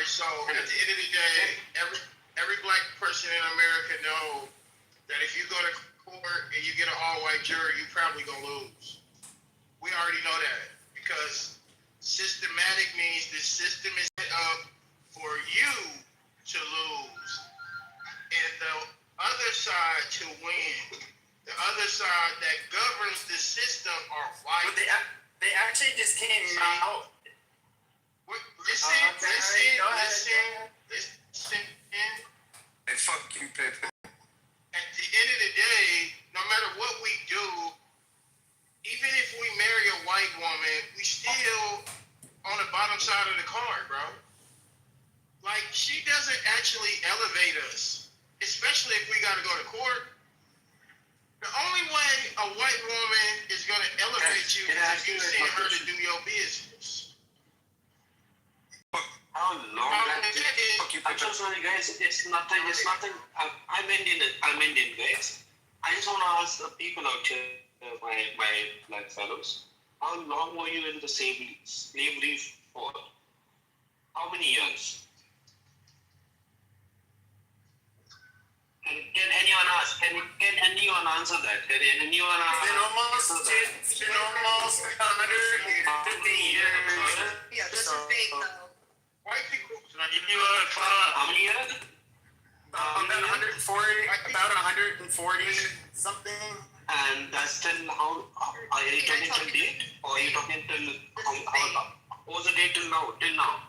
right, so at the end of the day, every black person in America know that if you go to court and you get an all-white jury, you probably gonna lose. We already know that because systematic means the system is set up for you to lose and the other side to win. The other side that governs the system are white. But they actually just came out. Listen. Hey, fuck you, Pepe. At the end of the day, no matter what we do, even if we marry a white woman, we still on the bottom side of the card, bro. Like, she doesn't actually elevate us, especially if we got to go to court. The only way a white woman is going to elevate you is if you send her to do your business. How long I'm so sorry, guys. It's nothing. I'm Indian, guys. I just want to ask the people out here, my black fellows, how long were you in the slavery for? How many years? Can anyone ask? Can anyone answer that? Can anyone answer? It's been almost 150 years. Yeah, this is big though. White people. How many years? About 140 something. And that's till how? Are you talking till date? Or are you talking till how? What was the date till now? Till now?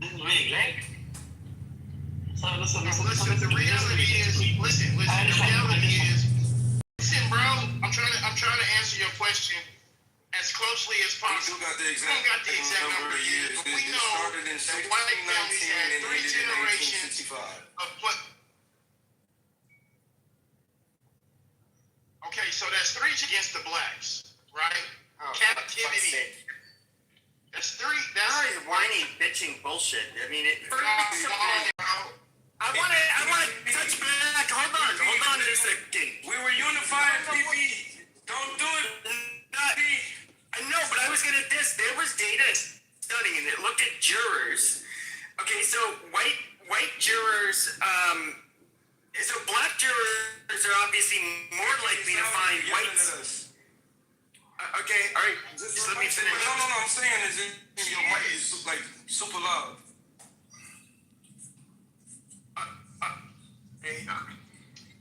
This is vague, right? So listen, the reality is, listen, the reality is, listen, bro, I'm trying to answer your question as closely as possible. We got the exact, number of years, but we know that white families had 3 generations of Okay, so that's 3 against the blacks, right? Captivity. That's 3. That's whiny, bitching bullshit. I mean, I want to touch back. Hold on just a second. We were unified, PP. Don't do it. I know, but I was gonna diss. There was data studying it. Looked at jurors. Okay, so white jurors. So black jurors are obviously more likely to find whites. Okay, all right. Just let me finish. No. I'm saying is your mic is like super loud.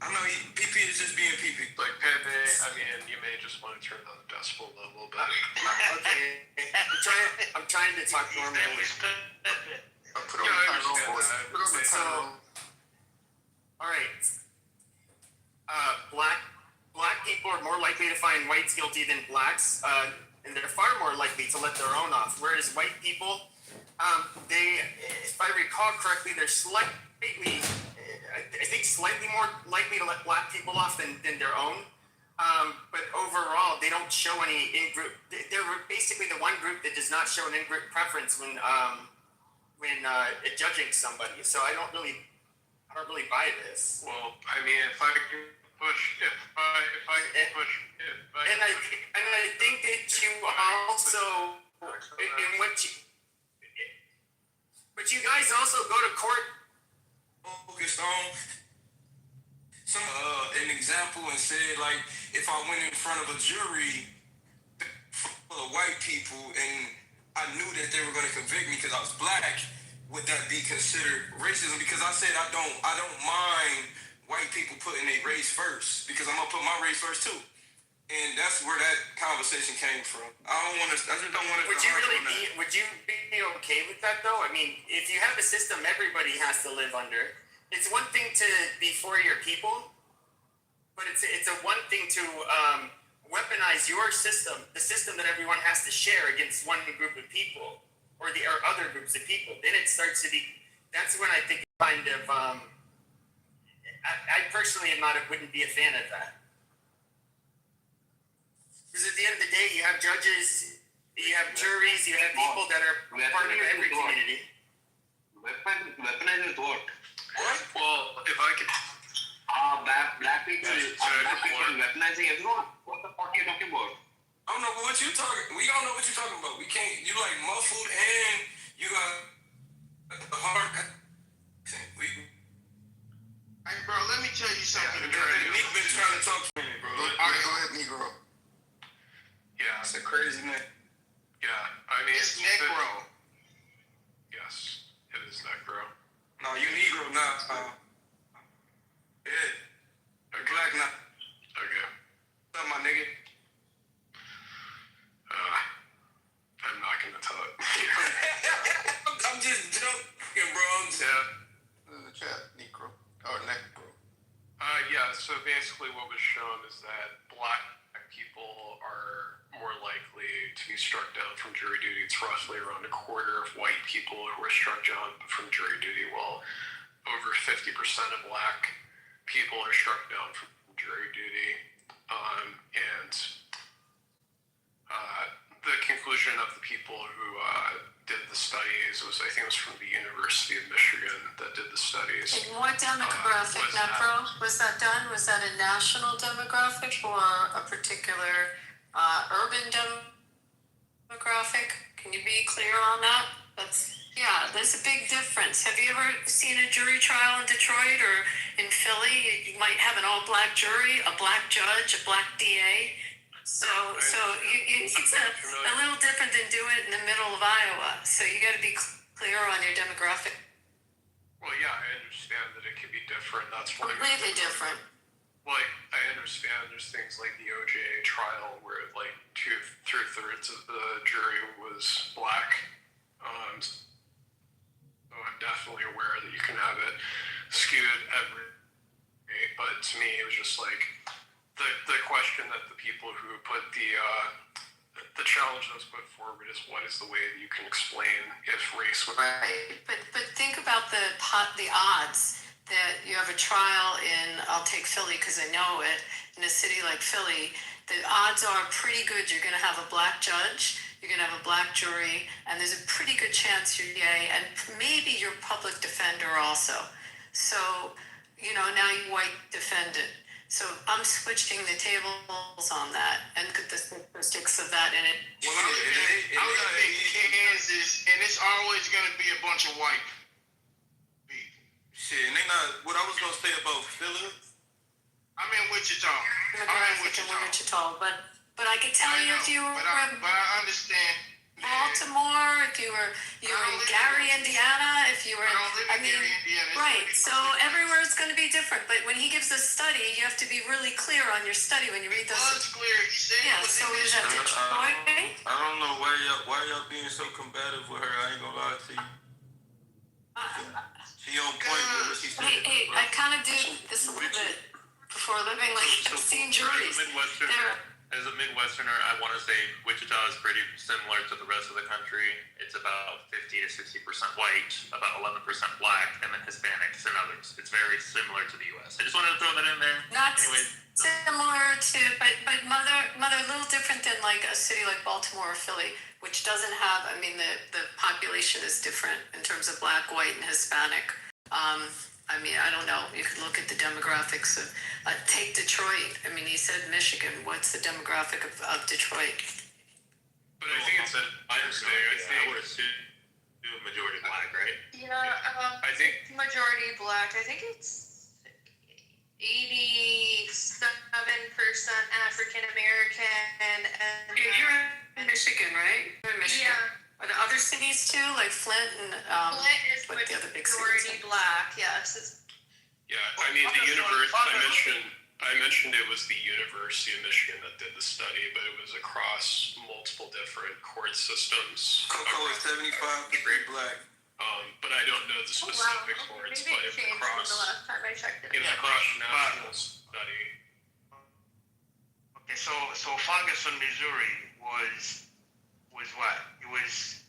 I know PP is just being PP. Like Pepe, I mean, you may just want to turn down the decibel level, but okay. I'm trying to talk normally. Put on the So, all right. Black people are more likely to find whites guilty than blacks, and they're far more likely to let their own off. Whereas white people, if I recall correctly, they're slightly more likely to let black people off than their own. But overall, they don't show any in-group. They're basically the one group that does not show an in-group preference when judging somebody. So I don't really buy this. well, I mean, if I can push, And I think that you also, but you guys also go to court Focused on an example and said, like, if I went in front of a jury full of white people and I knew that they were going to convict me because I was black, would that be considered racism? Because I said I don't mind white people putting their race first because I'm gonna put my race first too, and that's where that conversation came from. I just don't want to. Would you be okay with that though? I mean, if you have a system everybody has to live under, it's one thing to be for your people, but it's a one thing to weaponize your system, the system that everyone has to share against one group of people or other groups of people. Then it starts to be. That's when I think kind of. I personally wouldn't be a fan of that. Because at the end of the day, you have judges, you have juries, you have people that are part of every community. Weaponize with what? well, if I could, Black people weaponizing everyone. What the fuck are you talking about? I don't know what you talking. We don't know what you're talking about. We can't. You like muffled and you got a hard accent. Hey, bro, let me tell you something. Nick been trying to talk to me, bro. All right, go ahead, Negro. Yeah, That's a crazy name. yeah. I mean, It's Negro. Yes, it is Necro. No, you Negro, not. Yeah. Okay. Black, not. Okay. What's up, my nigga? I'm not gonna tell it. I'm just joking, bro. The chat, Negro. Or Negro. Yeah, so basically what was shown is that black people are more likely to be struck down from jury duty. It's roughly around a quarter of white people who are struck down from jury duty, while over 50% of black people are struck down from jury duty. And the conclusion of the people who did the studies was, I think it was from the University of Michigan that did the studies. And what demographic, Nepro, was that done? Was that a national demographic or a particular urban demographic? Can you be clear on that? Yeah, there's a big difference. Have you ever seen a jury trial in Detroit or in Philly? You might have an all-black jury, a black judge, a black DA. So it's a little different than doing it in the middle of Iowa. So you got to be clear on your demographic. Well, yeah, I understand that it can be different. That's why. Completely different. Like, I understand there's things like the OJ trial where like two-thirds of the jury was black. So I'm definitely aware that you can have it skewed every way, but to me it was just like the question that the people who put the challenge that was put forward is, what is the way that you can explain if race was Right, but think about the odds that you have a trial in, I'll take Philly because I know it, in a city like Philly, the odds are pretty good you're going to have a black judge, you're going to have a black jury, and there's a pretty good chance you're gay, and maybe your public defender also. So, now you white defendant. So I'm switching the tables on that and put the statistics of that in it. Well, I live in Kansas, and it's always going to be a bunch of white people. Shit, and they not. What I was gonna say about Philly. I'm in Wichita. But I can tell you if you were in But I understand. Baltimore, if you were in Gary, Indiana, if you were, I don't live in Gary, Indiana. It's right. pretty So close. everywhere is going to be different. But when he gives a study, you have to be really clear on your study when you read those. It's clear. He said Yeah. it was So in is that Michigan. Detroit? I don't know why y'all being so combative with her. I ain't gonna lie to you. She on point with what she said. Hey, I kind of do this a little bit before living. Like I've seen juries. As a Midwesterner, I want to say Wichita is pretty similar to the rest of the country. It's about 50 to 60% white, about 11% black, and then Hispanics and others. It's very similar to the U.S. I just wanted to throw that in there. Not Anyway, similar to, but mother, a little different than like a city like Baltimore or Philly, which doesn't have. I mean, the population is different in terms of black, white, and Hispanic. I mean, I don't know. You could look at the demographics of, take Detroit. I mean, he said Michigan. What's the demographic of Detroit? But I think it's a I would assume majority black, right? Yeah, I think majority black. I think it's 87% African American, and you're in Michigan, right? You're in Michigan. Yeah. Are there other cities too, like Flint and Flint is what the other big majority cities? black. Yes. Yeah, I mean the university. I mentioned it was the University of Michigan that did the study, but it was across multiple different court systems. Coco is 75% black. But I don't know the specific courts, but it was across. The last time I checked it. It was across national study. Okay, so Ferguson, Missouri was what? It was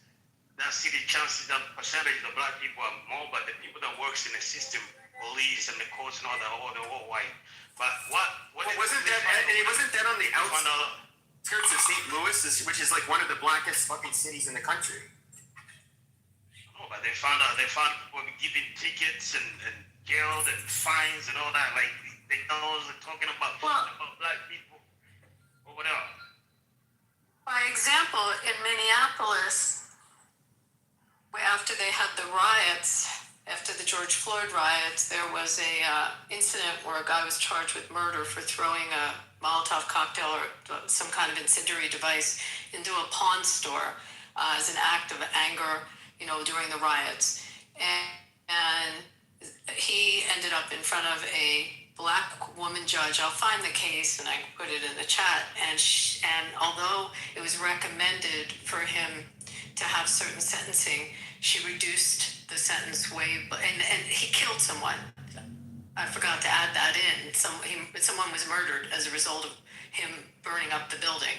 that city chances that percentage of black people are more, but the people that works in the system, police and the courts and all that, they're all white. But what Wasn't that on the outskirts of St. Louis, which is like one of the blackest fucking cities in the country? No, but they found people giving tickets and jailed and fines and all that. Like they know talking about black people or whatever. By example, in Minneapolis, after they had the riots, after the George Floyd riots, there was a incident where a guy was charged with murder for throwing a Molotov cocktail or some kind of incendiary device into a pawn store as an act of anger, during the riots. And he ended up in front of a black woman judge. I'll find the case and I can put it in the chat. And although it was recommended for him to have certain sentencing, she reduced the sentence and he killed someone. I forgot to add that in. Someone was murdered as a result of him burning up the building.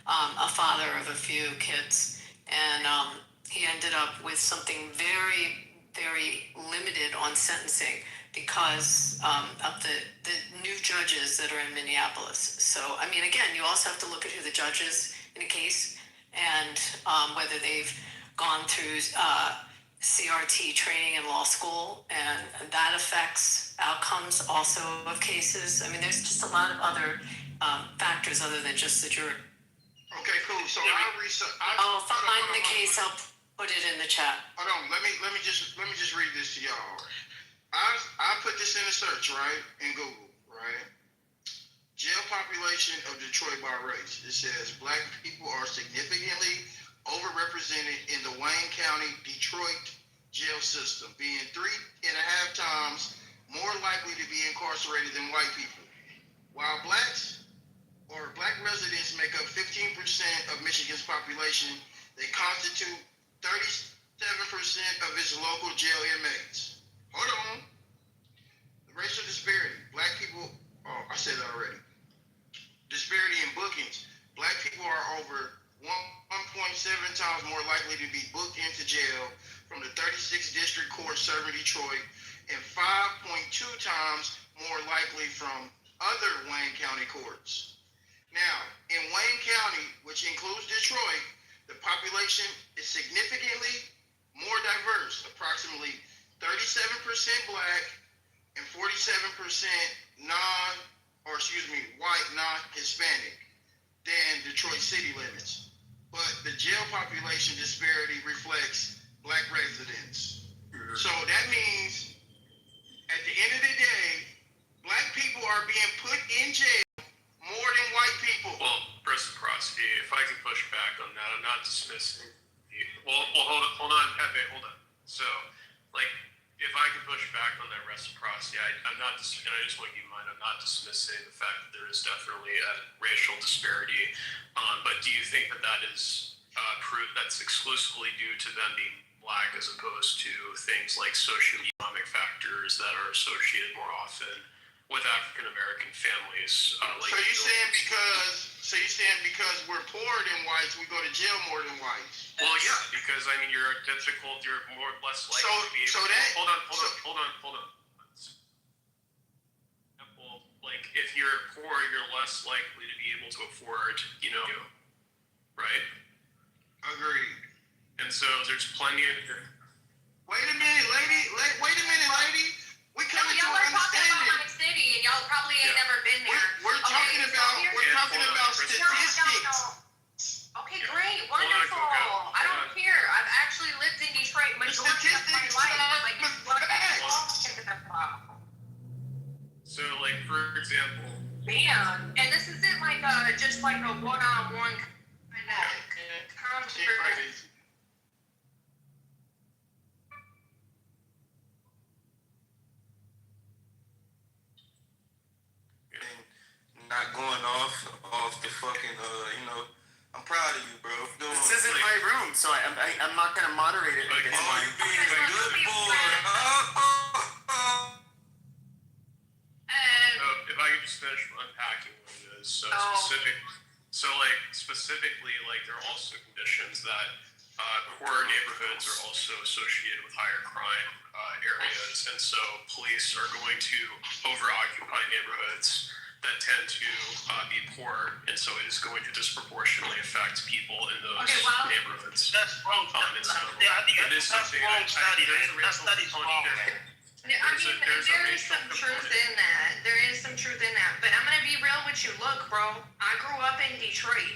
A father of a few kids, and he ended up with something very, very limited on sentencing because of the new judges that are in Minneapolis. So, I mean, again, you also have to look at who the judge is in a case and whether they've gone through CRT training in law school, and that affects outcomes also of cases. I mean, there's just a lot of other factors other than just the jury. Okay, cool. So I'll research. I'll find the case. I'll put it in the chat. Hold on. Let me just read this to y'all. I put this in a search, right, in Google, right? Jail population of Detroit by race. It says black people are significantly overrepresented in the Wayne County, Detroit jail system, being 3.5 times more likely to be incarcerated than white people. While black residents make up 15% of Michigan's population, they constitute 37% of its local jail inmates. Hold on. The racial disparity. Black people, I said that already. Disparity in bookings. Black people are over 1.7 times more likely to be booked into jail from the 36th District Court serving Detroit, and 5.2 times more likely from other Wayne County courts. Now, in Wayne County, which includes Detroit, the population is significantly more diverse, approximately 37% black and 47% white non-Hispanic than Detroit city limits. But the jail population disparity reflects black residents. So that means at the end of the day, black people are being put in jail more than white people. Well, reciprocity, if I can push back on that, I'm not dismissing. Well, hold on, Pepe, hold on. So, if I can push back on that reciprocity, I'm not, and I just want to keep in mind, I'm not dismissing the fact that there is definitely a racial disparity. But do you think that is that's exclusively due to them being black as opposed to things like socioeconomic factors that are associated more often with African American families? So you're saying because we're poorer than whites, we go to jail more than whites? Well, yeah, because I mean you're more or less likely to be able to. Hold on. Well, if you're poor, you're less likely to be able to afford, right? Agreed. And so there's plenty of. Wait a minute, lady. We coming to y'all an are talking about understanding. my city, and y'all probably ain't never been there. We're talking about statistics. Okay, great, wonderful. I don't care. I've actually lived in Detroit majority of my life. So, for example. Bam. And this isn't just like a one-on-one kind of conversation. Not going off the fucking, I'm proud of you, bro. This isn't my room, so I'm not gonna moderate it. Oh, you being a good boy. If I could just finish unpacking what it is. Specifically, there are also conditions that poorer neighborhoods are also associated with higher crime areas, and so police are going to over-occupy neighborhoods that tend to be poor, and so it is going to disproportionately affect people in those neighborhoods. That's wrong. And so I think it is that's something wrong study. there is a That racial study's wrong, component man. Yeah, I mean, there's a there is racial some truth component. in that. There is some truth in that. But I'm gonna be real with you. Look, bro, I grew up in Detroit.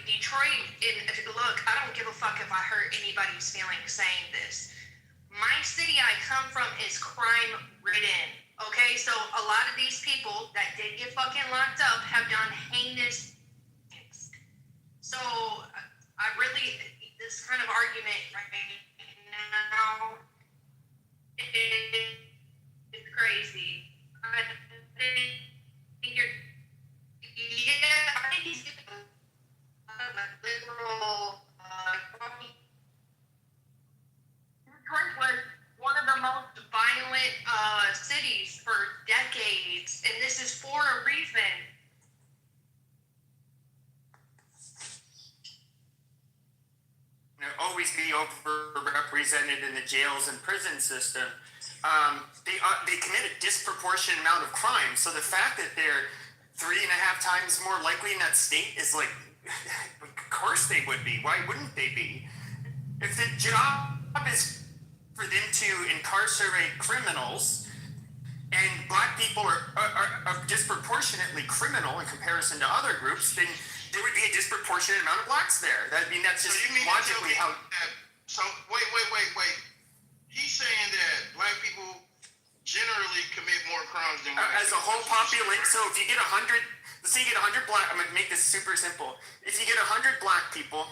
Look, I don't give a fuck if I hurt anybody's feelings saying this. My city I come from is crime ridden. Okay, so a lot of these people that did get fucking locked up have done heinous things. So I really, this kind of argument right now, it's crazy. I think you're, yeah, I think he's liberal. Detroit was one of the most violent cities for decades, and this is for a reason. Always be overrepresented in the jails and prison system. They commit a disproportionate amount of crime. So the fact that they're 3.5 times more likely in that state is like, of course they would be. Why wouldn't they be? If the job is for them to incarcerate criminals, and black people are disproportionately criminal in comparison to other groups, then there would be a disproportionate amount of blacks there. I mean, that's just So you mean logically how. So wait. He's saying that black people generally commit more crimes than white As a people. whole population. So if you get 100, let's say you get 100 black. I'm gonna make this super simple. If you get 100 black people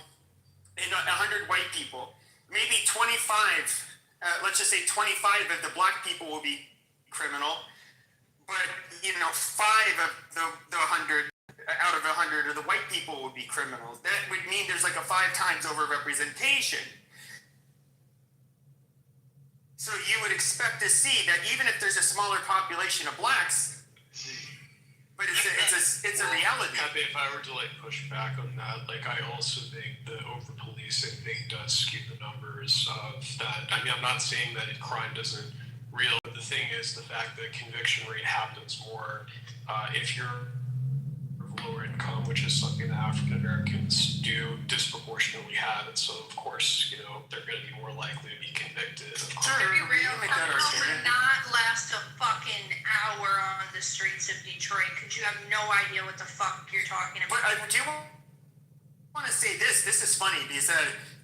and 100 white people, maybe 25. Let's just say 25 of the black people will be criminal, but 5 of the 100 out of 100 of the white people would be criminals. That would mean there's like a 5 times over representation. So you would expect to see that even if there's a smaller population of blacks, but it's a reality. Happy if I were to push back on that, I also think the over policing thing does skew the numbers of that. I mean, I'm not saying that crime doesn't real. But the thing is, the fact that conviction rate happens more if you're of lower income, which is something that African Americans do disproportionately have, and so of course, they're going to be more likely to be convicted. To be real, I would not last a fucking hour on the streets of Detroit because you have no idea what the fuck you're talking about. But I do want to say this. This is funny because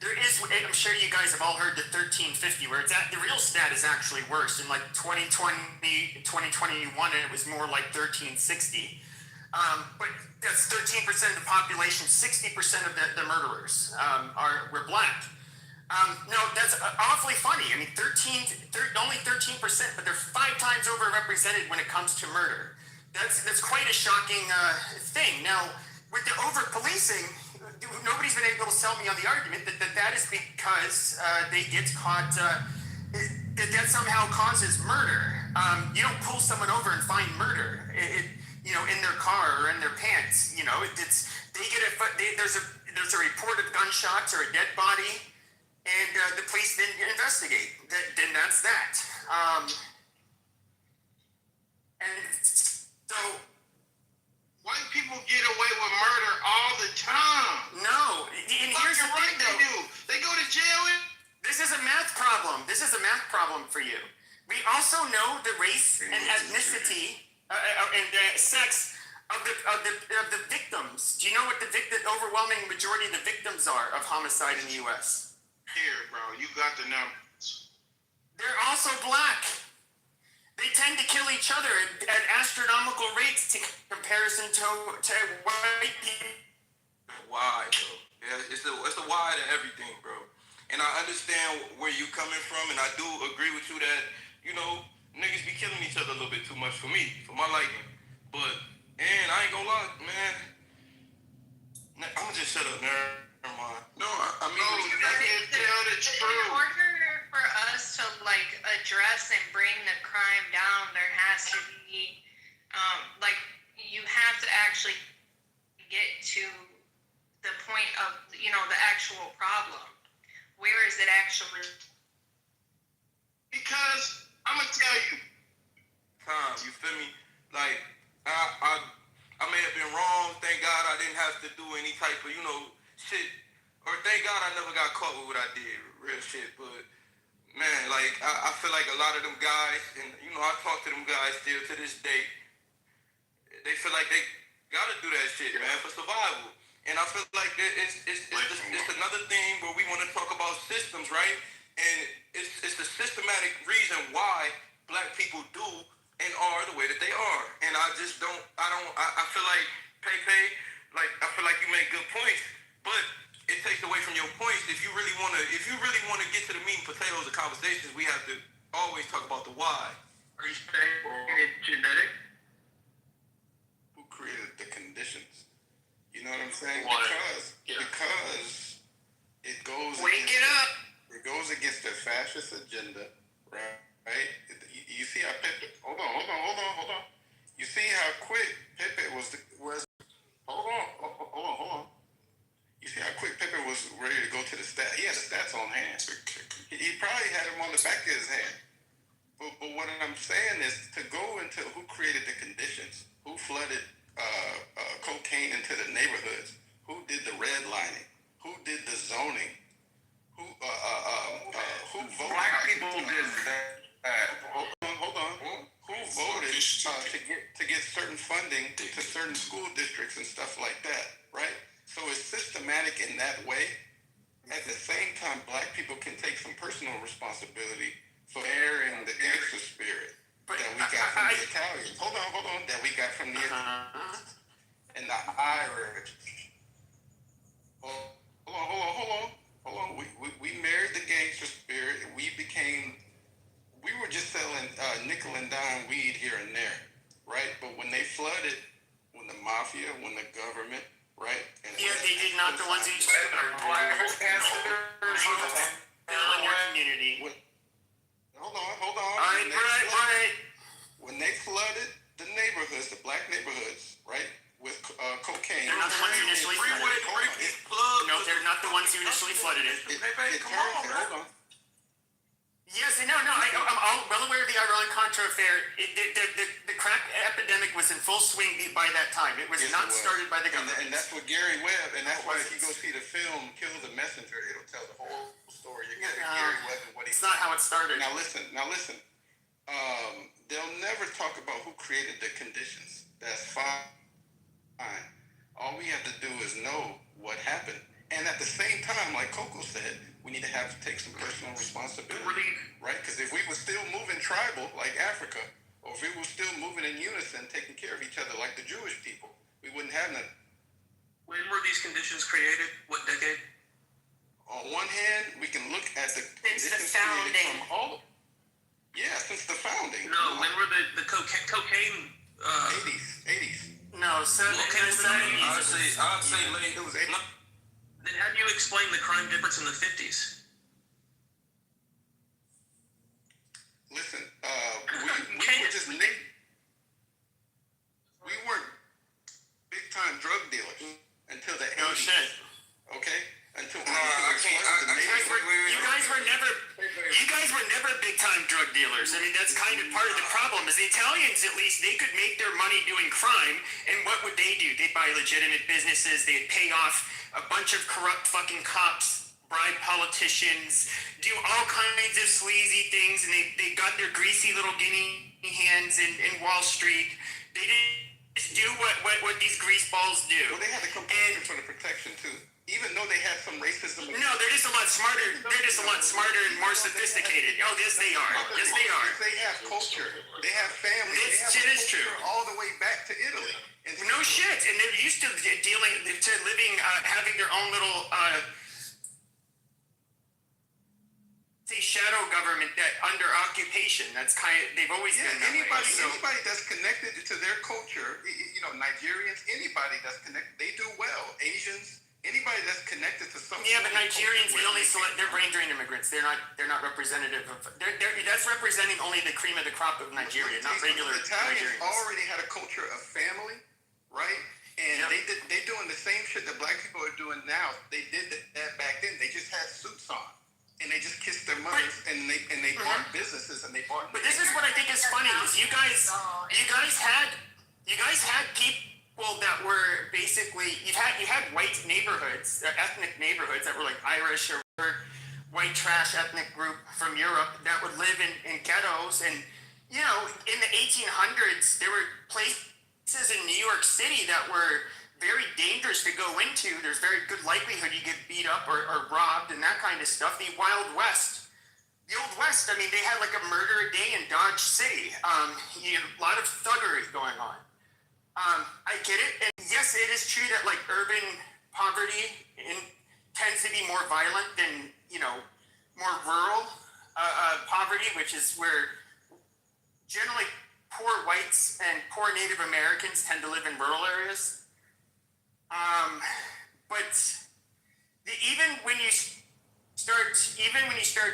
there is. I'm sure you guys have all heard the 1350, where it's at. The real stat is actually worse. In 2020, 2021, it was more like 1360. But that's 13% of the population. 60% of the murderers were black. No, that's awfully funny. I mean, only 13%, but they're 5 times overrepresented when it comes to murder. That's quite a shocking thing. Now, with the over-policing, nobody's been able to sell me on the argument that is because they get caught, that somehow causes murder. You don't pull someone over and find murder, in their car or in their pants. There's a report of gunshots or a dead body, and the police then investigate. Then that's that. And so white people get away with murder all the time. no, and here's the thing, They though. do. They go to jail. This is a math problem. This is a math problem for you. We also know the race and ethnicity and sex of the victims. Do you know what the overwhelming majority of the victims are of homicide in the U.S.? Here, bro, you got the numbers. They're also black. They tend to kill each other at astronomical rates in comparison to white people. Why, bro? Yeah, it's the why to everything, bro. And I understand where you're coming from, and I do agree with you that, niggas be killing each other a little bit too much for me, for my liking. But, and I ain't gonna lie, man. I'ma just shut up, never mind. No, I mean, you can tell the truth. In order for us to address and bring the crime down, there has to be you have to actually get to the point of the actual problem. Where is it actually? Because I'm gonna tell you. You feel me? I may have been wrong. Thank God I didn't have to do any type of shit. Or thank God I never got caught with what I did. Real shit. But man, like I feel like a lot of them guys, and you know, I talk to them guys still to this day. They feel like they gotta do that shit, man, for survival. And I feel like it's another thing where we want to talk about systems, right? And it's the systematic reason why black people do and are the way that they are. And I just don't, I feel like, Pepe, like, I feel like you make good points, but it takes away from your points. If you really want to get to the meat and potatoes of conversations, we have to always talk about the why. Are you saying it's genetic? Who created the conditions? You know what I'm saying? Why? Because it goes. Wake it up. It goes against the fascist agenda, right? You see how Pepe? Hold on. You see how quick Pepe was. Hold on. You see how quick Pepe was ready to go to the stats. He had the stats on hand. He probably had them on the back of his hand. But what I'm saying is to go into who created the conditions, who flooded cocaine into the neighborhoods, who did the redlining, who did the zoning, who voted. Black people did that. Hold on. Who voted to get certain funding to certain school districts and stuff like that, right? So it's systematic in that way. At the same time, black people can take some personal responsibility for airing the gangster spirit that we got from the Italians. Hold on. That we got from the and the Irish. Hold on. We married the gangster spirit. And we were just selling nickel and dime weed here and there, right? But when they flooded, when the mafia, when the government, right? And Yeah, they did not the ones who started in your community. Hold on. All right. When they flooded the neighborhoods, the black neighborhoods, right, with cocaine. They're not the ones who initially flooded it. No, they're not the ones who initially flooded it. Hold on. Yes, no. I'm all well aware of the Iran-Contra affair. The crack epidemic was in full swing by that time. It was not started by the government. And that's what Gary Webb, and that's why if you go see the film Kill the Messenger, it'll tell the whole story. You get Gary Webb and what he. It's not how it started. Now listen. They'll never talk about who created the conditions. That's fine. All we have to do is know what happened. And at the same time, like Coco said, we need to take some personal responsibility, right? Because if we were still moving tribal, like Africa, or if we were still moving in unison, taking care of each other like the Jewish people, we wouldn't have nothing. When were these conditions created? What decade? On one hand, we can look at the Since the conditions created founding. from all. Yeah, since the founding. No, when were the cocaine? 80s. No, so I'd say late. It was 80s. Then how do you explain the crime difference in the 50s? Listen, we weren't big time drug dealers until the 80s. No shit. Okay? Until You guys were never big time drug dealers. I mean, that's kind of part of the problem. Is the Italians, at least, they could make their money doing crime, and what would they do? They'd buy legitimate businesses. They'd pay off a bunch of corrupt fucking cops, bribe politicians, do all kinds of sleazy things, and they got their greasy little guinea hands in Wall Street. They didn't just do what these greaseballs do. Well, they had to come for the protection too. Even though they had some racism. No, they're just a lot smarter. They're just a lot smarter and more sophisticated. Oh, yes, they are. Yes, they are. They have culture. They have family. This shit is true. All the way back to Italy. And No shit. And they're used to living, having their own little, say, shadow government that under occupation. That's they've always been that way. Anybody that's connected to their culture, Nigerians, anybody that's connected, they do well. Asians. Anybody that's connected to something. Yeah, but Nigerians, they only select. They're brain drain immigrants. They're not representative of. That's representing only the cream of the crop of Nigeria, not regular Italians Nigerians. already had a culture of family, right? And they doing the same shit that black people are doing now. They did that back then. They just had suits on, and they just kissed their mothers, and they bought businesses, and they bought. But this is what I think is funny: is you guys had people that were basically you had white neighborhoods, ethnic neighborhoods that were like Irish or whatever, white trash ethnic group from Europe that would live in ghettos. And, you know, in the 1800s, there were places in New York City that were very dangerous to go into. There's very good likelihood you get beat up or robbed and that kind of stuff. The Wild West. The Old West, I mean, they had like a murder a day in Dodge City. You know, a lot of thuggery going on. I get it. And yes, it is true that like urban poverty tends to be more violent than, you know, more rural poverty, which is where generally poor whites and poor Native Americans tend to live in rural areas. But even when you start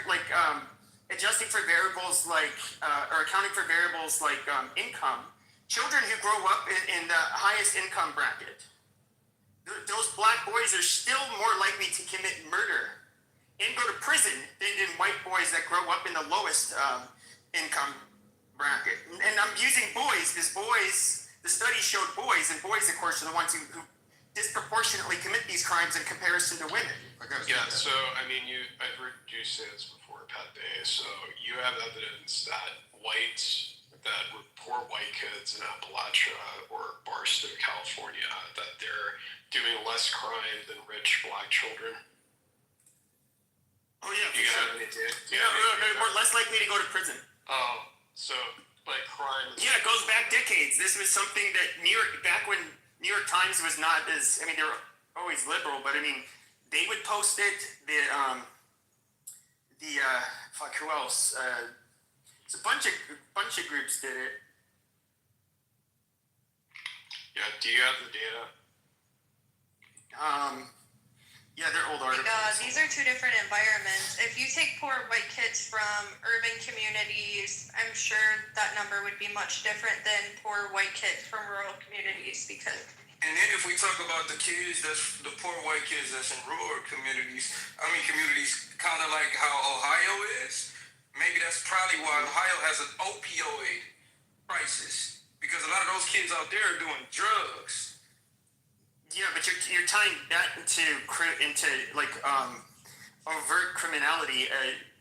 like adjusting for variables like or accounting for variables like income, children who grow up in the highest income bracket, those black boys are still more likely to commit murder and go to prison than white boys that grow up in the lowest income bracket. And I'm using boys because boys, the study showed boys, and boys, of course, are the ones who disproportionately commit these crimes in comparison to women. Yeah, so I mean, I've heard you say this before, Pat Day. So you have evidence that poor white kids in Appalachia or Barstow, California, that they're doing less crime than rich black children. Oh yeah, You for got sure. any data? They're more less likely to go to prison. Oh, so like crime. Yeah, it goes back decades. This was something that back when New York Times was not as, I mean, they were always liberal, but I mean, they would post it. Who else? It's a bunch of groups did it. Yeah. Do you have the data? Yeah, they're old articles. These are two different environments. If you take poor white kids from urban communities, I'm sure that number would be much different than poor white kids from rural communities because. And then if we talk about the kids, that's the poor white kids that's in rural communities, kind of like how Ohio is. Maybe that's probably why Ohio has an opioid crisis, because a lot of those kids out there are doing drugs. Yeah, but you're tying that into like overt criminality.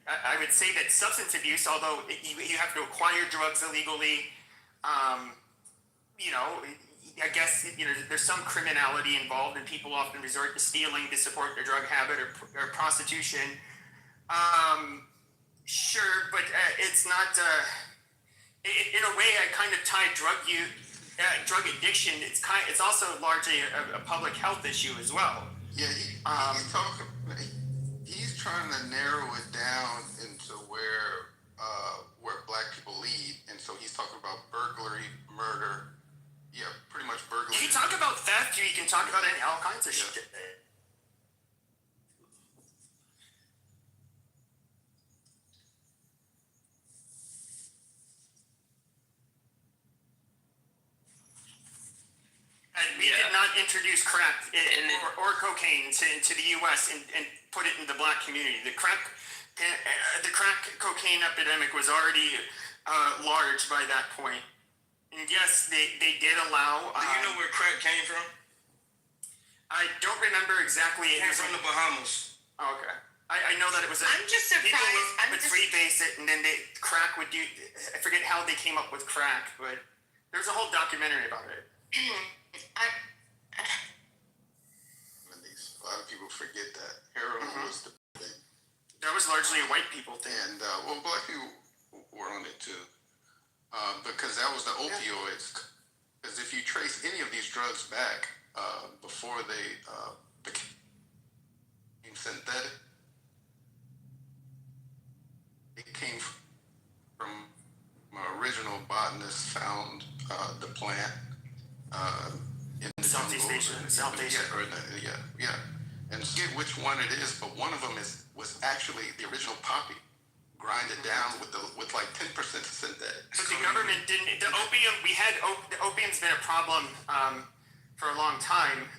I would say that substance abuse, although you have to acquire drugs illegally, you know, I guess, you know, there's some criminality involved, and people often resort to stealing to support their drug habit or prostitution. Sure, but it's not. In a way, I kind of tie drug addiction. It's also largely a public health issue as well. Yeah, he's trying to narrow it down into where black people lead, and so he's talking about burglary, murder. Yeah, pretty much burglary. You can talk about theft. You can talk about all kinds of shit. We did not introduce crack or cocaine to the U.S. and put it in the black community. The crack cocaine epidemic was already large by that point. And yes, they did allow. Do you know where crack came from? I don't remember exactly. It came from the Bahamas. Oh, okay. I know that it was. I'm just surprised. People would freebase it, and then crack would do. I forget how they came up with crack, but there's a whole documentary about it. A lot of people forget that heroin was the thing. That was largely a white people thing. And black people were on it too, because that was the opioids. Because if you trace any of these drugs back before they became synthetic, it came from original botanists found the plant in the Southeast Asia. Yeah. And forget which one it is, but one of them was actually the original poppy, grinded down with like 10% synthetic. But the government didn't. The opium's been a problem for a long time,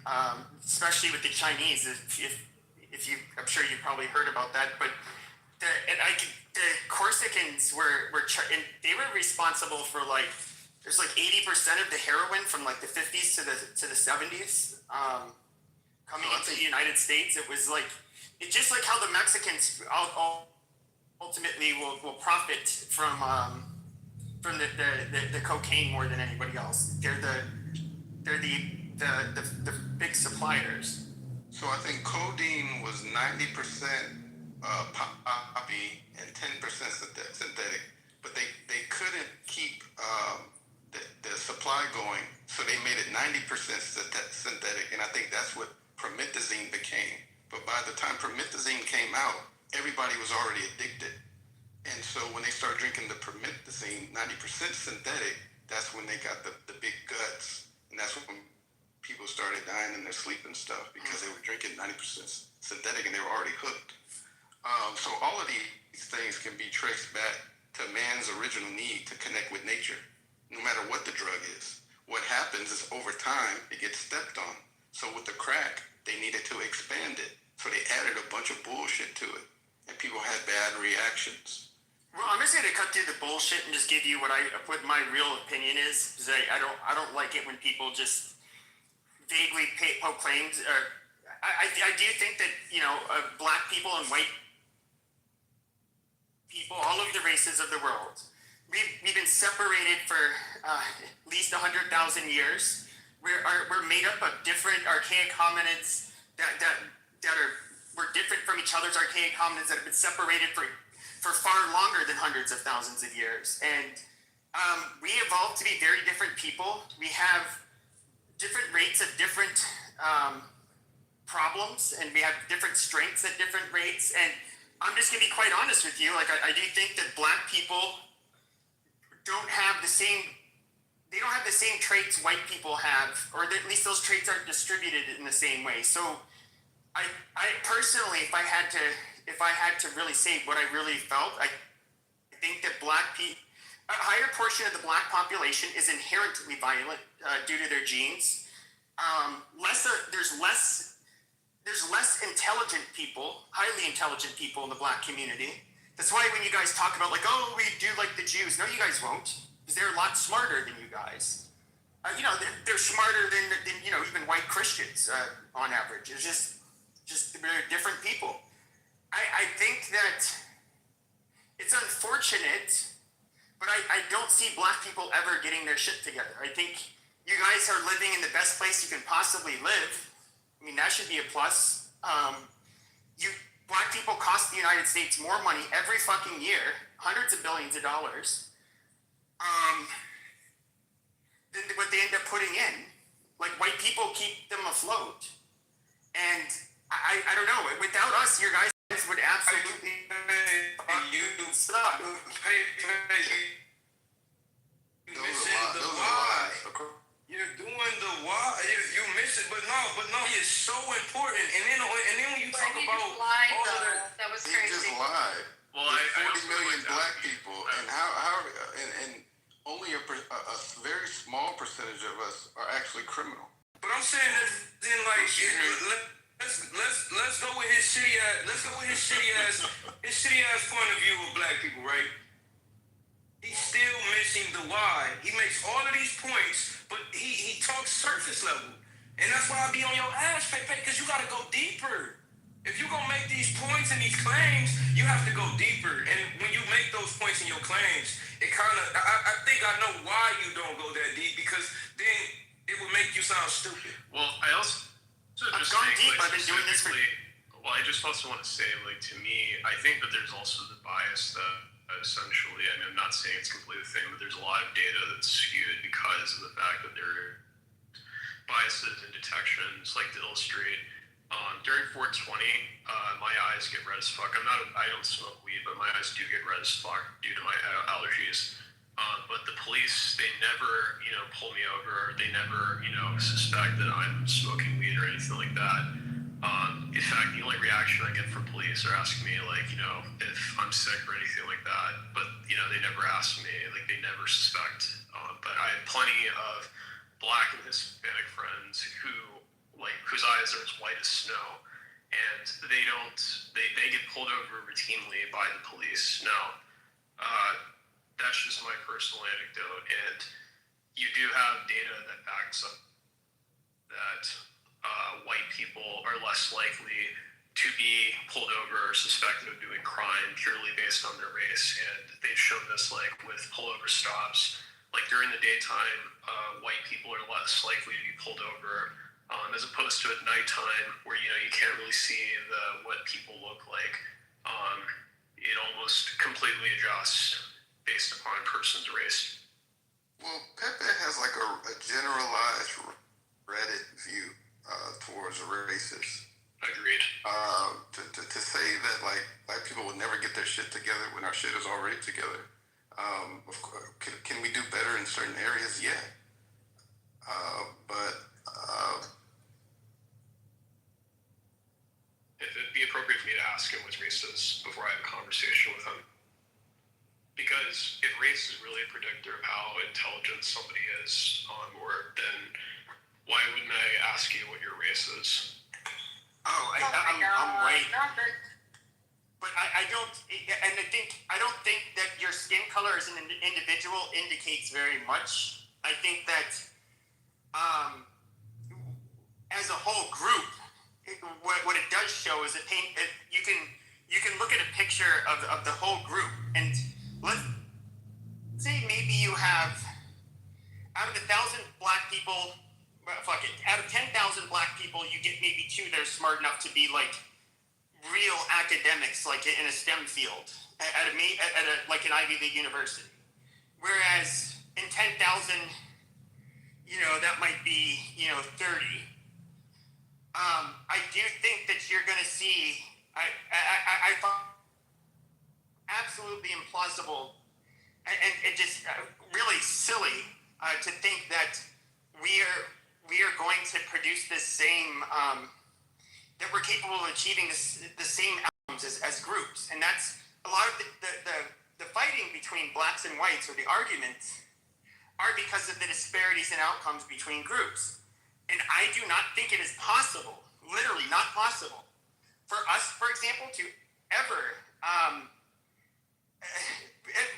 especially with the Chinese. I'm sure you probably heard about that. But the Corsicans and they were responsible for like. There's like 80% of the heroin from like the 50s to the 70s coming into the United States. It was like it's just like how the Mexicans ultimately will profit from the cocaine more than anybody else. They're the big suppliers. So I think codeine was 90% poppy and 10% synthetic, but they couldn't keep the supply going, so they made it 90% synthetic, and I think that's what promethazine became. But by the time promethazine came out, everybody was already addicted. And so when they started drinking the promethazine, 90% synthetic, that's when they got the big guts. And that's when people started dying in their sleep and stuff, because they were drinking 90% synthetic and they were already hooked. So all of these things can be traced back to man's original need to connect with nature, no matter what the drug is. What happens is over time, it gets stepped on. So with the crack, they needed to expand it. So they added a bunch of bullshit to it. And people had bad reactions. Well, I'm just gonna cut through the bullshit and just give you what my real opinion is. Because I don't like it when people just vaguely poke claims. I do think that black people and white people, all of the races of the world, we've been separated for at least 100,000 years. We're made up of different archaic hominids we're different from each other's archaic hominids that have been separated for far longer than hundreds of thousands of years. And we evolved to be very different people. We have different rates of different problems, and we have different strengths at different rates. And I'm just gonna be quite honest with you. Like I do think that black people don't have the same traits white people have, or at least those traits aren't distributed in the same way. So I personally, if I had to really say what I really felt, I think that a higher portion of the black population is inherently violent due to their genes. There's less intelligent people, highly intelligent people in the black community. That's why when you guys talk about like, oh, we do like the Jews, no, you guys won't, because they're a lot smarter than you guys. They're smarter than even white Christians on average. It's just they're different people. I think that it's unfortunate, but I don't see black people ever getting their shit together. I think you guys are living in the best place you can possibly live. I mean, that should be a plus. Black people cost the United States more money every fucking year, hundreds of billions of dollars, than what they end up putting in. Like, white people keep them afloat. And I don't know, without us, your guys would absolutely suck. You're doing the why. You miss it, but no, it's so important. And then when you talk about all of that, that was He crazy. just lied. Well, There's I 40 also million like that. black people, and and only a very small percentage of us are actually criminal. but I'm saying that then like let's go with his shitty ass point of view of black people, right? He's still missing the why. He makes all of these points, but he talks surface level. And that's why I be on your ass, Pepe, because you gotta go deeper. If you're gonna make these points and these claims, you have to go deeper. And when you make those points in your claims, it I think I know why you don't go that deep, because then it would make you sound stupid. Well, I also I've just gone think, deep. like, I've been doing this for- specifically- Well, I just also want to say, like, to me, I think that there's also the bias that essentially, I mean, I'm not saying it's completely the thing, but there's a lot of data that's skewed because of the fact that there are biases and detections, like to illustrate. During 420, my eyes get red as fuck. I don't smoke weed, but my eyes do get red as fuck due to my allergies. But the police, they never, pull me over. Or they never, suspect that I'm smoking weed or anything like that. In fact, the only reaction I get from police are asking me, like, if I'm sick or anything like that. But, they never ask me, like, they never suspect. But I have plenty of black and Hispanic friends whose eyes are as white as snow. And they get pulled over routinely by the police. Now, that's just my personal anecdote. And you do have data that backs up that white people are less likely to be pulled over or suspected of doing crime purely based on their race. And they've shown this like with pullover stops. Like during the daytime, white people are less likely to be pulled over, as opposed to at nighttime where, you know, you can't really see what people look like. It almost completely adjusts based upon a person's race. Well, Pepe has like a generalized Reddit view towards racists. Agreed. To say that like black people would never get their shit together when our shit is already together. Of course, can we do better in certain areas? Yeah. But it'd be appropriate for me to ask him what's racist before I have a conversation with him. Because if race is really a predictor of how intelligent somebody is on board, then why wouldn't I ask you what your race is? I'm white. But I don't, and I don't think that your skin color as an individual indicates very much. I think that as a whole group, what it does show is you can look at a picture of the whole group, and let's say maybe you have out of 1,000 black people. Fuck it. Out of 10,000 black people, you get maybe 2 that are smart enough to be like real academics, like in a STEM field at like an Ivy League university. Whereas in 10,000, you know, that might be 30. I do think that you're going to see. I thought absolutely implausible and just really silly to think that we are going to produce this same, that we're capable of achieving the same outcomes as groups. And that's a lot of the fighting between blacks and whites, or the arguments, are because of the disparities in outcomes between groups. And I do not think it is possible, literally not possible, for us, for example, to ever,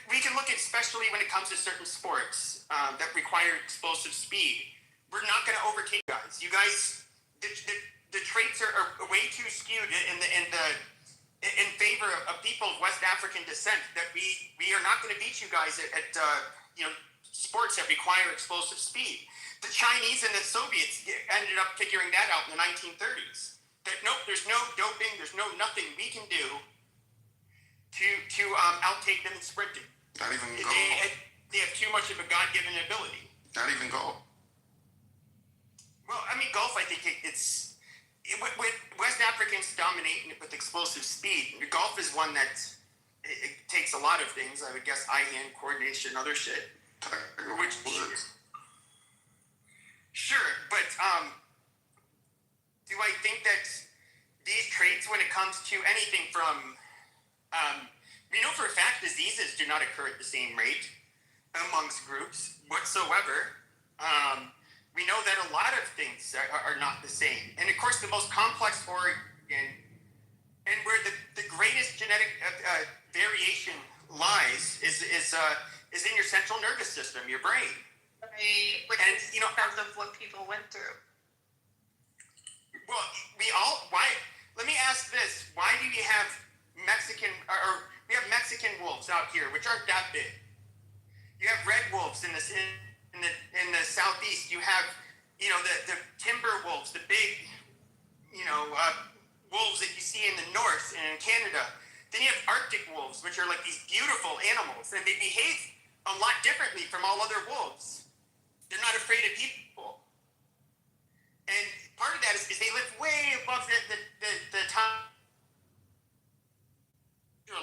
we can look at, especially when it comes to certain sports that require explosive speed. We're not going to overtake you guys. You guys, the traits are way too skewed in favor of people of West African descent that we are not going to beat you guys at sports that require explosive speed. The Chinese and the Soviets ended up figuring that out in the 1930s. That nope, there's no doping, there's no nothing we can do to outtake them in sprinting. not even golf. They have too much of a God-given ability. Not even golf. Well, I mean, golf, I think with West Africans dominating it with explosive speed, golf is one that it takes a lot of things. I would guess eye-hand coordination, other shit. Sure, but do I think that these traits, when it comes to anything from, we know for a fact diseases do not occur at the same rate amongst groups whatsoever. We know that a lot of things are not the same. And of course, the most complex organ and where the greatest genetic variation lies is in your central nervous system, your brain. Which is because of what people went through. Well, let me ask this. Why do we have Mexican wolves out here, which aren't that big? You have red wolves in the southeast. You have, the timber wolves, the big, wolves that you see in the north and in Canada. Then you have Arctic wolves, which are like these beautiful animals, and they behave a lot differently from all other wolves. They're not afraid of people. And part of that is they live way above the time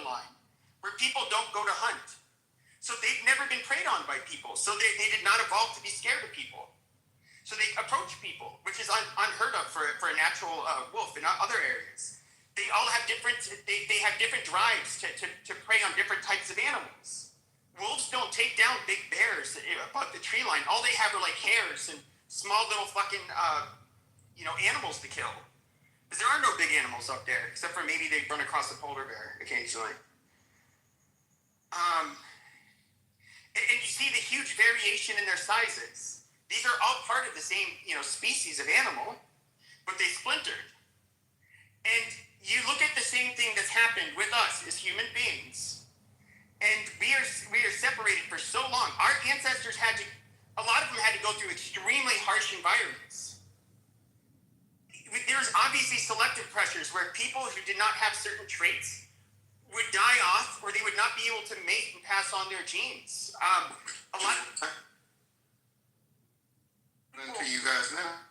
line, where people don't go to hunt. So they've never been preyed on by people. So they did not evolve to be scared of people. So they approach people, which is unheard of for a natural wolf in other areas. They all have different drives to prey on different types of animals. Wolves don't take down big bears above the tree line. All they have are like hares and small little fucking, animals to kill. Because there are no big animals up there, except for maybe they run across a polar bear occasionally. And you see the huge variation in their sizes. These are all part of the same, species of animal, but they splintered. And you look at the same thing that's happened with us as human beings, and we are separated for so long. Our ancestors a lot of them had to go through extremely harsh environments. There's obviously selective pressures where people who did not have certain traits would die off, or they would not be able to mate and pass on their genes. A lot To you guys now.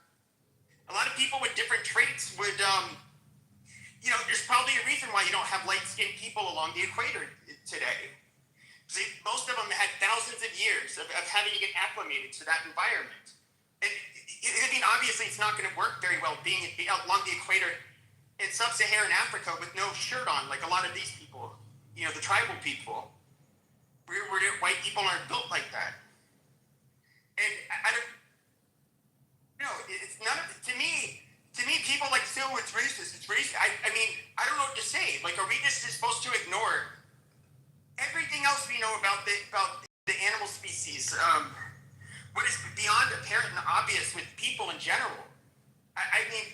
A lot of people with different traits would, there's probably a reason why you don't have light-skinned people along the equator today. Most of them had thousands of years of having to get acclimated to that environment. And, I mean, obviously it's not going to work very well being along the equator in sub-Saharan Africa with no shirt on, like a lot of these people, the tribal people. White people aren't built like that. And I don't... No, it's none of it. To me, people like, so it's racist. It's racist. I mean, I don't know what to say. Like, are we just supposed to ignore everything else we know about the animal species? What is beyond apparent and obvious with people in general? I mean,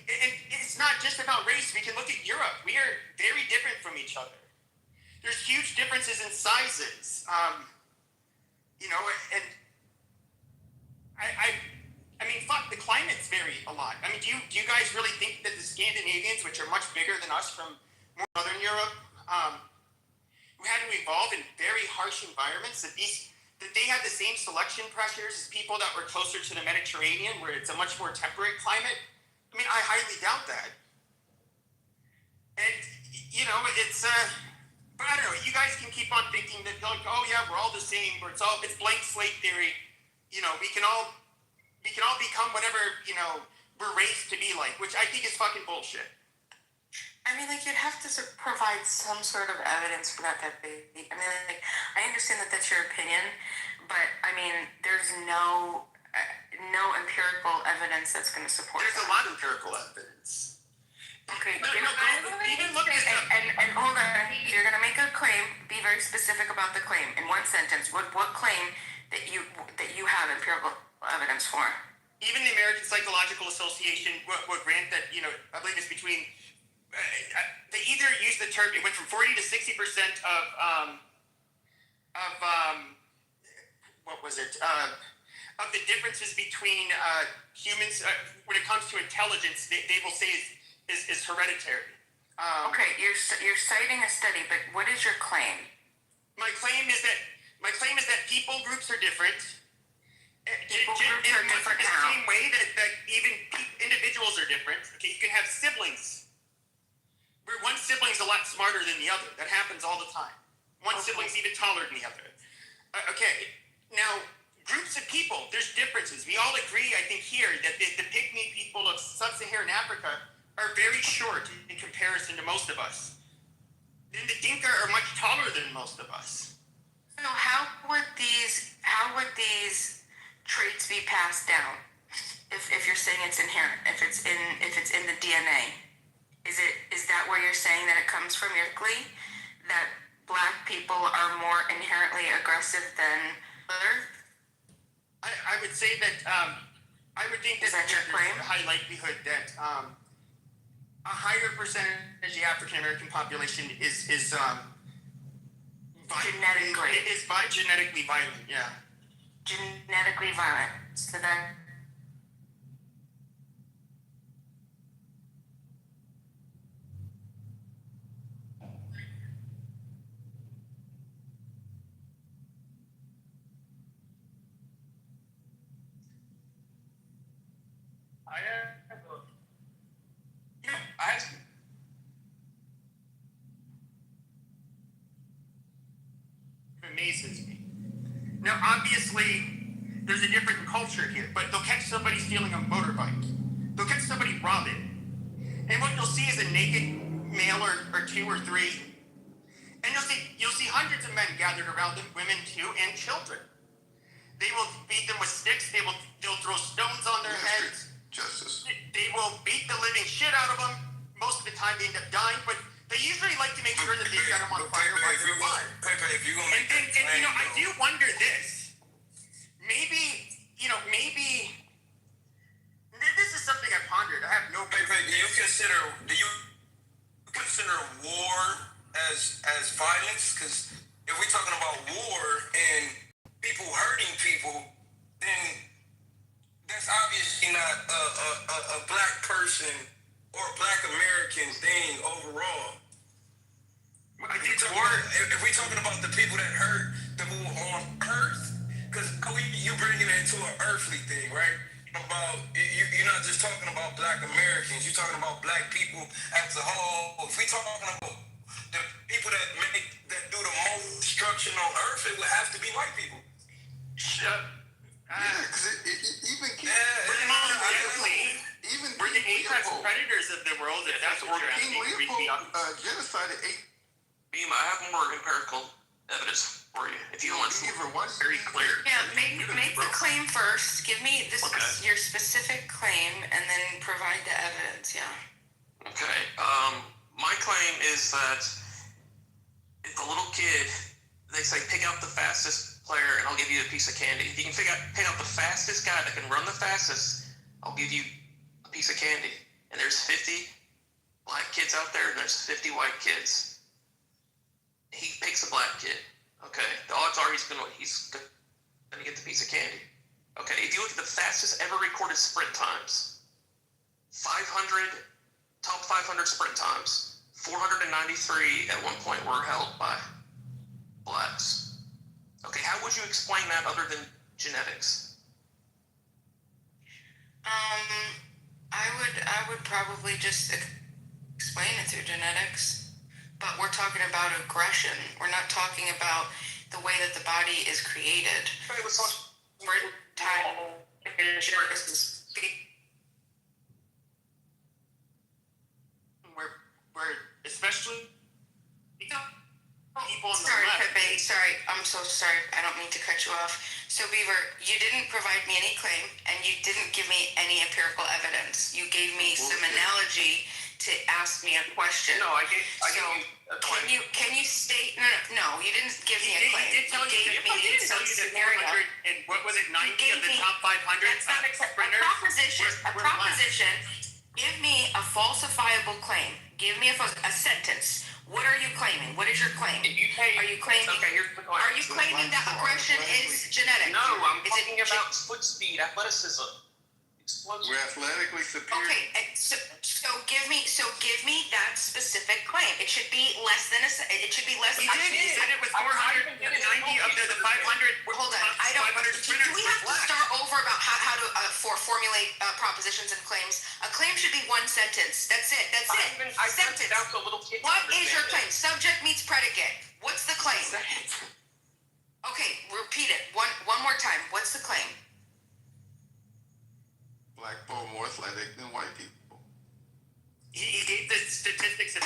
it's not just about race. We can look at Europe. We are very different from each other. There's huge differences in sizes. And I mean, fuck, the climates vary a lot. I mean, do you guys really think that the Scandinavians, which are much bigger than us from more Southern Europe, who had to evolve in very harsh environments, that they had the same selection pressures as people that were closer to the Mediterranean, where it's a much more temperate climate? I mean, I highly doubt that. And, it's, but I don't know, you guys can keep on thinking that, like, oh yeah, we're all the same, or it's blank slate theory. We can all become whatever, we're raised to be like, which I think is fucking bullshit. I mean, like, you'd have to provide some sort of evidence for that debate. I mean, like, I understand that that's your opinion, but, I mean, there's no empirical evidence that's going to support There's that. a lot of empirical evidence. Okay, Even look at and hold on, if you're going to make a claim, be very specific about the claim. In one sentence, what claim that you have empirical evidence for? Even the American Psychological Association will grant that, I believe it's between, they either use the term, it went from 40 to 60% of the differences between humans when it comes to intelligence, they will say is hereditary. Okay, you're citing a study, but what is your claim? My claim is that people groups are different. People groups are different the how? same way that even individuals are different. Okay, you can have siblings where one sibling's a lot smarter than the other. That happens all the time. One sibling's even taller than the other. Okay, now groups of people, there's differences. We all agree, I think, here that the pygmy people of sub-Saharan Africa are very short in comparison to most of us. Then the Dinka are much taller than most of us. So how would these traits be passed down? If you're saying it's inherent, if it's in the DNA, is that where you're saying that it comes from medically? That black people are more inherently aggressive than others? I would say that I would think that there's a high likelihood that a higher percentage of the African American population is genetically violent. Yeah. Genetically violent. So that. It amazes me. Now, obviously, there's a different culture here, but they'll catch somebody stealing a motorbike. They'll catch somebody robbing. And what you'll see is a naked male or two or three. And you'll see hundreds of men gathered around them, women too, and children. They will beat them with sticks. They'll throw stones on their heads. Justice. They will beat the living shit out of them. Most of the time they end up dying, but they usually like to make sure that they set them on fire while they're alive. If you're gonna make that And claim, I do wonder this. Maybe this is something I pondered. I have no. do you consider consider war as violence? Because if we're talking about war and people hurting people, then that's obviously not a black person or black American thing overall. If we're talking about the people that hurt the who on Earth, because you bringing it into an earthly thing, right? About you're not just talking about black Americans, you're talking about black people as a whole. If we're talking about the people that do the most destruction on Earth, it would have to be white people. Because even We're the apex predators of the world. If that's what you're King asking. Leopold genocided 8. Beam, I have more empirical evidence for you if you want. Very clear. Yeah, make the claim first. Give me your specific claim, and then provide the evidence. Yeah. Okay. My claim is that if a little kid, they say pick out the fastest player, and I'll give you a piece of candy. If you can pick out the fastest guy that can run the fastest, I'll give you a piece of candy. And there's 50 black kids out there, and there's 50 white kids. He picks a black kid. Okay, the odds are he's gonna get the piece of candy. Okay, if you look at the fastest ever recorded sprint times, 500 top 500 sprint times, 493 at one point were held by blacks. Okay, how would you explain that other than genetics? I would probably just explain it through genetics. But we're talking about aggression. We're not talking about the way that the body is created. We're especially people on the Sorry, left. Pepe. Sorry, I'm so sorry. I don't mean to cut you off. So, Beaver, you didn't provide me any claim, and you didn't give me any empirical evidence. You gave me some analogy to ask me a question. No, I gave you a claim. Can you state? No, you didn't give me a claim. He did tell you that 400 and what was it, 90 of the top 500 That's not a proposition. A proposition. Give me a falsifiable claim. Give me a sentence. What are you claiming? What is your claim? Are you claiming? Okay, here's the claim. Are you claiming that aggression is genetic? No, I'm talking about foot speed, athleticism, explosion. We're athletically superior. Okay, so give me that specific claim. It should be less than it should be less. He said it was 490 of the 500. Hold on, I don't. 500 Do sprinters we have were to black. start over about how to formulate propositions and claims? A claim should be one sentence. That's it. That's it. I Sentence. sent it out to a little kid. What is your claim? Subject meets predicate. What's the claim? Okay, repeat it one more time. What's the claim? Black people are more athletic than white people. He gave the statistics of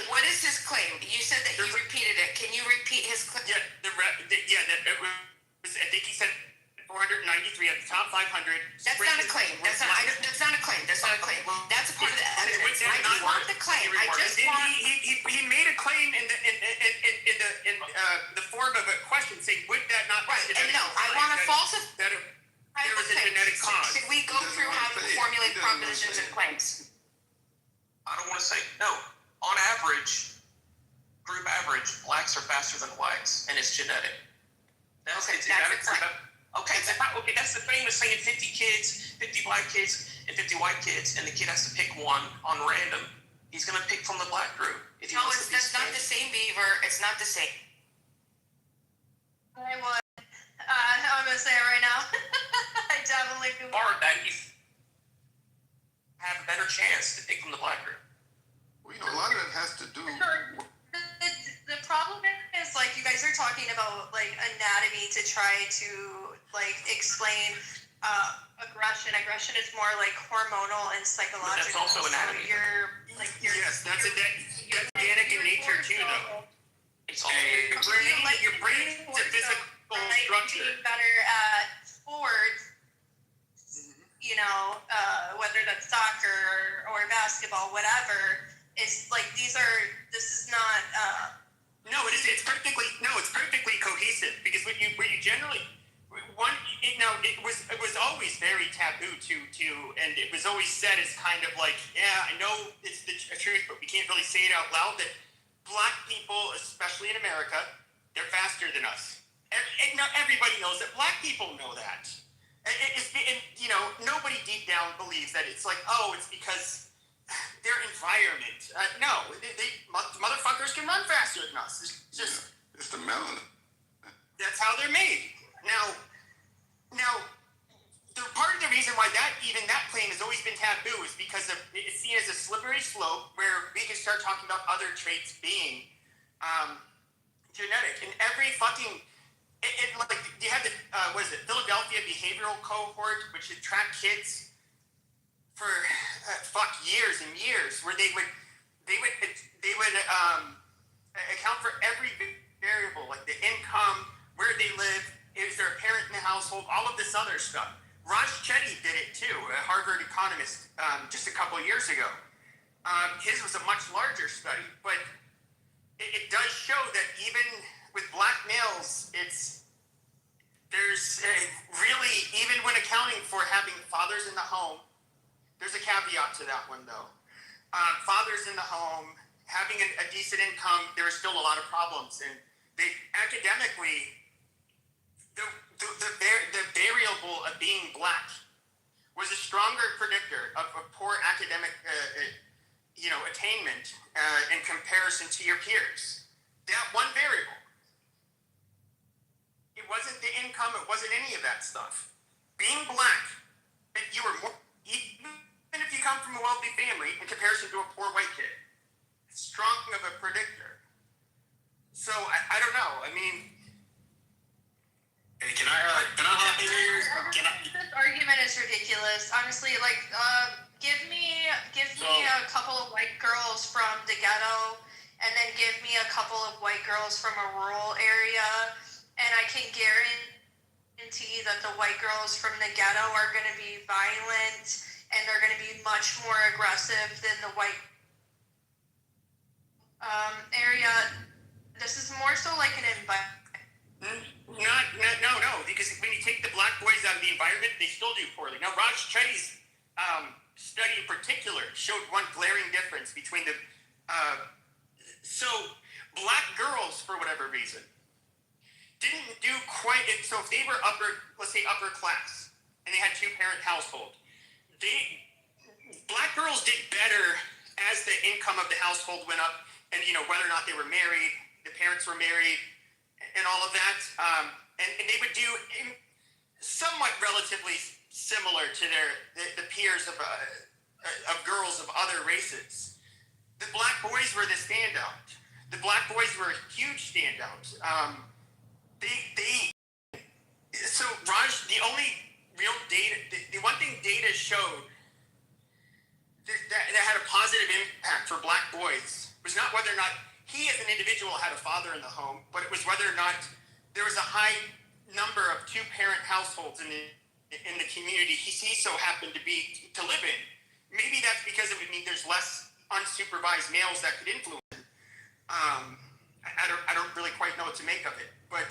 What is his claim? You said that he repeated it. Can you repeat his claim? Yeah, it was, I think he said 493 of the top 500. That's not a claim. That's not a claim. That's not a claim. That's a part of the evidence. I don't want the claim. I just want. He made a claim in the form of a question saying, would that not Right, and no, I want to falsify. that there was a genetic cause? Should we go through how to formulate propositions and claims? I don't want to say no. On average, group average, blacks are faster than whites, and it's genetic. That's Okay, it's that's genetic. a claim. Okay, that's the same as saying 50 kids, 50 black kids, and 50 white kids, and the kid has to pick one on random. He's going to pick from the black group. If he No, wants to be that's not the same, Beaver. It's not the same. I would. I'm gonna say it right now. I definitely do. Hard that he's have a better chance to pick from the black group. Well, a lot of that has to do. The problem is, like, you guys are talking about, like, anatomy to try to, like, explain aggression. Aggression is more, like, hormonal and psychological. But that's also anatomy. So Yes, that's organic in nature too, though. It's all Your brain is a physical structure. Being better at sports, you know, whether that's soccer or basketball, whatever, is like this is not. It's perfectly cohesive because when you generally it was always very taboo to and it was always said as kind of like, yeah, I know it's the truth, but we can't really say it out loud, that black people, especially in America, they're faster than us. And not everybody knows that. Black people know that. And you know, nobody deep down believes that it's like, oh, it's because their environment. No, motherfuckers can run faster than us. It's just... It's the melanin. That's how they're made. Now, the part of the reason why that claim has always been taboo is because it's seen as a slippery slope where we can start talking about other traits being genetic. And every fucking like you had the Philadelphia behavioral cohort, which had tracked kids for years and years, where they would account for every variable, like the income, where they live, is there a parent in the household, all of this other stuff. Raj Chetty did it too, a Harvard economist, just a couple of years ago. His was a much larger study, but it does show that even with black males, there's really, even when accounting for having fathers in the home, there's a caveat to that one though. Fathers in the home, having a decent income, there are still a lot of problems, and they academically, the variable of being black was a stronger predictor of poor academic, attainment in comparison to your peers. That one variable. It wasn't the income. It wasn't any of that stuff. Being black, you were more, even if you come from a wealthy family, in comparison to a poor white kid, it's strong of a predictor. So I don't know. I mean, hey, can I hop in here? This argument is ridiculous. Honestly, like, give me a couple of white girls from the ghetto, and then give me a couple of white girls from a rural area, and I can guarantee that the white girls from the ghetto are going to be violent, and they're going to be much more aggressive than the white area. This is more so like an environment. No, because when you take the black boys out of the environment, they still do poorly. Now, Raj Chetty's study in particular showed one glaring difference between the... so, black girls, for whatever reason, didn't do quite... So if they were let's say upper class, and they had two-parent household, black girls did better as the income of the household went up, and, whether or not they were married, the parents were married, and all of that, and they would do somewhat relatively similar to the peers of girls of other races. The black boys were the standout. The black boys were a huge standout. So Raj, the only real data, the one thing data showed that had a positive impact for black boys was not whether or not he as an individual had a father in the home, but it was whether or not there was a high number of two-parent households in the community he so happened to live in. Maybe that's because it would mean there's less unsupervised males that could influence him. I don't really quite know what to make of it, but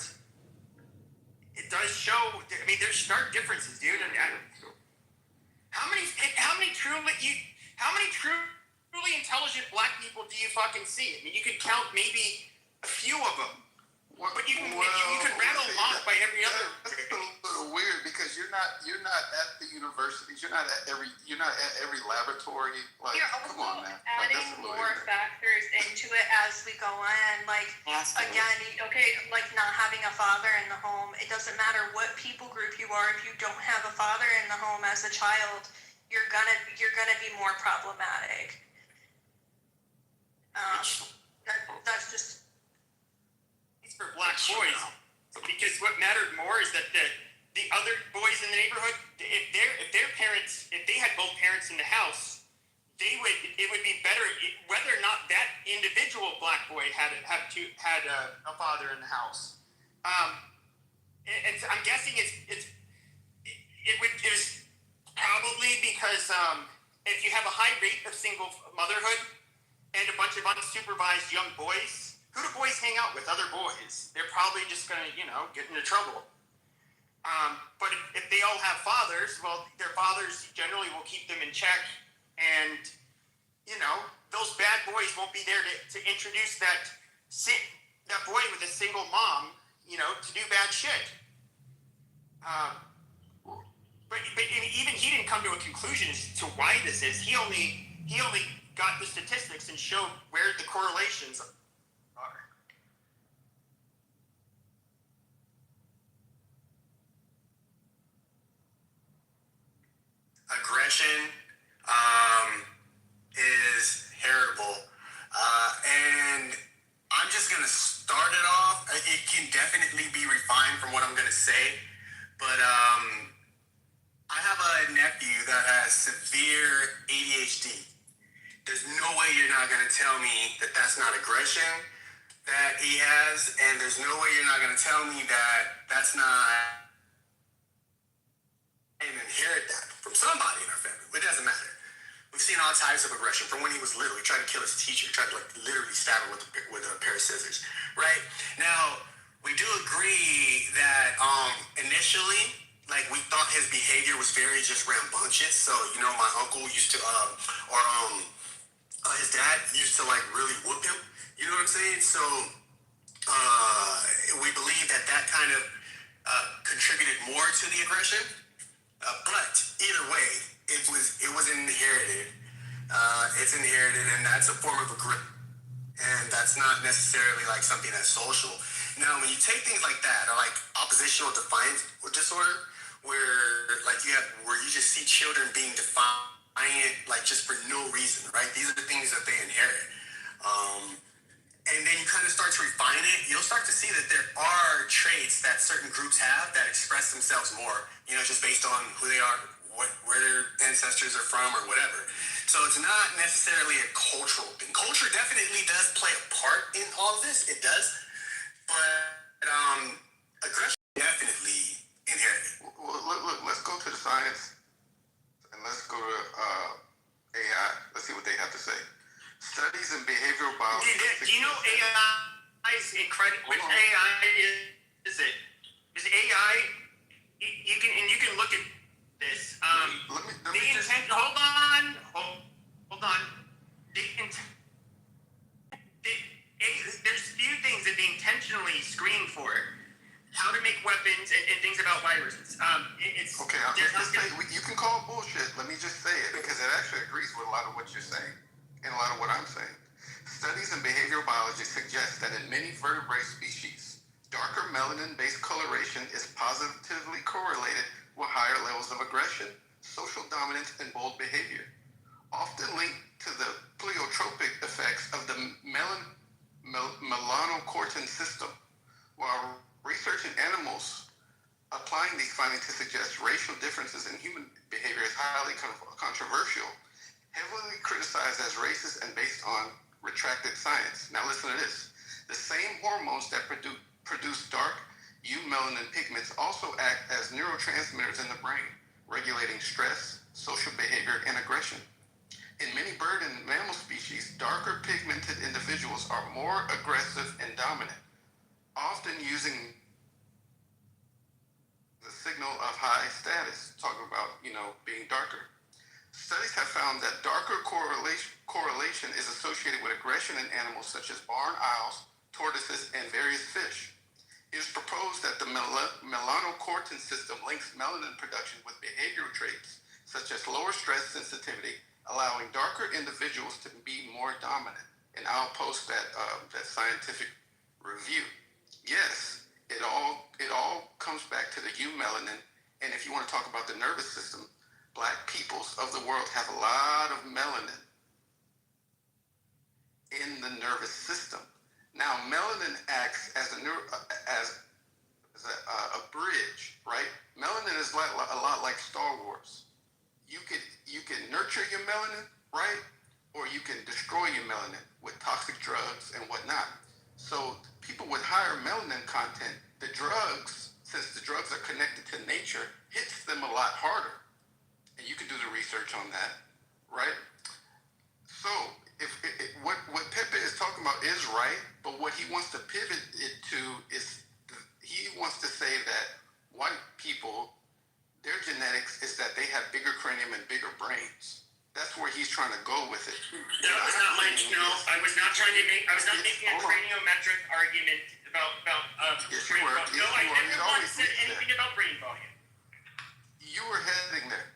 it does show. I mean, there's stark differences, dude. How many truly intelligent black people do you fucking see? I mean, you could count maybe a few of them, but you could rattle them off by every other. That's a little weird because you're not at the universities. You're not at every laboratory. Like, You're come also on, man. adding more factors into it as we go on. Like, again, like not having a father in the home. It doesn't matter what people group you are. If you don't have a father in the home as a child, you're gonna be more problematic. That's just. It's for black boys, because what mattered more is that the other boys in the neighborhood, if they had both parents in the house, it would be better whether or not that individual black boy had a father in the house. And I'm guessing it was probably because if you have a high rate of single motherhood and a bunch of unsupervised young boys, who do boys hang out with? Other boys. They're probably just gonna, get into trouble. But if they all have fathers, well, their fathers generally will keep them in check, and those bad boys won't be there to introduce that boy with a single mom, to do bad shit. But even he didn't come to a conclusion as to why this is. He only got the statistics and showed where the correlations are. Aggression is heritable. And I'm just going to start it off. It can definitely be refined from what I'm going to say. But I have a nephew that has severe ADHD. There's no way you're not going to tell me that that's not aggression that he has. And there's no way you're not going to tell me that that's not... and inherit that from somebody in our family. It doesn't matter. We've seen all types of aggression from when he was little. He tried to kill his teacher. He tried to literally stab him with a pair of scissors. Right? Now, we do agree that initially, we thought his behavior was very just rambunctious. So, my uncle used to, his dad used to really whoop him. You know what I'm saying? So, we believe that kind of contributed more to the aggression. But either way, it was inherited. It's inherited, and that's a form of aggression. And that's not necessarily something that's social. Now, when you take things like that, or oppositional defiant disorder, where you just see children being defiant, just for no reason, right? These are the things that they inherit. And then you kind of start to refine it. You'll start to see that there are traits that certain groups have that express themselves more, just based on who they are, where their ancestors are from, or whatever. So it's not necessarily a cultural thing. Culture definitely does play a part in all of this. It does. But aggression definitely inherited. Well, look, let's go to the science, and let's go to AI. Let's see what they have to say. Studies in behavioral biology. Do you know AI is incredible? Which AI is it? Is AI? You can look at this. Let me just... Hold on. There's few things that they intentionally screen for. How to make weapons and things about viruses. Okay, you can call it bullshit. Let me just say it, because it actually agrees with a lot of what you're saying and a lot of what I'm saying. Studies in behavioral biology suggest that in many vertebrate species, darker melanin-based coloration is positively correlated with higher levels of aggression, social dominance, and bold behavior, often linked to the pleiotropic effects of the melanocortin system. While research in animals applying these findings to suggest racial differences in human behavior is highly controversial, heavily criticized as racist and based on retracted science. Now listen to this. The same hormones that produce dark eumelanin pigments also act as neurotransmitters in the brain, regulating stress, social behavior, and aggression. In many bird and mammal species, darker pigmented individuals are more aggressive and dominant, often using the signal of high status, talking about, being darker. Studies have found that darker correlation is associated with aggression in animals such as barn owls, tortoises, and various fish. It is proposed that the melanocortin system links melanin production with behavioral traits such as lower stress sensitivity, allowing darker individuals to be more dominant. And I'll post that scientific review. Yes, it all comes back to the eumelanin. And if you want to talk about the nervous system, Black peoples of the world have a lot of melanin in the nervous system. Now, melanin acts as a bridge, right? Melanin is a lot like Star Wars. You can nurture your melanin, right? Or you can destroy your melanin with toxic drugs and whatnot. So people with higher melanin content, the drugs, since the drugs are connected to nature, hits them a lot harder. And you can do the research on that, right? So what Pepe is talking about is right, but what he wants to pivot it to is he wants to say that white people, their genetics is that they have bigger cranium and bigger brains. That's where he's trying to go with it. That was not my, no, I was not trying to make, I was not making a craniometric argument about Yes, you brain were. volume. Yes, No, I you were. never You once always said did anything about brain volume. You were heading there.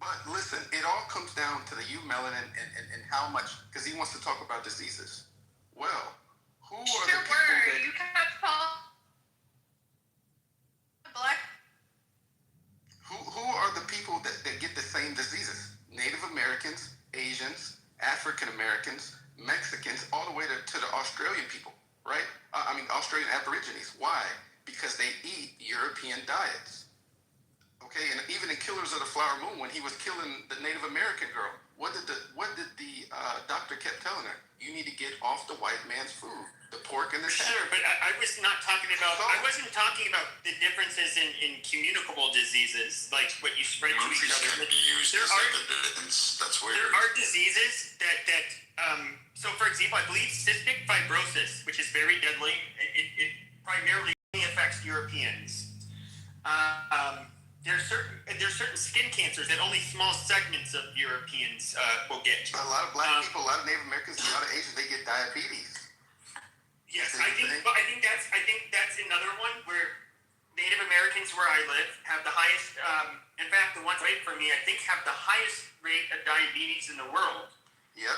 But listen, it all comes down to the melanin and how much, because he wants to talk about diseases. Well, who are the Your people word. that... You can't call black. Who are the people that get the same diseases? Native Americans, Asians, African Americans, Mexicans, all the way to the Australian people, right? Australian Aborigines. Why? Because they eat European diets. Okay, and even in Killers of the Flower Moon, when he was killing the Native American girl, what did the doctor kept telling her? You need to get off the white man's food, the pork and the Sure, salmon. but I was not talking about. I wasn't talking about the differences in communicable diseases, like what you spread to each other. There are diseases that so for example, I believe cystic fibrosis, which is very deadly, it primarily affects Europeans. There's certain skin cancers that only small segments of Europeans will get. A lot of black people, a lot of Native Americans, a lot of Asians, they get diabetes. Yes, I think that's another one where Native Americans where I live have the highest. In fact, the ones right from me, I think, have the highest rate of diabetes in the world. Yep.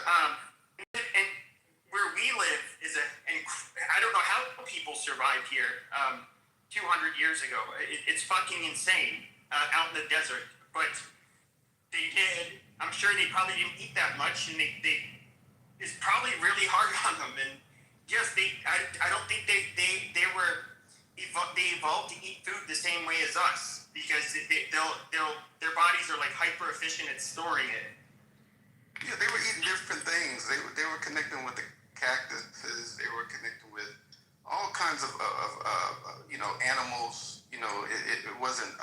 And where we live is I don't know how people survived here 200 years ago. It's fucking insane out in the desert, but they did. I'm sure they probably didn't eat that much, and it's probably really hard on them. And yes, I don't think they evolved to eat food the same way as us, because their bodies are like hyper efficient at storing it. Yeah, they were eating different things. They were connecting with the cactuses. They were connecting with all kinds of animals. It wasn't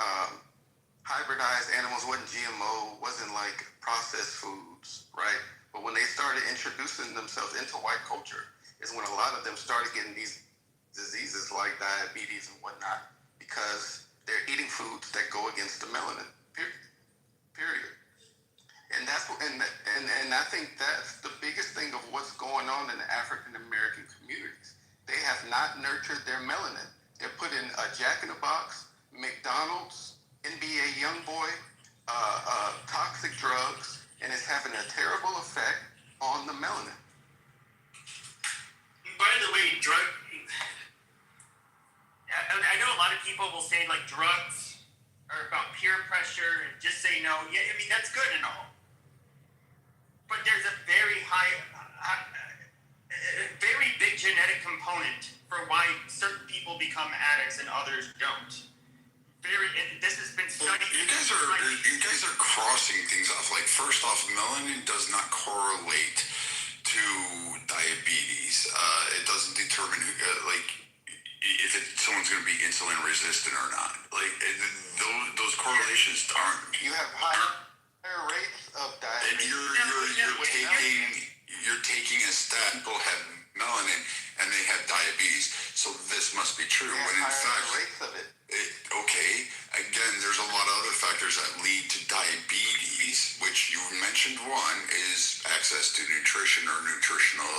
hybridized animals. Wasn't GMO. Wasn't like processed foods, right? But when they started introducing themselves into white culture, is when a lot of them started getting these diseases like diabetes and whatnot, because they're eating foods that go against the melanin. Period. And that's and I think that's the biggest thing of what's going on in the African American communities. They have not nurtured their melanin. They're put in a Jack in the Box, McDonald's, NBA YoungBoy, toxic drugs, and it's having a terrible effect on the melanin. By the way, I know a lot of people will say like drugs are about peer pressure and just say no. Yeah, I mean, that's good and all. But there's a very very big genetic component for why certain people become addicts and others don't. This has been studied. You guys are crossing things off. Like, first off, melanin does not correlate to diabetes. It doesn't determine if someone's going to be insulin resistant or not. Like, those correlations aren't. You have higher rates of diabetes. And you're taking a stat. People have melanin and they have diabetes, so this must be true. When in fact, rates of it. Okay, again, there's a lot of other factors that lead to diabetes, which you mentioned. One is access to nutrition or nutritional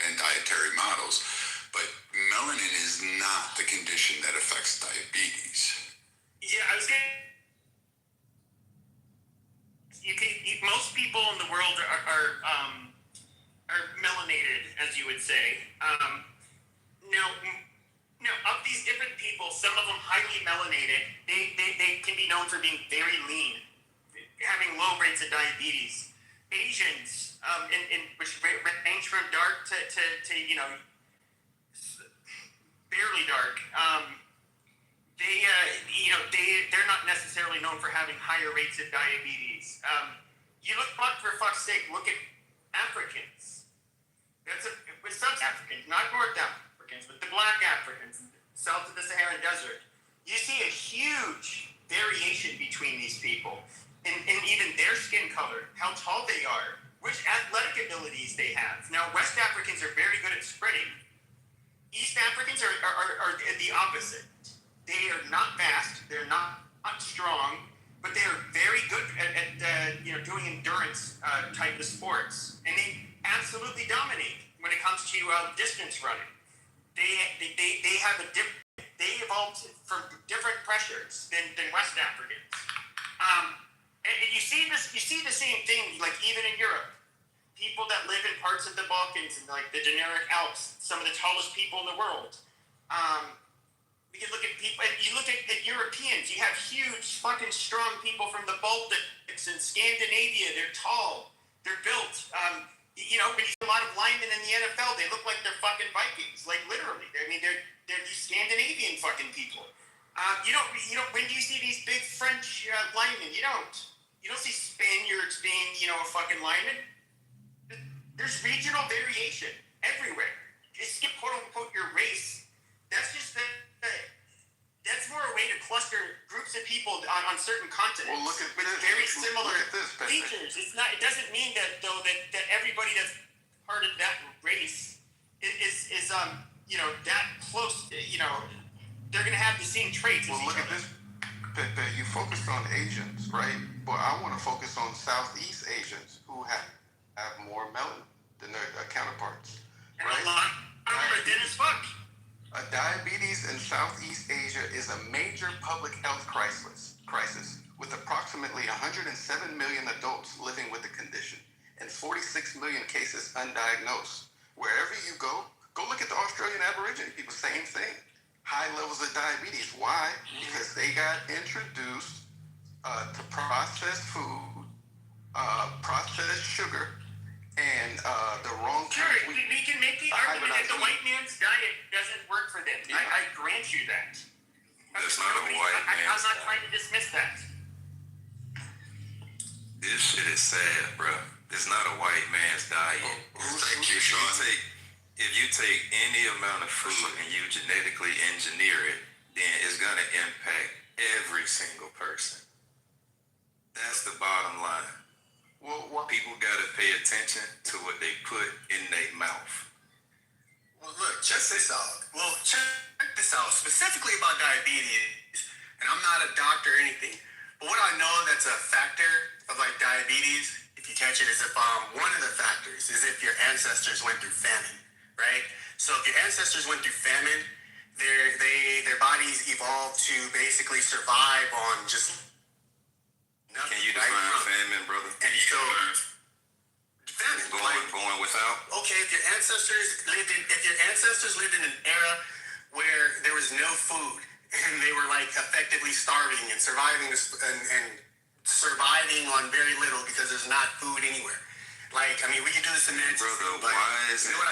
and dietary models, but melanin is not the condition that affects diabetes. Yeah, I was getting. Most people in the world are melanated, as you would say. Now, of these different people, some of them highly melanated, they can be known for being very lean, having low rates of diabetes. Asians, which range from dark to barely dark, they're not necessarily known for having higher rates of diabetes. You look, for fuck's sake, look at Africans. With sub-Africans, not North Africans, but the black Africans, south of the Saharan Desert. You see a huge variation between these people, and even their skin color, how tall they are, which athletic abilities they have. Now, West Africans are very good at sprinting. East Africans are the opposite. They are not fast. They're not strong, but they are very good at doing endurance type of sports, and they absolutely dominate when it comes to distance running. They have they evolved from different pressures than West Africans. And you see the same thing, like even in Europe. People that live in parts of the Balkans and like the Dinaric Alps, some of the tallest people in the world. We can look at people, you look at Europeans, you have huge fucking strong people from the Baltics and Scandinavia. They're tall, they're built. When you see a lot of linemen in the NFL, they look like they're fucking Vikings, like literally. I mean, they're these Scandinavian fucking people. When do you see these big French linemen? You don't see Spaniards being, a fucking lineman. There's regional variation everywhere. Just skip quote unquote your race. That's just that's more a way to cluster groups of people on certain continents. Well, look at with this. very similar Look at this, features. It's not. It doesn't mean that that everybody that's part of that race is that close. They're gonna have the same traits. Well, look at this, Pepe. You focused on Asians, right? But I want to focus on Southeast Asians who have more melanin than their counterparts, And right? a lot of them are dead as fuck. Diabetes in Southeast Asia is a major public health crisis with approximately 107 million adults living with the condition and 46 million cases undiagnosed. Wherever you go look at the Australian Aborigine people, same thing. High levels of diabetes. Why? Because they got introduced to processed food, processed sugar, and the wrong Sure, we can make the argument that the white man's diet doesn't work for them. Yeah. I grant you that. That's not a white man's I'm not trying to dismiss that. This shit is sad, bro. It's not a white man's diet. Thank you, Sean. If you take any amount of food and you genetically engineer it, then it's gonna impact every single person. That's the bottom line. Well, people gotta pay attention to what they put in their mouth. Well, look, check this out. Specifically about diabetes, and I'm not a doctor or anything, but what I know that's a factor of like diabetes, if you catch it, is if one of the factors is if your ancestors went through famine, right? So if your ancestors went through famine, their bodies evolved to basically survive on just nothing. Can you define famine, brother? And so famine, going without. Okay, if your ancestors lived in an era where there was no food and they were like effectively starving and surviving on very little because there's not food anywhere. Like, I mean, we can do this semantics. Brother, why is it that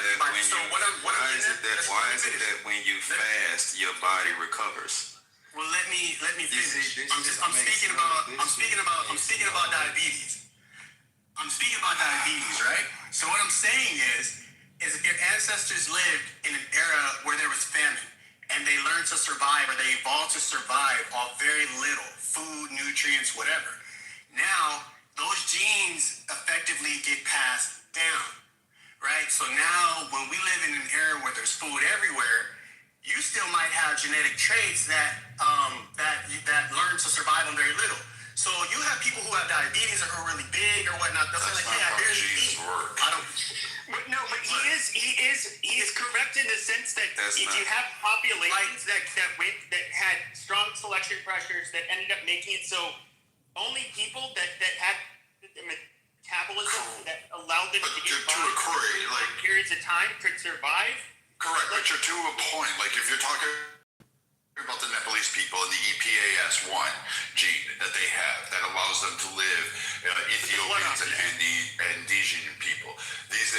when you fast, your body recovers? Well, let me finish. I'm speaking about diabetes. I'm speaking about diabetes, right? So what I'm saying is if your ancestors lived in an era where there was famine and they learned to survive or they evolved to survive off very little food, nutrients, whatever. Now, those genes effectively get passed down, right? So now when we live in an era where there's food everywhere, you still might have genetic traits that learn to survive on very little. So you have people who have diabetes or who are really big or whatnot. They'll say like, yeah, I barely eat. But he is correct in the sense that you have populations that had strong selection pressures that ended up making it so only people that had the metabolism that allowed them to get by periods of time could survive. Correct, but you're to a point. Like if you're talking about the Nepalese people and the EPAS1 gene that they have that allows them to live, Ethiopians and Andean people. These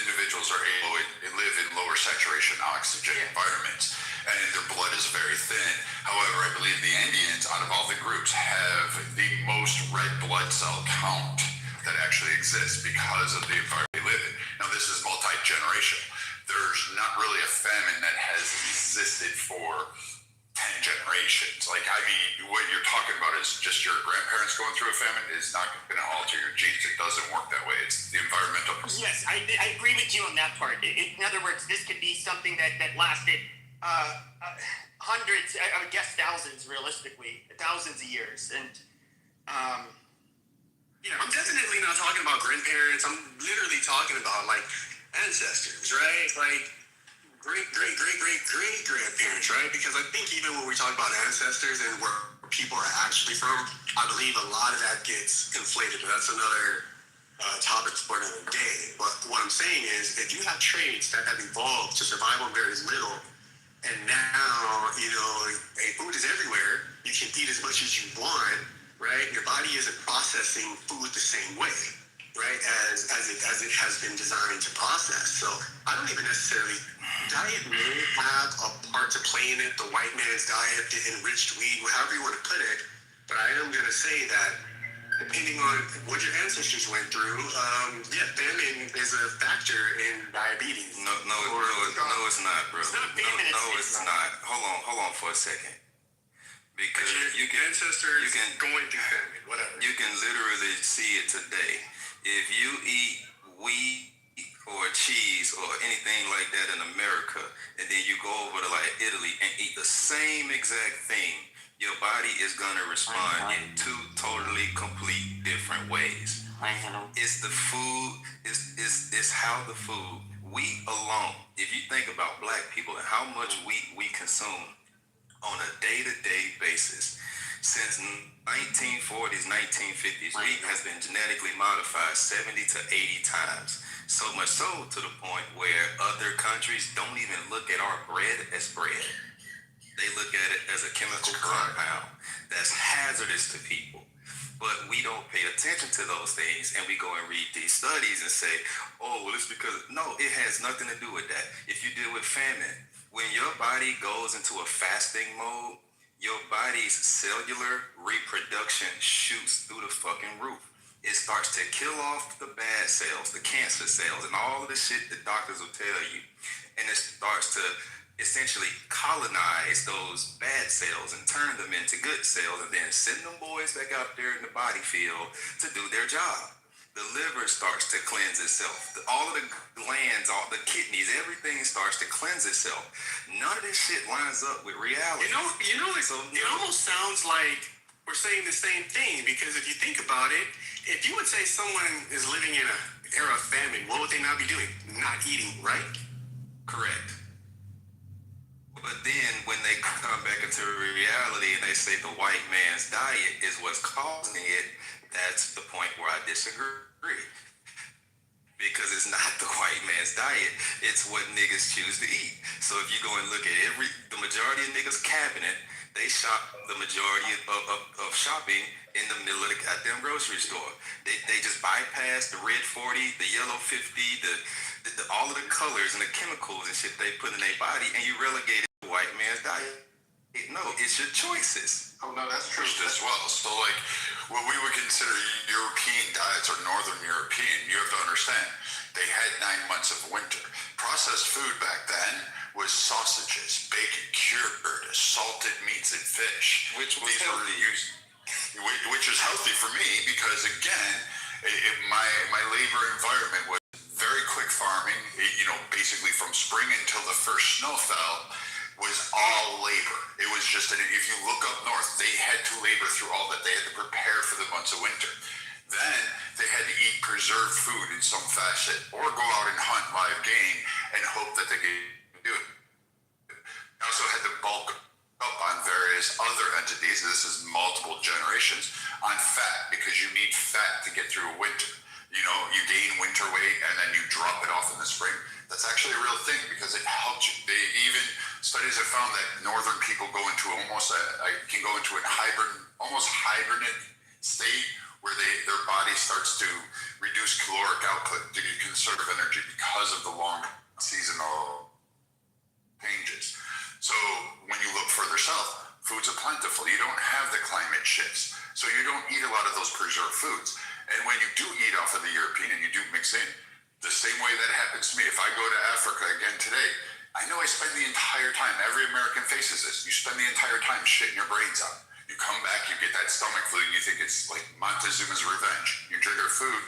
individuals are able to live in lower saturation oxygen environments, and their blood is very thin. However, I believe the Andeans, out of all the groups, have the most red blood cell count that actually exists because of the environment they live in. Now, this is multi-generational. There's not really a famine that has existed for 10 generations. Like, I mean, what you're talking about is just your grandparents going through a famine is not going to alter your genes. It doesn't work that way. It's the environmental. Yes, I agree with you on that part. In other words, this could be something that lasted hundreds, I would guess thousands, realistically, thousands of years. And I'm definitely not talking about grandparents. I'm literally talking about like ancestors, right? Like great grandparents, right? Because I think even when we talk about ancestors and where people are actually from, I believe a lot of that gets conflated. But that's another topic for another day. But what I'm saying is, if you have traits that have evolved to survive on very little, and now, food is everywhere. You can eat as much as you want, right? Your body isn't processing food the same way, right? As it has been designed to process. So I don't even necessarily, diet may have a part to play in it. The white man's diet, the enriched weed, however you want to put it. But I am going to say that depending on what your ancestors went through, famine is a factor in diabetes. No, it's not, bro. It's not famine. No, it's not. Hold on for a second. Because you can going through famine, whatever. You can literally see it today. If you eat wheat or cheese or anything like that in America, and then you go over to like Italy and eat the same exact thing, your body is gonna respond in two totally complete different ways. It's the food, it's how the food, wheat alone. If you think about black people and how much wheat we consume on a day-to-day basis, since 1940s, 1950s, wheat has been genetically modified 70 to 80 times. So much so to the point where other countries don't even look at our bread as bread. They look at it as a chemical compound that's hazardous to people. But we don't pay attention to those things, and we go and read these studies and say, oh, well, it's because, no, it has nothing to do with that. If you deal with famine, when your body goes into a fasting mode, your body's cellular reproduction shoots through the fucking roof. It starts to kill off the bad cells, the cancer cells, and all of the shit that doctors will tell you. And it starts to essentially colonize those bad cells and turn them into good cells, and then send them boys back out there in the body field to do their job. The liver starts to cleanse itself. All of the glands, all the kidneys, everything starts to cleanse itself. None of this shit lines up with reality. It almost sounds like we're saying the same thing, because if you think about it, if you would say someone is living in an era of famine, what would they not be doing? Not eating, right? Correct. But then when they come back into reality and they say the white man's diet is what's causing it, that's the point where I disagree. Because it's not the white man's diet, it's what niggas choose to eat. So if you go and look at the majority of niggas' cabinet, they shop the majority of shopping in the middle of the goddamn grocery store. They just bypass the red 40, the yellow 50, all of the colors and the chemicals and shit they put in their body, and you relegate it to white man's diet. No, it's your choices. Oh no, that's true as well. So like what we would consider European diets or Northern European, you have to understand, they had 9 months of winter. Processed food back then was sausages, bacon, cured, salted meats and fish. Which was healthy. Which is healthy for me because again, my labor environment was very quick farming, basically from spring until the first snow fell was all labor. It was just if you look up north, they had to labor through all that. They had to prepare for the months of winter. Then they had to eat preserved food in some fashion or go out and hunt live game and hope that they could do it. They also had to bulk up on various other entities. This is multiple generations on fat because you need fat to get through a winter. You gain winter weight and then you drop it off in the spring. That's actually a real thing because it helps you. Studies have found that northern people go into can go into almost hibernate state where their body starts to reduce caloric output to conserve energy because of the long seasonal changes. So when you look further south, foods are plentiful. You don't have the climate shifts. So you don't eat a lot of those preserved foods. And when you do eat off of the European and you do mix in, the same way that happens to me. If I go to Africa again today, I know I spend the entire time, every American faces this, you spend the entire time shitting your brains out. You come back, you get that stomach flu, and you think it's like Montezuma's revenge. You trigger food,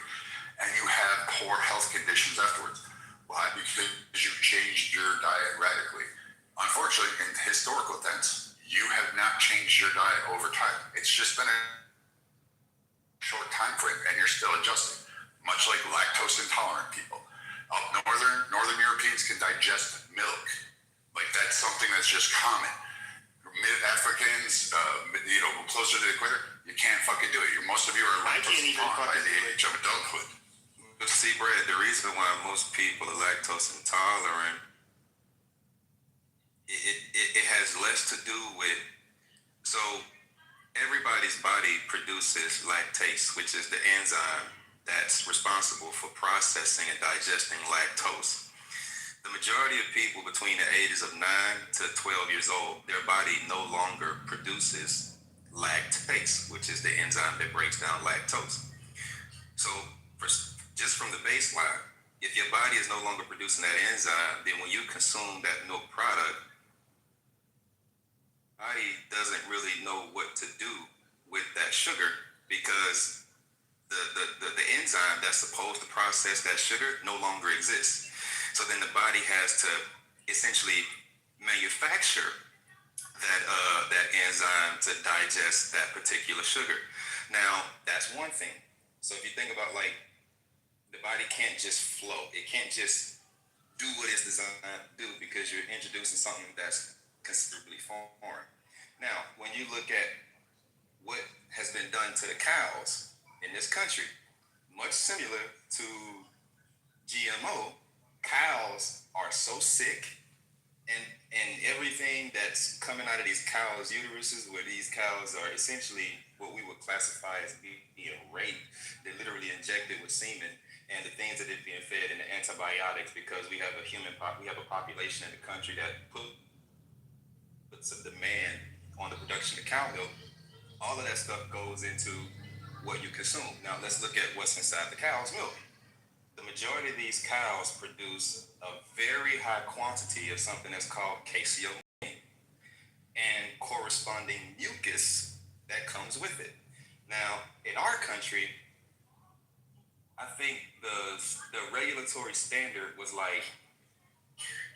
and you have poor health conditions afterwards. Why? Because you changed your diet radically. unfortunately, in historical sense, you have not changed your diet over time. It's just been a short time frame, and you're still adjusting. Much like lactose intolerant people. Up northern Europeans can digest milk. Like that's something that's just common. Mid-Africans, closer to the equator, you can't fucking do it. Most of you are lactose intolerant by the age of adulthood. But see, Brad, the reason why most people are lactose intolerant, it has less to do with, so everybody's body produces lactase, which is the enzyme that's responsible for processing and digesting lactose. The majority of people between the ages of 9 to 12 years old, their body no longer produces lactase, which is the enzyme that breaks down lactose. So just from the baseline, if your body is no longer producing that enzyme, then when you consume that milk product, body doesn't really know what to do with that sugar because the enzyme that's supposed to process that sugar no longer exists. So then the body has to essentially manufacture that enzyme to digest that particular sugar. Now, that's one thing. So if you think about like the body can't just flow. It can't just do what it's designed to do because you're introducing something that's considerably foreign. Now, when you look at what has been done to the cows in this country, much similar to GMO, cows are so sick and everything that's coming out of these cows' uteruses, where these cows are essentially what we would classify as being raped. They're literally injected with semen, and the things that are being fed into antibiotics because we have a population in the country that puts a demand on the production of cow milk. All of that stuff goes into what you consume. Now let's look at what's inside the cow's milk. The majority of these cows produce a very high quantity of something that's called casein and corresponding mucus that comes with it. Now, in our country, I think the regulatory standard was like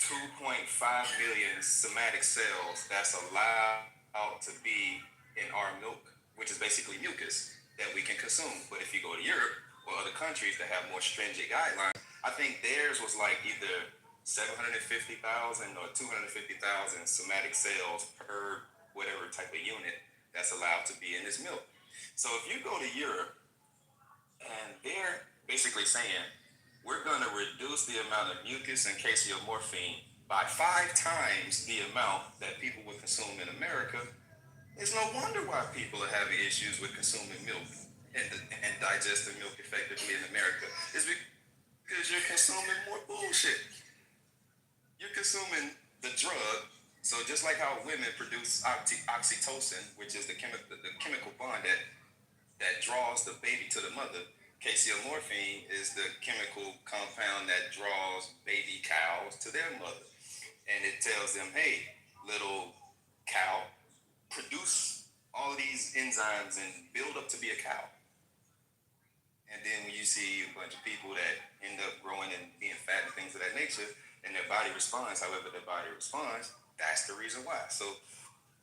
2.5 million somatic cells that's allowed to be in our milk, which is basically mucus that we can consume. But if you go to Europe or other countries that have more stringent guidelines, I think theirs was like either 750,000 or 250,000 somatic cells per whatever type of unit that's allowed to be in this milk. So if you go to Europe and they're basically saying, we're going to reduce the amount of mucus and caseomorphine by 5 times the amount that people would consume in America, it's no wonder why people are having issues with consuming milk and digesting milk effectively in America. It's because you're consuming more bullshit. You're consuming the drug. So just like how women produce oxytocin, which is the chemical bond that draws the baby to the mother, caseomorphine is the chemical compound that draws baby cows to their mother. And it tells them, hey, little cow, produce all of these enzymes and build up to be a cow. And then when you see a bunch of people that end up growing and being fat and things of that nature, and their body responds however their body responds, that's the reason why. So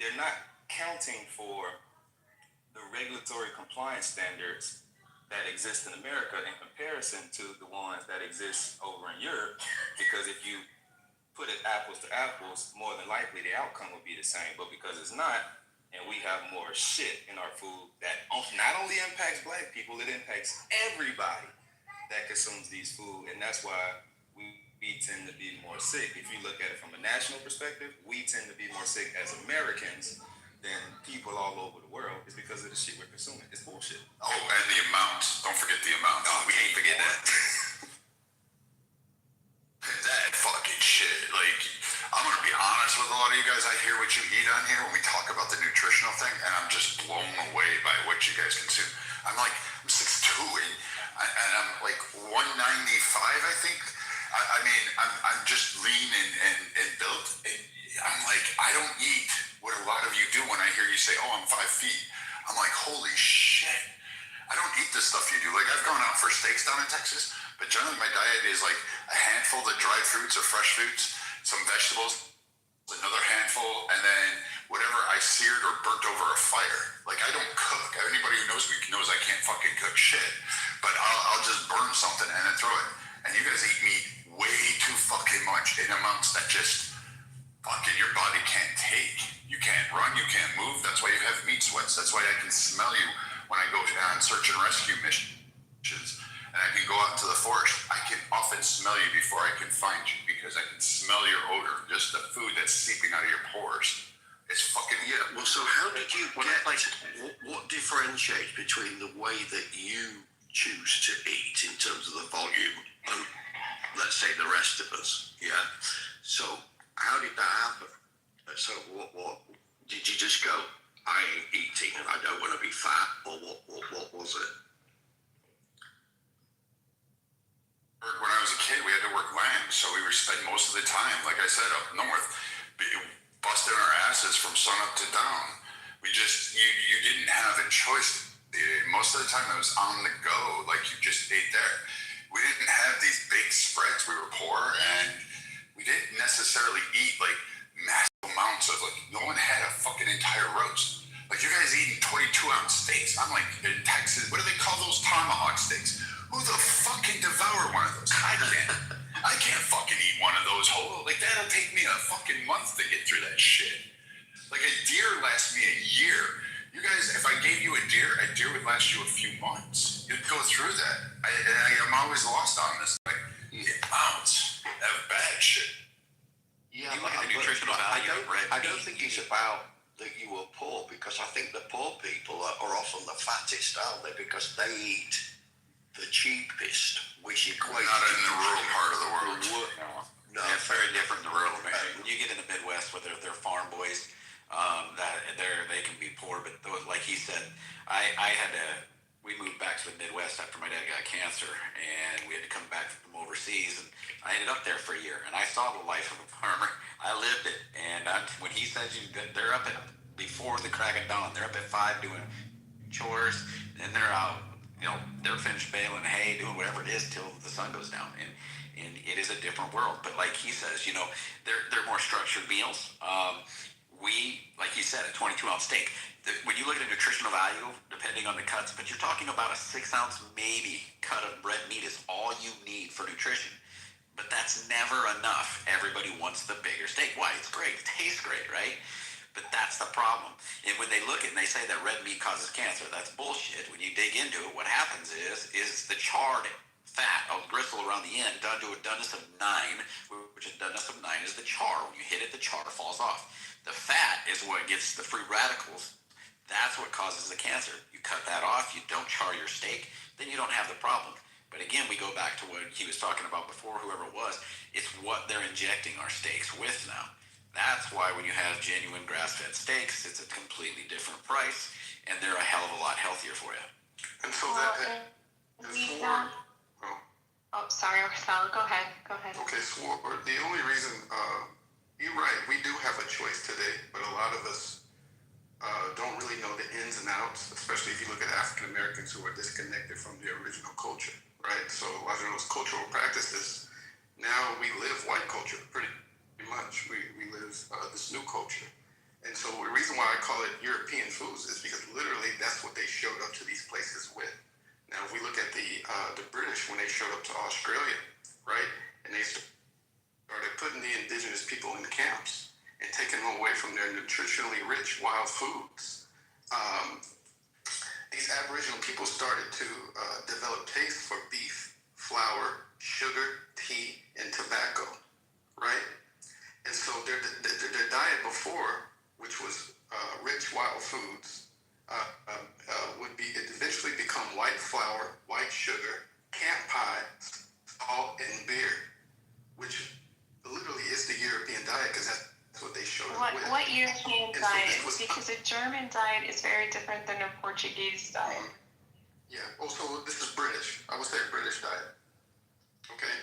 they're not counting for the regulatory compliance standards that exist in America in comparison to the ones that exist over in Europe, because if you put it apples to apples, more than likely the outcome would be the same. But because it's not, and we have more shit in our food that not only impacts black people, it impacts everybody that consumes these food, and that's why we tend to be more sick. If you look at it from a national perspective, we tend to be more sick as Americans than people all over the world. Is because of the shit we're consuming. It's bullshit. Oh, and the amounts. Don't forget the amounts. Oh, we can't forget that. That fucking shit. Like, I'm gonna be honest with a lot of you guys. I hear what you eat on here when we talk about the nutritional thing, and I'm just blown away by what you guys consume. I'm 6'2", and I'm like 195, I think. I mean, I'm just lean and built. I'm like, I don't eat what a lot of you do when I hear you say, oh, I'm 5 feet. I'm like, holy shit. I don't eat the stuff you do. Like, I've gone out for steaks down in Texas, but generally my diet is like a handful of dried fruits or fresh fruits, some vegetables, another handful, and then whatever I seared or burnt over a fire. Like, I don't cook. Anybody who knows me knows I can't fucking cook shit. But I'll just burn something and then throw it. And you guys eat meat way too fucking much in amounts that just fucking your body can't take. You can't run, you can't move. That's why you have meat sweats. That's why I can smell you when I go on search and rescue missions. And I can go out into the forest. I can often smell you before I can find you because I can smell your odor. Just the food that's seeping out of your pores. It's fucking. Yeah, well, so how did you what differentiates between the way that you choose to eat in terms of the volume and, let's say, the rest of us? Yeah. So how did that happen? So what did you just go, I ain't eating and I don't want to be fat, or what was it? When I was a kid, we had to work land, so we were spending most of the time, like I said, up north, busting our asses from sun up to down. We just, you didn't have a choice. Most of the time, it was on the go, like you just ate there. We didn't have these big spreads. We were poor, and we didn't necessarily eat like massive amounts of, like, no one had a fucking entire roast. Like, you guys eating 22-ounce steaks. I'm like, in Texas, what do they call those tomahawk steaks? Who the fuck can devour one of those? I can't fucking eat one of those whole. Like, that'll take me a fucking month to get through that shit. Like, a deer lasts me a year. You guys, if I gave you a deer would last you a few months. You'd go through that. I'm always lost on this. Like, the amounts of bad shit. Yeah, I don't think it's about that you were poor, because I think the poor people are often the fattest, aren't they? Because they eat the cheapest, which equates not in the rural part of the world. No, it's very different in the rural America. When you get in the Midwest, whether they're farm boys, they can be poor, but those, like he said, we moved back to the Midwest after my dad got cancer, and we had to come back from overseas, and I ended up there for a year, and I saw the life of a farmer. I lived it, and when he says they're up at before the crack of dawn, they're up at 5 doing chores, and they're out. They're finished baling hay, doing whatever it is till the sun goes down, and it is a different world. But like he says, they're more structured meals. We, like you said, a 22-ounce steak. When you look at the nutritional value, depending on the cuts, but you're talking about a 6-ounce maybe cut of red meat is all you need for nutrition. But that's never enough. Everybody wants the bigger steak. Why? It's great. It tastes great, right? But that's the problem. And when they look at it and they say that red meat causes cancer, that's bullshit. When you dig into it, what happens is the charred fat of gristle around the end done to a doneness of 9, which a doneness of 9 is the char. When you hit it, the char falls off. The fat is what gets the free radicals. That's what causes the cancer. You cut that off, you don't char your steak, then you don't have the problem. But again, we go back to what he was talking about before, whoever it was. It's what they're injecting our steaks with now. That's why when you have genuine grass-fed steaks, it's a completely different price, and they're a hell of a lot healthier for you. And so Oh, sorry, Marcelo. Go ahead. Okay, so the only reason, you're right, we do have a choice today, but a lot of us don't really know the ins and outs, especially if you look at African Americans who are disconnected from the original culture, right? So a lot of those cultural practices, now we live white culture pretty much. We live this new culture. And so the reason why I call it European foods is because literally that's what they showed up to these places with. Now, if we look at the British when they showed up to Australia, right, and they started putting the indigenous people in camps and taking them away from their nutritionally rich wild foods, these Aboriginal people started to develop taste for beef, flour, sugar, tea, and tobacco, right? And so their diet before, which was rich wild foods, would eventually become white flour, white sugar, camp pie, salt, and beer, which literally is the European diet because that's what they showed up with. What European diet? Because a German diet is very different than a Portuguese diet. Yeah. Also, this is British. I would say British diet. Okay.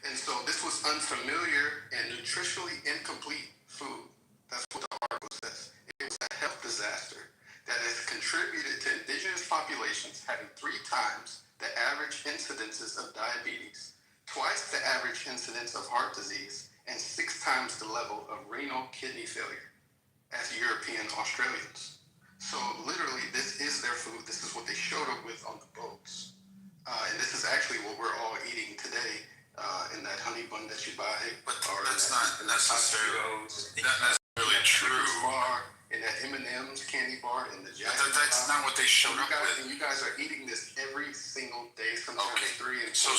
And so this was unfamiliar and nutritionally incomplete food. That's what the article says. It was a health disaster that has contributed to indigenous populations having 3 times the average incidences of diabetes, twice the average incidence of heart disease, and 6 times the level level of renal kidney failure as European Australians. So literally, this is their food. This is what they showed up with on the boats. And this is actually what we're all eating today in that honey bun that you buy. But that's not necessarily true. Bar, in that M&M's candy bar, in the Jack. That's not what they showed up with. And you guys are eating this every single day, sometimes 3 and 4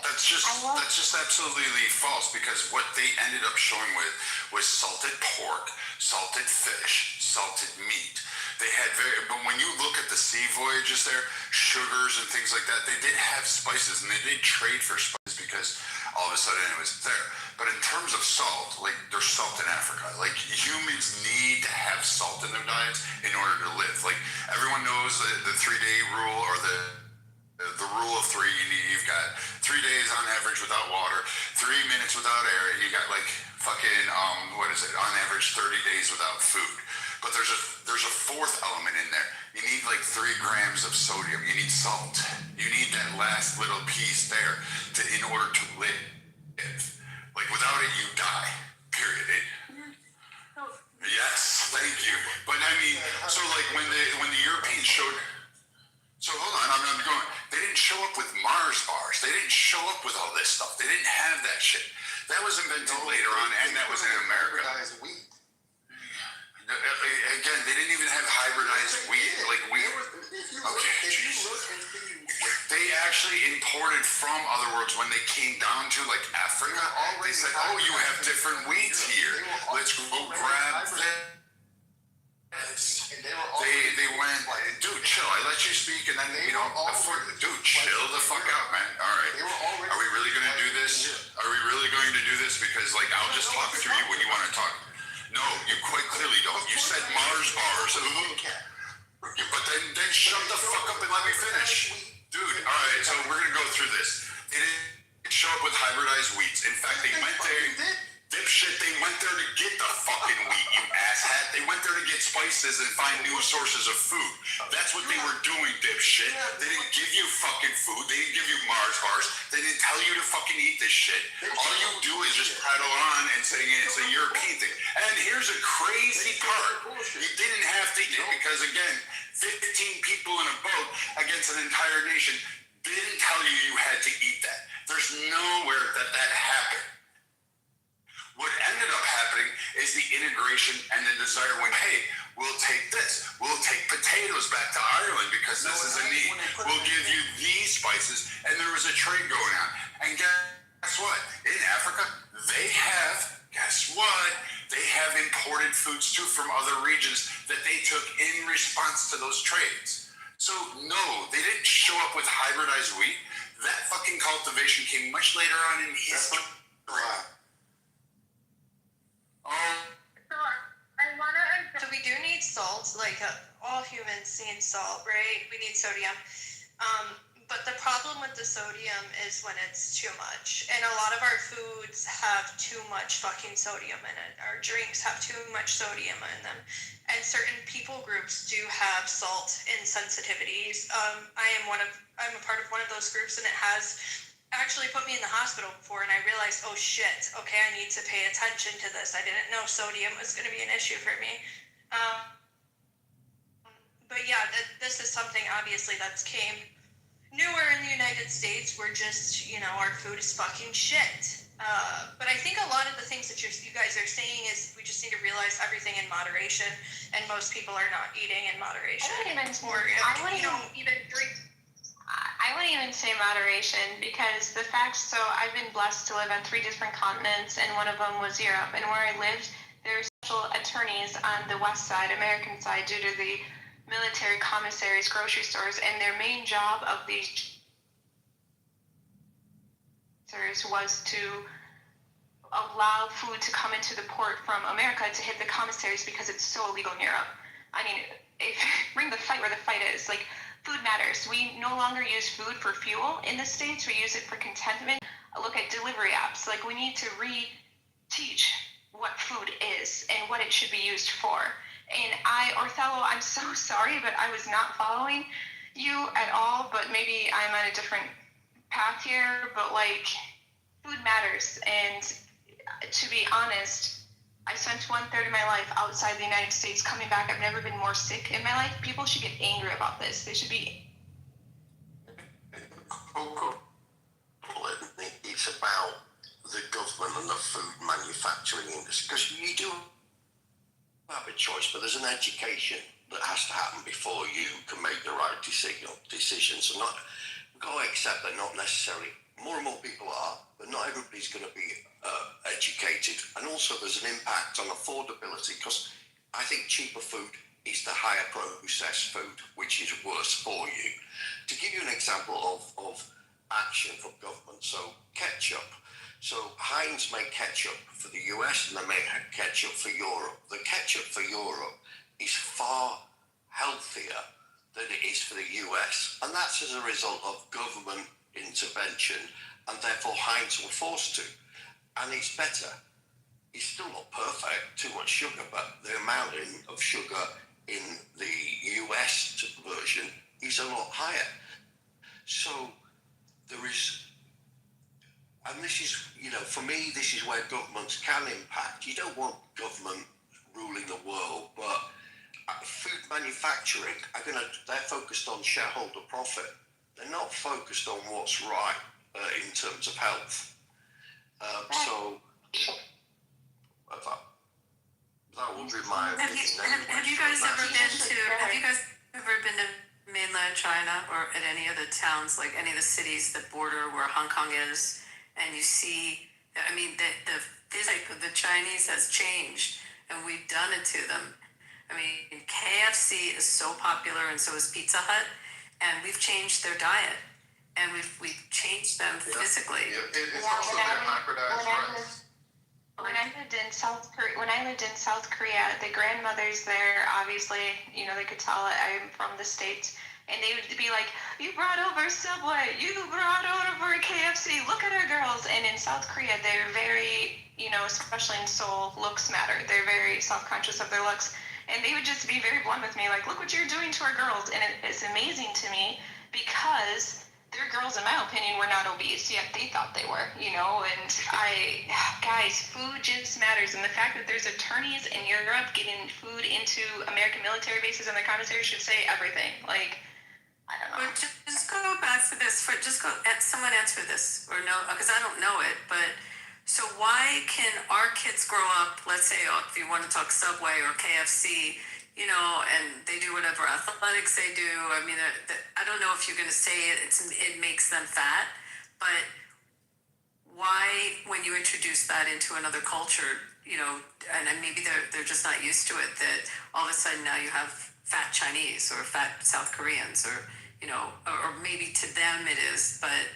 that's just absolutely false, because what they ended up showing with was salted pork, salted fish, salted meat. They had but when you look at the sea voyages there, sugars and things like that, they did have spices, and they did trade for spices because all of a sudden it was there. But in terms of salt, like, there's salt in Africa. Like, humans need to have salt in their diets in order to live. Like, everyone knows the 3-day rule, or the rule of 3. You've got 3 days on average without water, 3 minutes without air, and you got like fucking on average 30 days without food. But there's a fourth element in there. You need like 3 grams of sodium. You need salt. You need that last little piece there in order to live. Like, without it, you die. Period. Yes, thank you. But I mean, so like when the Europeans showed. So hold on, I'm going. They didn't show up with Mars bars. They didn't show up with all this stuff. They didn't have that shit. That was invented later on, and that was in America. Again, they didn't even have hybridized wheat. Like wheat. They actually imported from other worlds when they came down to like Africa. They said, "Oh, you have different wheats here. Let's go grab them." They went, dude, chill. I let you speak, and then dude, chill the fuck out, man. All right. Are we really gonna do this? Are we really going to do this? Because like, I'll just talk through you when you want to talk. No, you quite clearly don't. You said Mars bars. But then shut the fuck up and let me finish. Dude, alright, so we're gonna go through this. They didn't show up with hybridized wheats. In fact, they went there, dipshit, they went there to get the fucking wheat, you asshat. They went there to get spices and find new sources of food. That's what they were doing, dipshit. They didn't give you fucking food. They didn't give you Mars bars. They didn't tell you to fucking eat this shit. All you do is just prattle on and saying it's a European thing. And here's a crazy part. You didn't have to eat it because, again, 15 people in a boat against an entire nation didn't tell you you had to eat that. There's nowhere that happened. What ended up happening is the integration and the desire when, hey, we'll take this. We'll take potatoes back to Ireland because this is a need. We'll give you these spices. And there was a trade going on. And guess what? In Africa, they have, guess what? They have imported foods too from other regions that they took in response to those trades. So no, they didn't show up with hybridized wheat. That fucking cultivation came much later on in history. So we do need salt, like all humans need salt, right? We need sodium. But the problem with the sodium is when it's too much. And a lot of our foods have too much fucking sodium in it. Our drinks have too much sodium in them. And certain people groups do have salt insensitivities. I'm a part of one of those groups, and it has actually put me in the hospital before, and I realized, oh shit, okay, I need to pay attention to this. I didn't know sodium was going to be an issue for me. But yeah, this is something obviously that's came newer in the United States. We're just, our food is fucking shit. But I think a lot of the things that you guys are saying is we just need to realize everything in moderation, and most people are not eating in moderation. I wouldn't even say moderation, because the fact, so I've been blessed to live on 3 different continents, and one of them was Europe. And where I lived, there were special attorneys on the west side, American side, due to the military commissaries, grocery stores, and their main job of these was to allow food to come into the port from America to hit the commissaries because it's so illegal in Europe. I mean, bring the fight where the fight is. Like, food matters. We no longer use food for fuel in the States. We use it for contentment. Look at delivery apps. Like, we need to re-teach what food is and what it should be used for. And Othello, I'm so sorry, but I was not following you at all, but maybe I'm on a different path here, but like, food matters. And to be honest, spent 1/3 of my life outside the United States, coming back. I've never been more sick in my life. People should get angry about this. They should be. It's about the government and the food manufacturing industry, because you do have a choice, but there's an education that has to happen before you can make the right decisions. So not, we've got to accept that not necessarily, more and more people are, but not everybody's going to be educated. And also there's an impact on affordability, because I think cheaper food is the higher processed food, which is worse for you. To give you an example of action from government, so ketchup. So Heinz make ketchup for the US and they make ketchup for Europe. The ketchup for Europe is far healthier than it is for the US. And that's as a result of government intervention, and therefore Heinz were forced to. And it's better. It's still not perfect, too much sugar, but the amount of sugar in the US version is a lot higher. So there is, and this is, you know, for me, this is where governments can impact. You don't want government ruling the world, but food manufacturing they're focused on shareholder profit. They're not focused on what's right in terms of health. So that would be my opinion. Have you guys ever been to mainland China or at any of the towns, like any of the cities that border where Hong Kong is, and you see, I mean, the physics of the Chinese has changed, and we've done it to them. I mean, KFC is so popular, and so is Pizza Hut, and we've changed their diet, and we've changed them physically. It's also their hybridized rice. When I lived in South Korea, the grandmothers there, obviously, you know, they could tell I'm from the States, and they would be like, "You brought over Subway, you brought over KFC, look at our girls." And in South Korea, they're very, you know, especially in Seoul, looks matter. They're very self-conscious of their looks, and they would just be very blunt with me, like, "Look what you're doing to our girls." And it's amazing to me, because their girls, in my opinion, were not obese, yet they thought they were, you know. And guys, food just matters. And the fact that there's attorneys in Europe getting food into American military bases and their commissaries should say everything. Like, I don't know. But just go back to this. Someone answer this, or no, because I don't know it. But so why can our kids grow up? Let's say, if you want to talk Subway or KFC, you know, and they do whatever athletics they do. I mean, I don't know if you're going to say it makes them fat, but why, when you introduce that into another culture, you know, and maybe they're just not used to it, that all of a sudden now you have fat Chinese or fat South Koreans, or, you know, or maybe to them it is, but,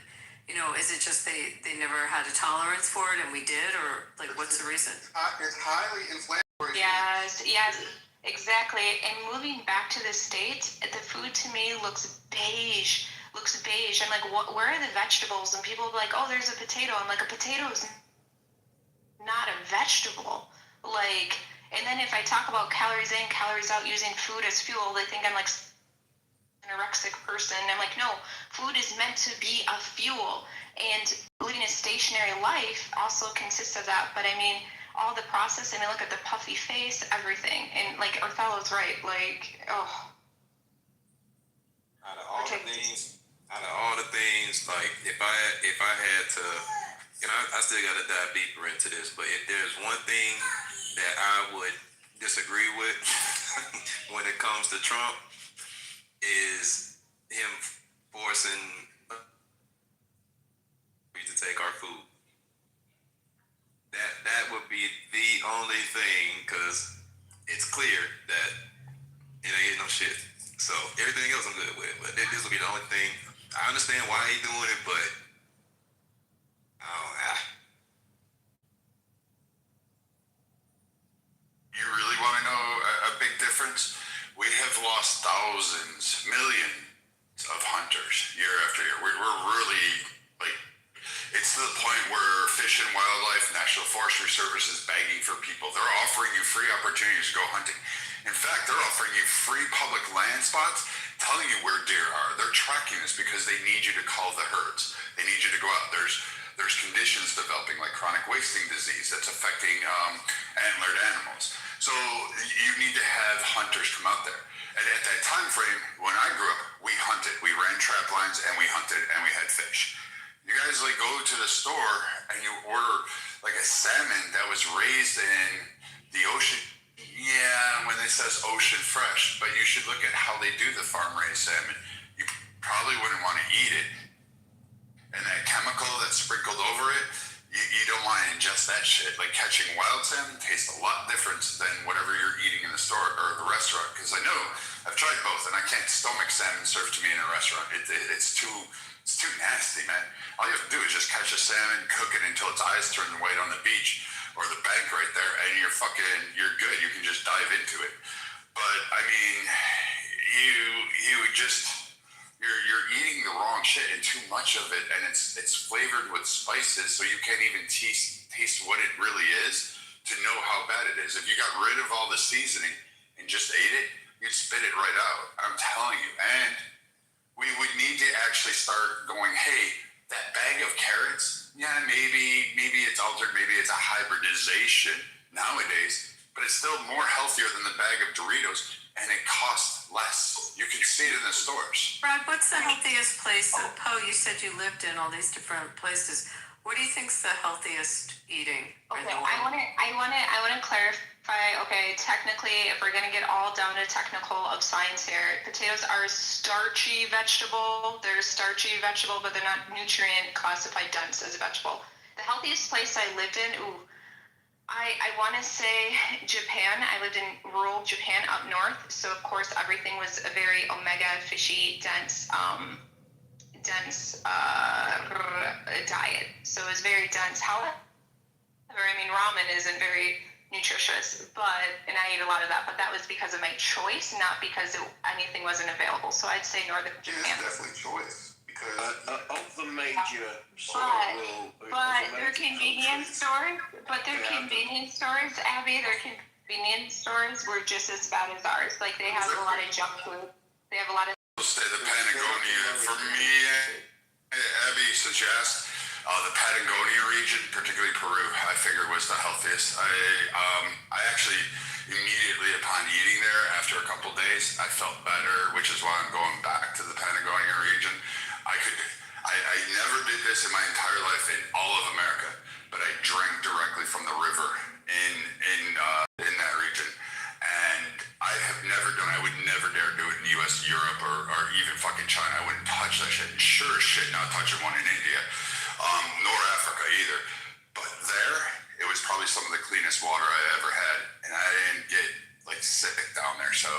you know, is it just they never had a tolerance for it and we did, or like what's the reason? It's highly inflammatory. Yes, exactly. And moving back to the States, the food to me looks beige. I'm like, where are the vegetables? And people will be like, "Oh, there's a potato." I'm like, a potato is not a vegetable. Like, and then if I talk about calories in, calories out, using food as fuel, they think I'm like an anorexic person. I'm like, no, food is meant to be a fuel. And living a stationary life also consists of that. But I mean, all the process, I mean, look at the puffy face, everything. And like Othello's right, like, oh. Out of all the things, like if I had to, you know, I still got to dive deeper into this, but if there's one thing that I would disagree with when it comes to Trump, is him forcing to take our food. That would be the only thing, because it's clear that it ain't no shit. So everything else I'm good with, but this will be the only thing. I understand why he doing it, but I don't know. You really want to know a big difference? We have lost thousands, millions of hunters year after year. We're really, like, it's to the point where Fish and Wildlife, National Forestry Service is begging for people. They're offering you free opportunities to go hunting. In fact, they're offering you free public land spots, telling you where deer are. They're tracking this because they need you to call the herds. They need you to go out. There's conditions developing like chronic wasting disease that's affecting antlered animals. hunters come out there. And at that time frame, when I grew up, we hunted. We ran trap lines and we hunted and we had fish. You guys like go to the store and you order like a salmon that was raised in the ocean. Yeah, when it says ocean fresh, but you should look at how they do the farm raised salmon. You probably wouldn't want to eat it. And that chemical that's sprinkled over it, you don't want to ingest that shit. Like catching wild salmon tastes a lot different than whatever you're eating in the store or the restaurant. Because I know I've tried both, and I can't stomach salmon served to me in a restaurant. It's too nasty, man. All you have to do is just catch a salmon, cook it until its eyes turn white on the beach or the bank right there, and you're good. You can just dive into it. But I mean, you're eating the wrong shit and too much of it, and it's flavored with spices, so you can't even taste what it really is to know how bad it is. If you got rid of all the seasoning and just ate it, you'd spit it right out. I'm telling you. And we would need to actually start going, hey, that bag of carrots, yeah, maybe it's altered, maybe it's a hybridization nowadays, but it's still more healthier than the bag of Doritos, and it costs less. You can see it in the stores. Brad, what's the healthiest place? Poe, you said you lived in all these different places. What do you think's the healthiest eating? Okay, I want to clarify. Okay, technically, if we're gonna get all down to technical of science here, potatoes are a starchy vegetable. They're a starchy vegetable, but they're not nutrient classified dense as a vegetable. The healthiest place I lived in, I want to say Japan. I lived in rural Japan up north, so of course everything was a very omega fishy dense diet. So it was very dense. However, I mean ramen isn't very nutritious, and I ate a lot of that, but that was because of my choice, not because anything wasn't available. So I'd say northern Japan. It's definitely choice. Of the major but their convenience stores, Abby, their convenience stores were just as bad as ours. Like they have a lot of junk food. They have a lot of. Say the Patagonia for me, Abby, since you asked, the Patagonia region, particularly Peru, I figured was the healthiest. I actually immediately upon eating there, after a couple days, I felt better, which is why I'm going back to the Patagonia region. I never did this in my entire life in all of America, but I drank directly from the river in that region, and I have never done. I would never dare do it in the U.S., Europe, or even fucking China. I wouldn't touch that shit. Sure as shit, not touching one in India, nor Africa either. But there, it was probably some of the cleanest water I ever had, and I didn't get like sick down there. So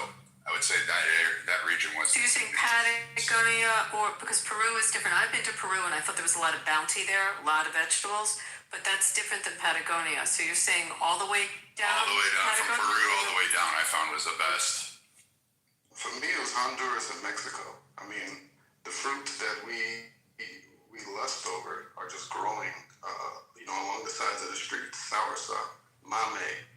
I would say that region was. So you're saying Patagonia, or because Peru is different? I've been to Peru and I thought there was a lot of bounty there, a lot of vegetables, but that's different than Patagonia. So you're saying all the way down? All the way down from Peru, all the way down, I found was the best. For me, it was Honduras and Mexico. I mean, the fruit that we lust over are just growing, along the sides of the street. Soursop, mame,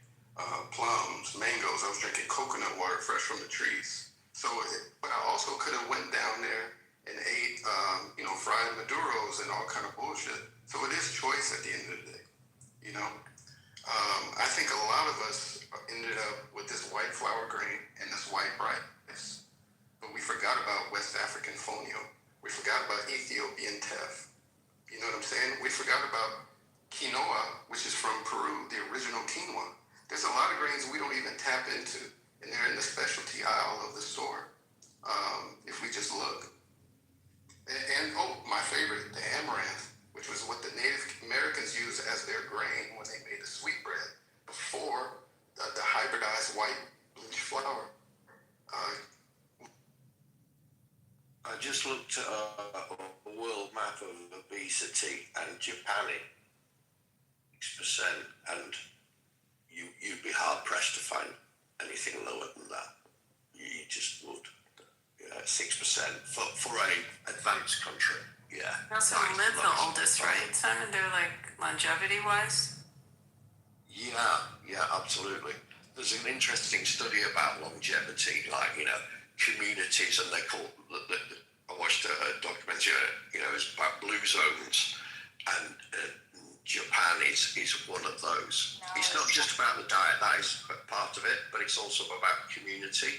plums, mangoes. I was drinking coconut water fresh from the trees. So, but I also could have went down there and ate, fried maduros and all kind of bullshit. So it is choice at the end of the day, I think a lot of us ended up with this white flour grain and this white rice, but we forgot about West African fonio. We forgot about Ethiopian teff. You know what I'm saying? We forgot about quinoa, which is from Peru, the original quinoa. There's a lot of grains we don't even tap into, and they're in the specialty aisle of the store, if we just look. And my favorite, the amaranth, which was what the Native Americans used as their grain when they made the sweetbread before the hybridized white bleached flour. I just looked at a world map of obesity, and Japan 6%, and you'd be hard pressed to find anything lower than that. You just would. 6% for an advanced country. Yeah. They also live the oldest, right, Simon? They're like longevity wise. Yeah, absolutely. There's an interesting study about longevity, communities, and they call. I watched a documentary. It's about blue zones, and Japan is one of those. It's not just about the diet. That is part part of it, but it's also about community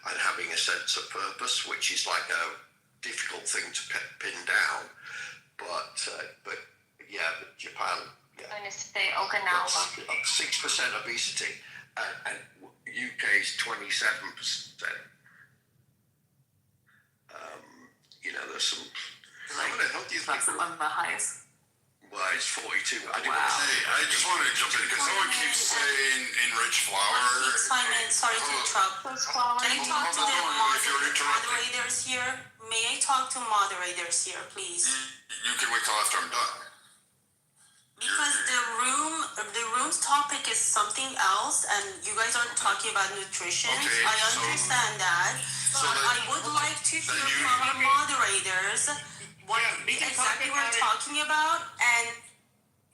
and having a sense of purpose, which is like a difficult thing to pin down. But yeah, Japan. Yeah. I'm going to say Okinawa. 6% obesity, and UK is 27%. You know, there's some. Like, that's one of the highest. Well, it's 42. I Hey, I just wanted to jump in because someone keeps saying enriched flour. Sorry to interrupt. Can I talk to the moderators here? May I talk to moderators here, please? You can wait till after I'm done. Because the room's topic is something else, and you guys aren't talking about nutrition. Okay, I understand that, but I would like to hear from the moderators what exactly we're talking about. And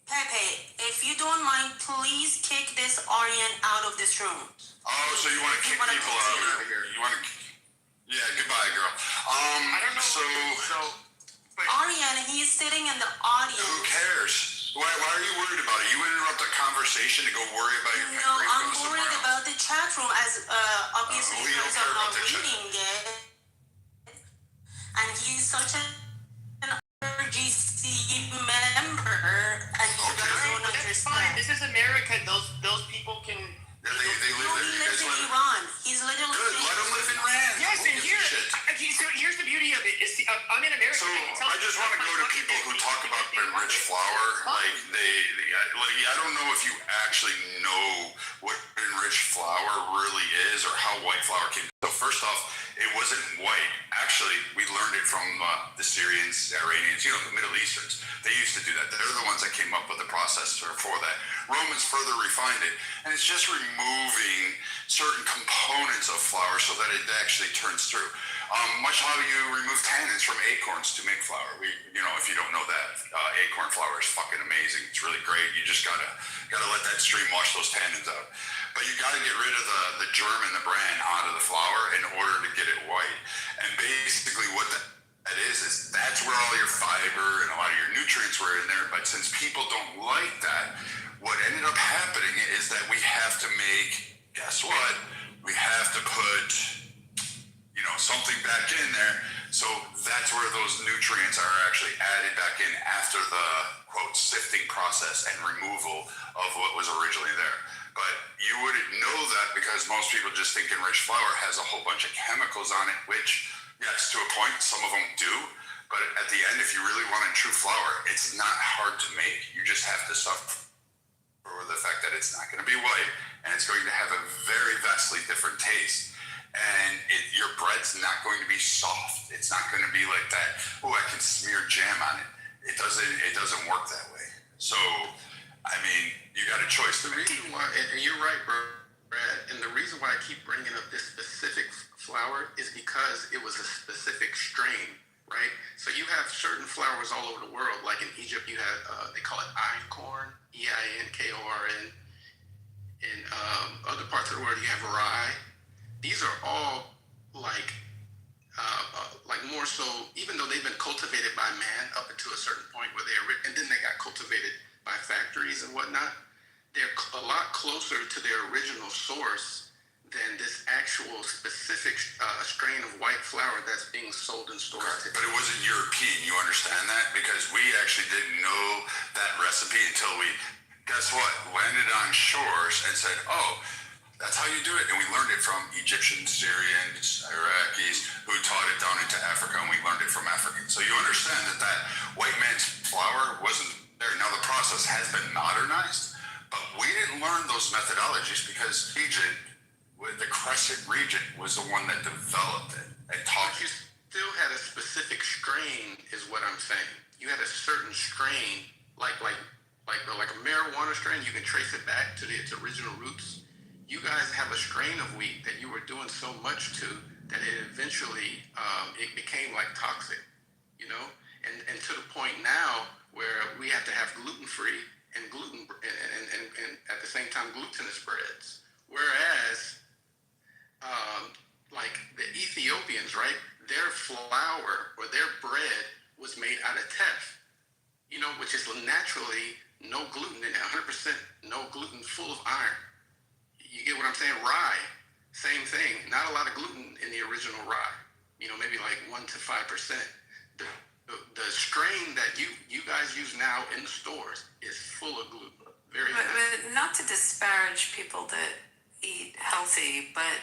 Pepe, if you don't mind, please kick this Aryan out of this room. Oh, so you want to kick people out of here? You want to? Yeah, goodbye, girl. I don't know. So Aryan, he's sitting in the audience. who cares? Why are you worried about it? You interrupt the conversation to go worry about your. No, I'm worried about the chat room, as obviously you guys are not reading it. And he's such an RGC member, and he doesn't understand. This is America. Those people can. They live No, there. he You lives guys in let Iran. He's literally. Good. Let them live in Iran. Yes, Who and gives a here, shit? so here's the beauty of it. Is I'm in America. So I I just want to go to people who talk about enriched flour. Like I don't know if you actually know what enriched flour really is or how white flour came. So first off, it wasn't white. Actually, we learned it from the Syrians, Iranians, the Middle Easterns. They used to do that. They're the ones that came up with the process for that. Romans further refined it, and it's just removing certain components of flour so that it actually turns through. Much how you remove tannins from acorns to make flour. If you don't know that, acorn flour is fucking amazing. It's really great. You just gotta let that stream wash those tannins out. But you gotta get rid of the germ and the bran out of the flour in order to get it white. And basically what that is that's where all your fiber and a lot of your nutrients were in there. But since people don't like that, what ended up happening is that we have to make, guess what? We have to put something back in there. So that's where those nutrients are actually added back in after the quote sifting process and removal of what was originally there. But you wouldn't know that because most people just think enriched flour has a whole bunch of chemicals on it, which yes, to a point, some of them do. But at the end, if you really want a true flour, it's not hard to make. You just have to suffer for the fact that it's not going to be white and it's going to have a very vastly different taste. And your bread's not going to be soft. It's not going to be like that. Oh, I can smear jam on it. It doesn't work that way. So, I mean, you got a choice. The reason why, and you're right, Brad, and the reason why I keep bringing up this specific flour is because it was a specific strain, right? So you have certain flours all over the world. Like in Egypt, you have, they call it einkorn, E-I-N-K-O-R-N. In other parts of the world, you have rye. These are all like more so, even though they've been cultivated by man up until a certain point where and then they got cultivated by factories and whatnot, they're a lot closer to their original source than this actual specific strain of white flour that's being sold in stores today. But it wasn't European, you understand that? Because we actually didn't know that recipe until we, guess what, landed on shores and said, oh, that's how you do it. And we learned it from Egyptians, Syrians, Iraqis, who taught it down into Africa, and we learned it from Africans. So you understand that white man's flour wasn't there. Now the process has been modernized, but we didn't learn those methodologies because the Crescent region was the one that developed it and taught you. Still had a specific strain, is what I'm saying. You had a certain strain, like a marijuana strain. You can trace it back to its original roots. You guys have a strain of wheat that you were doing so much to that it eventually it became like toxic, and to the point now where we have to have gluten-free and at the same time glutinous breads. Whereas like the Ethiopians, right? Their flour or their bread was made out of teff, which is naturally no gluten in it, 100% no gluten, full of iron. You get what I'm saying? Rye, same thing. Not a lot of gluten in the original rye. You know, maybe like 1 to 5%. The strain that you guys use now in the stores is full of gluten. But not to disparage people that eat healthy, but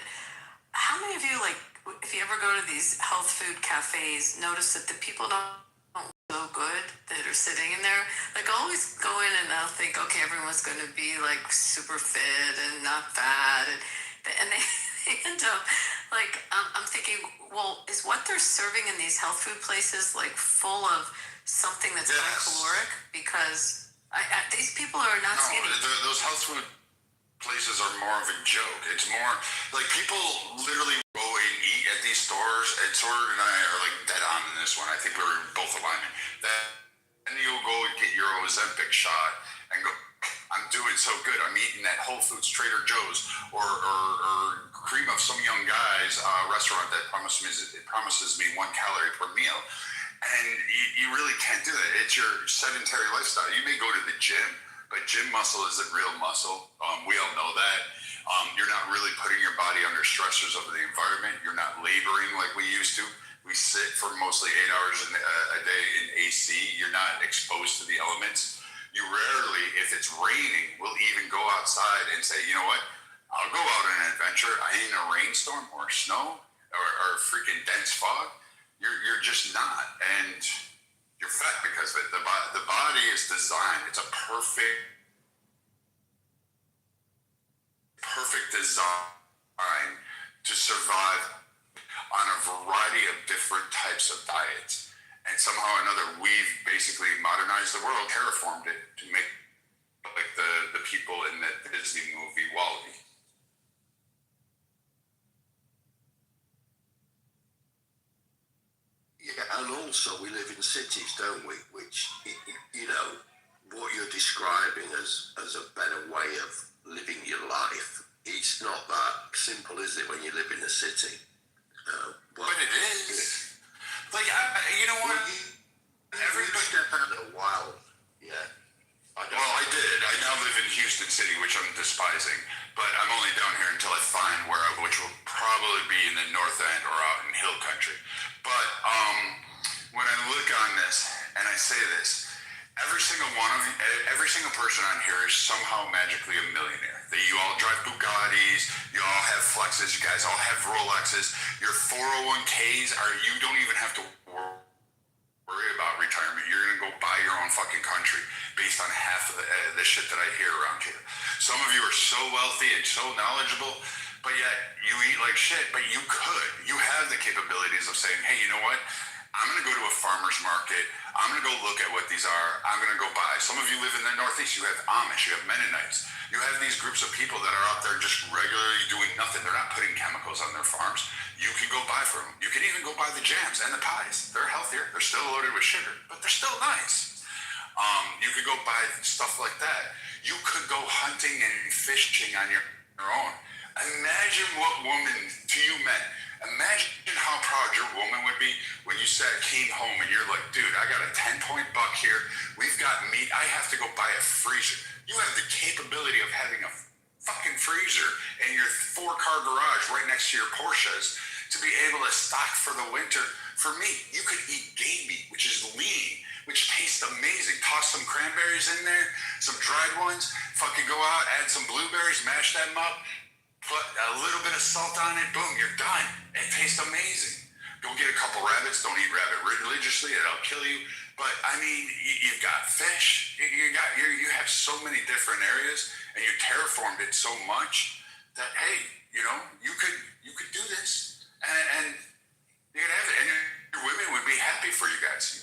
how many of you, like, if you ever go to these health food cafes, notice that the people don't so good that are sitting in there? Like, I always go in and I'll think, okay, everyone's going to be like super fit and not fat, and they end up like, I'm thinking, well, is what they're serving in these health food places like full of something that's high caloric? Because these people are not skinny. Those health food places are more of a joke. It's more like people literally go and eat at these stores, and Sword and I are like dead on in this one. I think we're both alignment. Then you'll go and get your Ozempic shot and go, I'm doing so good. I'm eating at Whole Foods, Trader Joe's, or cream of some young guy's restaurant that promises me 1 calorie per meal. And you really can't do that. It's your sedentary lifestyle. You may go to the gym, but gym muscle isn't real muscle. We all know that. You're not really putting your body under stressors of the environment. You're not laboring like we used to. We sit for mostly 8 hours a day in AC. You're not exposed to the elements. You rarely, if it's raining, will even go outside and say, you know what, I'll go out on an adventure. I ain't in a rainstorm or snow or freaking dense fog. You're just not. And you're fat because of it. The body is designed. It's a perfect design to survive on a variety of different types of diets. And somehow or another, we've basically modernized the world, terraformed it to make like the people in the Disney movie WALL-E. Yeah, and also we live in cities, don't we? Which, you know, what you're describing as a better way of living your life, it's not that simple, is it, when you live in a city? But it is. Like, you know what? Everybody step out of the wild. Yeah. Well, I did. I now live in Houston City, which I'm despising, but I'm only down here until I find which will probably be in the north end or out in hill country. But when I look on this and I say this, every single person on here is somehow magically a millionaire. You all drive Bugattis, you all have Flexes, you guys all have Rolexes. Your 401ks you don't even have to worry about retirement. You're gonna go buy your own fucking country based on half of the shit that I hear around here. Some of you are so wealthy and so knowledgeable, but yet you eat like shit. But you have the capabilities of saying, hey, you know what? I'm gonna go to a farmer's market. I'm gonna go look at what these are. I'm gonna go buy. Some of you live in the Northeast. You have Amish. You have Mennonites. You have these groups of people that are out there just regularly doing nothing. They're not putting chemicals on their farms. You can go buy from them. You can even go buy the jams and the pies. They're healthier. They're still loaded with sugar, but they're still nice. You could go buy stuff like that. You could go hunting and fishing on your own. Imagine what woman to you meant. Imagine how proud your woman would be when you came home and you're like, dude, I got a 10-point buck here. We've got meat. I have to go buy a freezer. You have the capability of having a fucking freezer in your 4-car garage right next to your Porsches to be able to stock for the winter for meat. You could eat game meat, which is lean, which tastes amazing. Toss some cranberries in there, some dried ones, fucking go out, add some blueberries, mash them up, put a little bit of salt on it, boom, you're done. It tastes amazing. Go get a couple rabbits. Don't eat rabbit religiously; it'll kill you. But I mean, you've got fish. You have so many different areas, and you terraformed it so much that hey, you know, you could do this, and you could have it, and your women would be happy for you guys.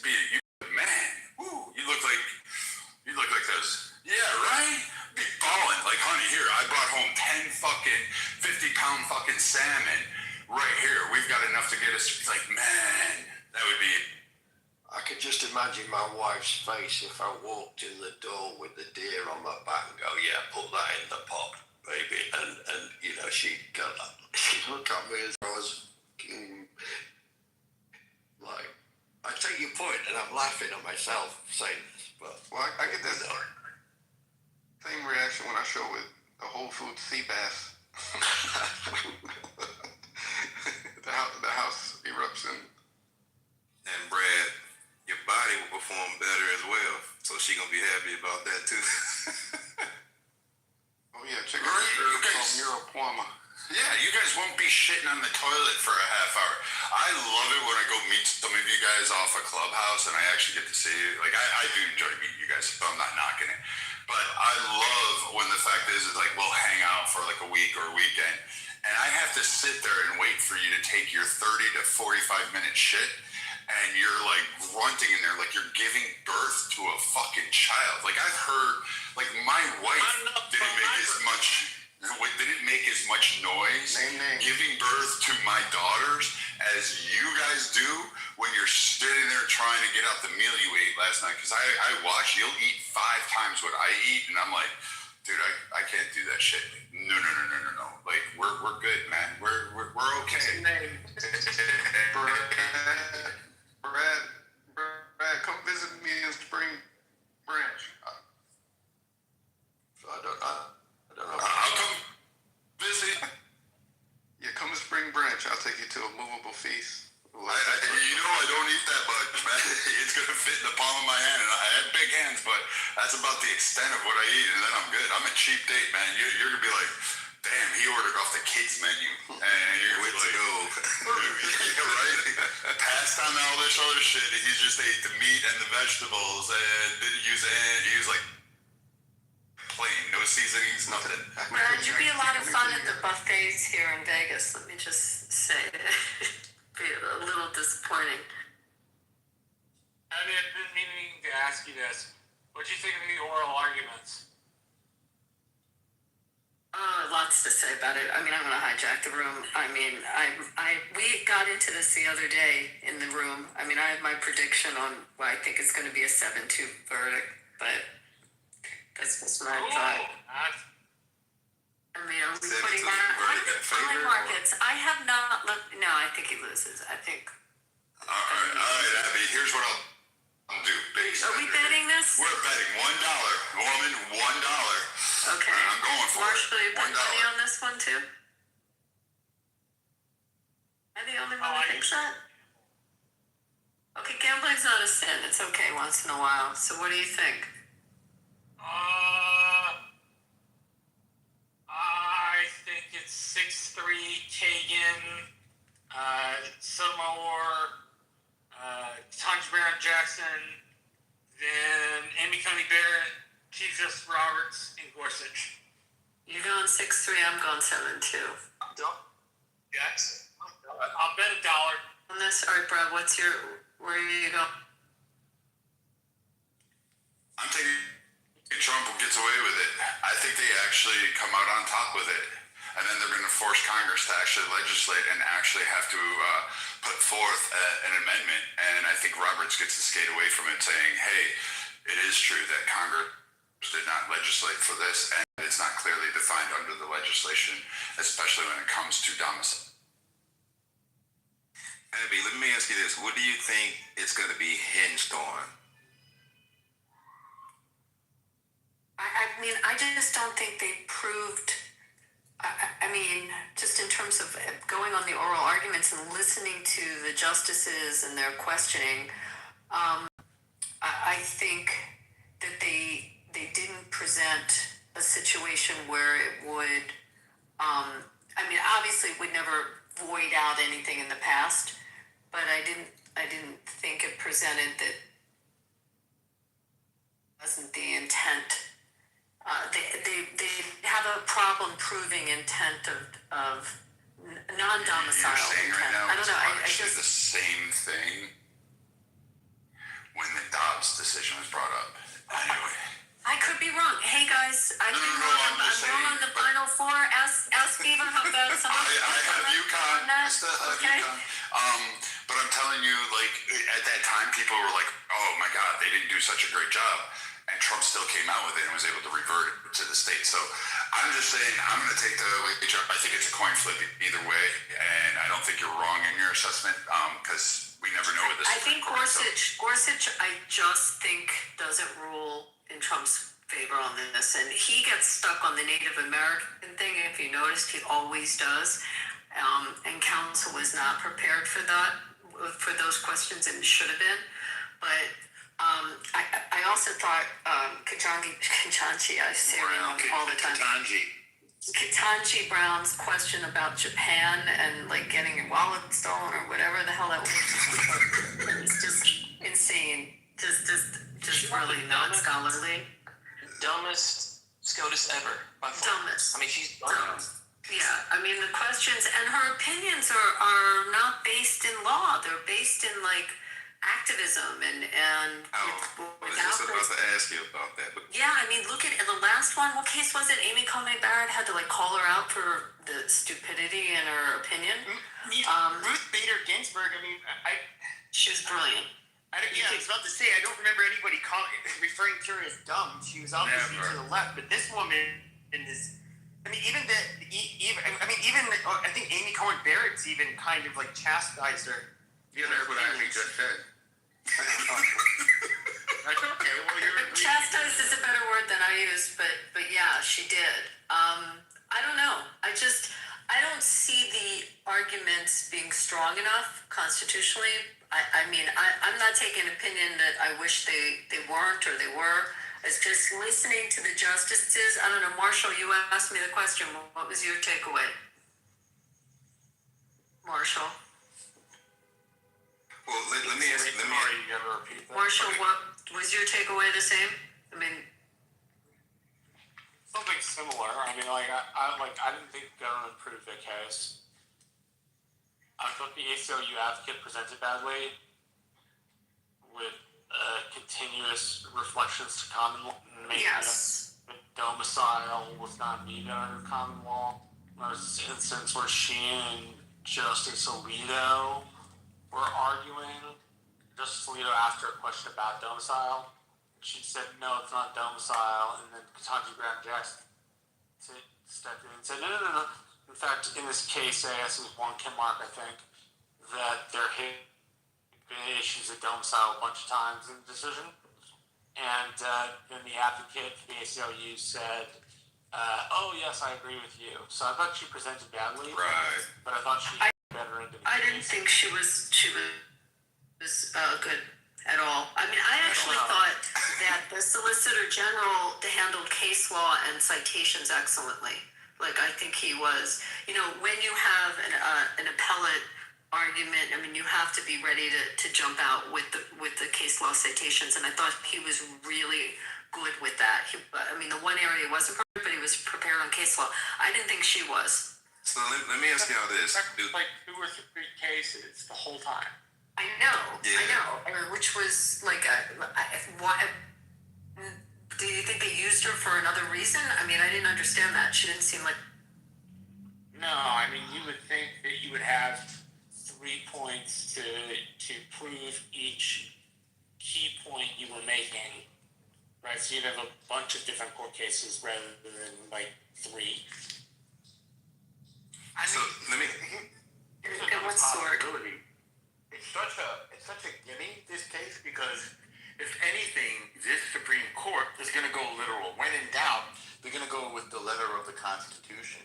Man, woo, you look like those. Yeah, right? Be balling like, honey, here, I brought home 10 fucking 50-pound fucking salmon right here. We've got enough to get us. It's like, man, that would be. I could just imagine my wife's face if I walked in the door with the deer on my back and go, yeah, put that in the pot, baby. And you know, she'd look at me as I was like, I take your point, and I'm laughing at myself saying this, but well, I get this. Same reaction when I show with the Whole Foods sea bass. the house erupts in. And Brad, your body will perform better as well. So she gonna be happy about that too. Oh yeah, chicken You guys, called Muropoma. yeah, you guys won't be shitting on the toilet for a half hour. I love it when I go meet some of you guys off a clubhouse and I actually get to see you. Like, I do enjoy meeting you guys, so I'm not knocking it. But I love when the fact is like we'll hang out for like a week or a weekend and I have to sit there and wait for you to take your 30 to 45 minute shit and you're like grunting in there like you're giving birth to a fucking child. Like I've heard, like my wife didn't make as much noise giving birth to my daughters as you guys do when you're sitting there trying to get out the meal you ate last night. Because I watch, you'll eat 5 times what I eat, and I'm like, dude, I can't do that shit. No. Like we're good, man. We're okay. Brad, come visit me in Spring Branch. I don't know. I'll come visit. Yeah, come to Spring Branch. I'll take you to a movable feast. I don't eat that much, man. It's gonna fit in the palm of my hand, and I have big hands, but that's about the extent of what I eat, and then I'm good. I'm a cheap date, man. You're gonna be like, damn, he ordered off the kids menu, and you're gonna be like, yeah, right? Passed on all this other shit. He just ate the meat and the vegetables, and didn't use it. He was like plain, no seasonings, nothing. Brad, you'd be a lot of fun at the buffets here in Vegas. Let me just say, be a little disappointing. I've been meaning to ask you this. What do you think of the oral arguments? Lots to say about it. I mean, I'm going to hijack the room. I mean, we got into this the other day in the room. I mean, I have my prediction on what I think is going to be a 7-2 verdict, but that's just my thought. I mean, are we putting that? I like markets. I have not looked. No, I think he loses. I think. All right, Abby. Here's what I'll do. Are we betting this? We're betting $1, woman, $1. Okay. I'm going for Marshall, it. you put money on this one too? Am I the only one that thinks that? Okay, gambling's not a sin. It's okay once in a while. So what do you think? I think it's 6-3 Kagan, Sotomayor, Tunch Barron Jackson, then Amy Coney Barrett, Chief Justice Roberts, and Gorsuch. You're going 6-3. I'm going 7-2. Jackson. I'll bet $1. On this, all right, Brad. Where are you going? I'm taking Trump gets away with it. I think they actually come out on top with it. And then they're going to force Congress to actually legislate and actually have to put forth an amendment. And I think Roberts gets to skate away from it saying, hey, it is true that Congress did not legislate for this, and it's not clearly defined under the legislation, especially when it comes to domicile. Abby, let me ask you this. What do you think it's going to be hinged on? I mean, I just don't think they proved. I mean, just in terms of going on the oral arguments and listening to the justices and their questioning, I think that they didn't present a situation where it would. I mean, obviously, it would never void out anything in the past, but I didn't think it presented that wasn't the intent. They have a problem proving intent of non-domicile intent. Right now, I don't know. I just just the same thing when the Dobbs decision was brought up. Anyway. I could be wrong. Hey guys, I could be wrong. I'm wrong on the Final Four. Ask Eva how about somebody. I have UConn. I still have Okay. UConn. But I'm telling you, like at that time, people were like, "Oh my God, they didn't do such a great job," and Trump still came out with it and was able to revert it to the state. So I'm just saying, I'm going to take the wager. I think it's a coin flip either way, and I don't think you're wrong in your assessment because we never know what this. I think Gorsuch. I just think doesn't rule in Trump's favor on this, and he gets stuck on the Native American thing. If you noticed, he always does. And council was not prepared for that, for those questions, and should have been. But I also thought Ketanji, I say her name all the time. Ketanji Brown's question about Japan and like getting your wallet stolen or whatever the hell that was. It's just insane. Just really not scholarly. Dumbest SCOTUS ever by far. Dumbest. I mean, she's dumb. Yeah, I mean the questions and her opinions are not based in law. They're based in like activism and I was just about to ask you about that. But yeah, I mean look at the last one. What case was it? Amy Coney Barrett had to like call her out for the stupidity in her opinion. Ruth Bader Ginsburg. I mean, she was brilliant. I was about to say, I don't remember anybody referring to her as dumb. She was obviously to the left, but this woman is. I mean, I think Amy Coney Barrett's even kind of like chastised her. Yeah, that's what I just said. That's okay. Well, Chastised is a better word than I use, but yeah, she did. I don't know. I don't see the arguments being strong enough constitutionally. I mean, I'm not taking an opinion that I wish they weren't or they were. It's just listening to the justices. I don't know, Marshall, you asked me the question. What was your takeaway? Marshall? well, let me ask. Marshall, what was your takeaway the same? I mean, Something similar. I mean, I didn't think the government proved their case. I thought the ACLU advocate presented badly with continuous reflections to common law. yes. The domicile was not needed under common law. There was this instance where she and Justice Alito were arguing. Justice Alito asked her a question about domicile. She said, no, it's not domicile. And then Ketanji Brown Jackson stepped in and said, no. In fact, in this case, I asked one Mark, I think, that there had been issues of domicile a bunch of times in the decision. And then the advocate for the ACLU said, oh, yes, I agree with you. So I thought she presented badly. Right. But I thought she better into the I didn't think she was good at all. I mean, I actually thought that the Solicitor General handled case law and citations excellently. Like, I think he was, when you have an appellate argument, I mean, you have to be ready to jump out with the case law citations, and I thought he was really good with that. I mean, the one area he wasn't prepared, but he was prepared on case law. I didn't think she was. So let me ask y'all this. Like 2 or 3 cases the whole time. I know. I mean, which was like, why? Do you think they used her for another reason? I mean, I didn't understand that. She didn't seem like. No, I mean, you would think that you would have 3 points to prove each key point you were making, right? So you'd have a bunch of different court cases rather than like 3. So let me. Here's Okay, what sort? possibility. It's such a gimme, this case, because if anything, this Supreme Court is going to go literal. When in doubt, they're going to go with the letter of the Constitution.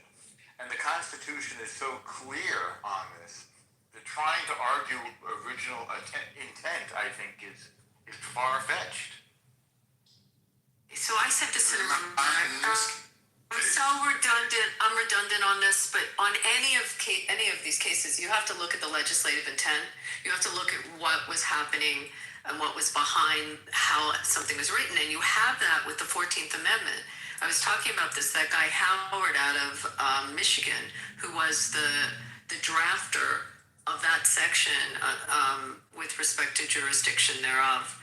And the Constitution is so clear on this. They're trying to argue original intent, I think, is far-fetched. So I said to Senator, I'm so redundant. I'm redundant on this, but on any of these cases, you have to look at the legislative intent. You have to look at what was happening and what was behind how something was written, and you have that with the 14th Amendment. I was talking about this. That guy Howard out of Michigan, who was the drafter of that section with respect to jurisdiction thereof,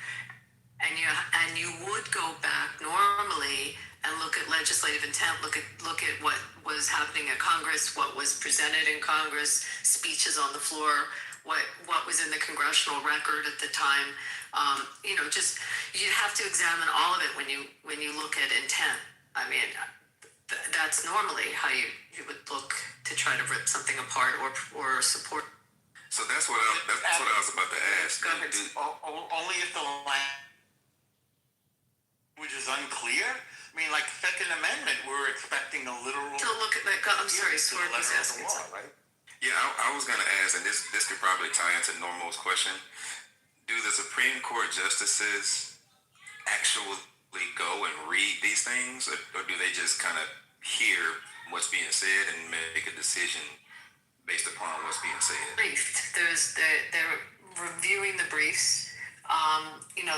and you would go back normally and look at legislative intent, look at what was happening at Congress, what was presented in Congress, speeches on the floor, what was in the congressional record at the time. Just you have to examine all of it when you look at intent. I mean, that's normally how you would look to try to rip something apart or support. So that's what I was about to ask. Go ahead. Only if the language is unclear. I mean, like Second Amendment, we're expecting a literal. To look at that, I'm sorry, Sword was asking law, something. right? Yeah, I was going to ask, and this could probably tie into Normal's question. Do the Supreme Court justices actually go and read these things, or do they just kind of hear what's being said and make a decision based upon what's being said? Briefed. They're reviewing the briefs.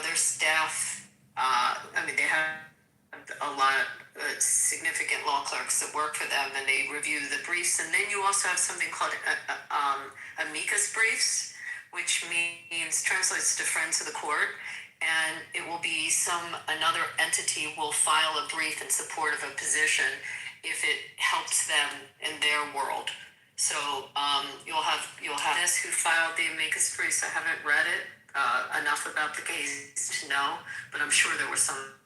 Their staff. They have a lot of significant law clerks that work for them, and they review the briefs. And then you also have something called amicus briefs, which translates to friends of the court. And it will be another entity will file a brief in support of a position if it helps them in their world. So you'll have this who filed the amicus briefs. I haven't read it enough about the case to know, but I'm sure there were some.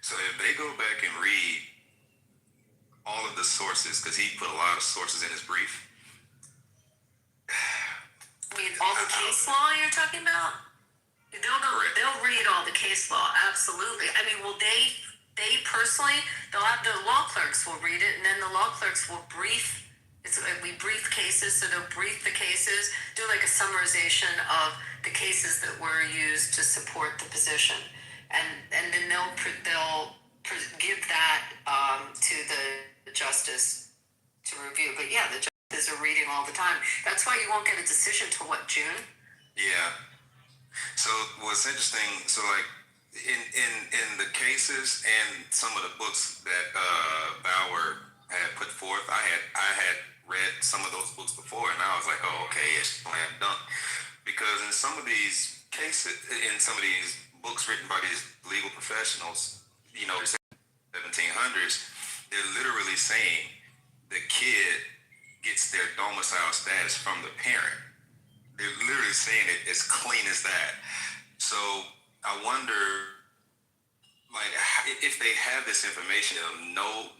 So if they go back and read all of the sources, because he put a lot of sources in his brief. All the case law you're talking about? They'll read all the case law, absolutely. They personally, they'll have the law clerks will read it, and then the law clerks will brief. We brief cases, so they'll brief the cases, do like a summarization of the cases that were used to support the position, and then they'll give that to the justice to review. But yeah, the justices are reading all the time. That's why you won't get a decision till June? Yeah. So what's interesting, in the cases and some of the books that Bauer had put forth, I had read some of those books before, and I was like, oh, okay, it's slam dunk. Because in some of these cases, in some of these books written by these legal professionals, 1700s, they're literally saying the kid gets their domicile status from the parent. They're literally saying it as clean as that. So I wonder, if they have this information, no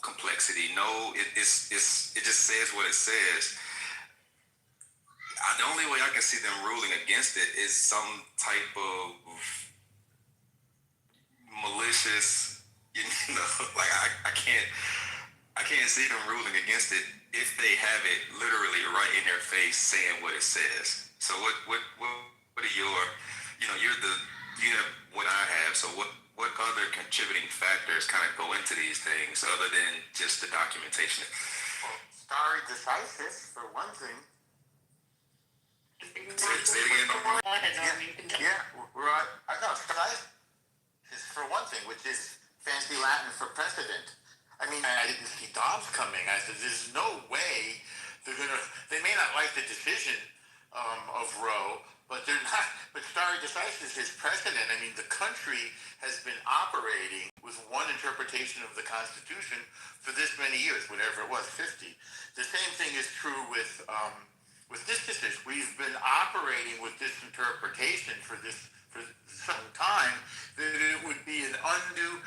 complexity, it just says what it says. The only way I can see them ruling against it is some type of malicious, I can't see them ruling against it if they have it literally right in their face saying what it says. So what are your, you have what I have, so what other contributing factors kind of go into these things other than just the documentation? Well, stare decisis, for one thing. Say it again, no more. Yeah, I know, is for one thing, which is fancy Latin for precedent. I didn't see Dobbs coming. I said, there's no way they may not like the decision of Roe, but they're not, but stare decisis is precedent. The country has been operating with one interpretation of the Constitution for this many years, whatever it was, 50. The same thing is true with this decision. We've been operating with this interpretation for some time, that it would be an undue,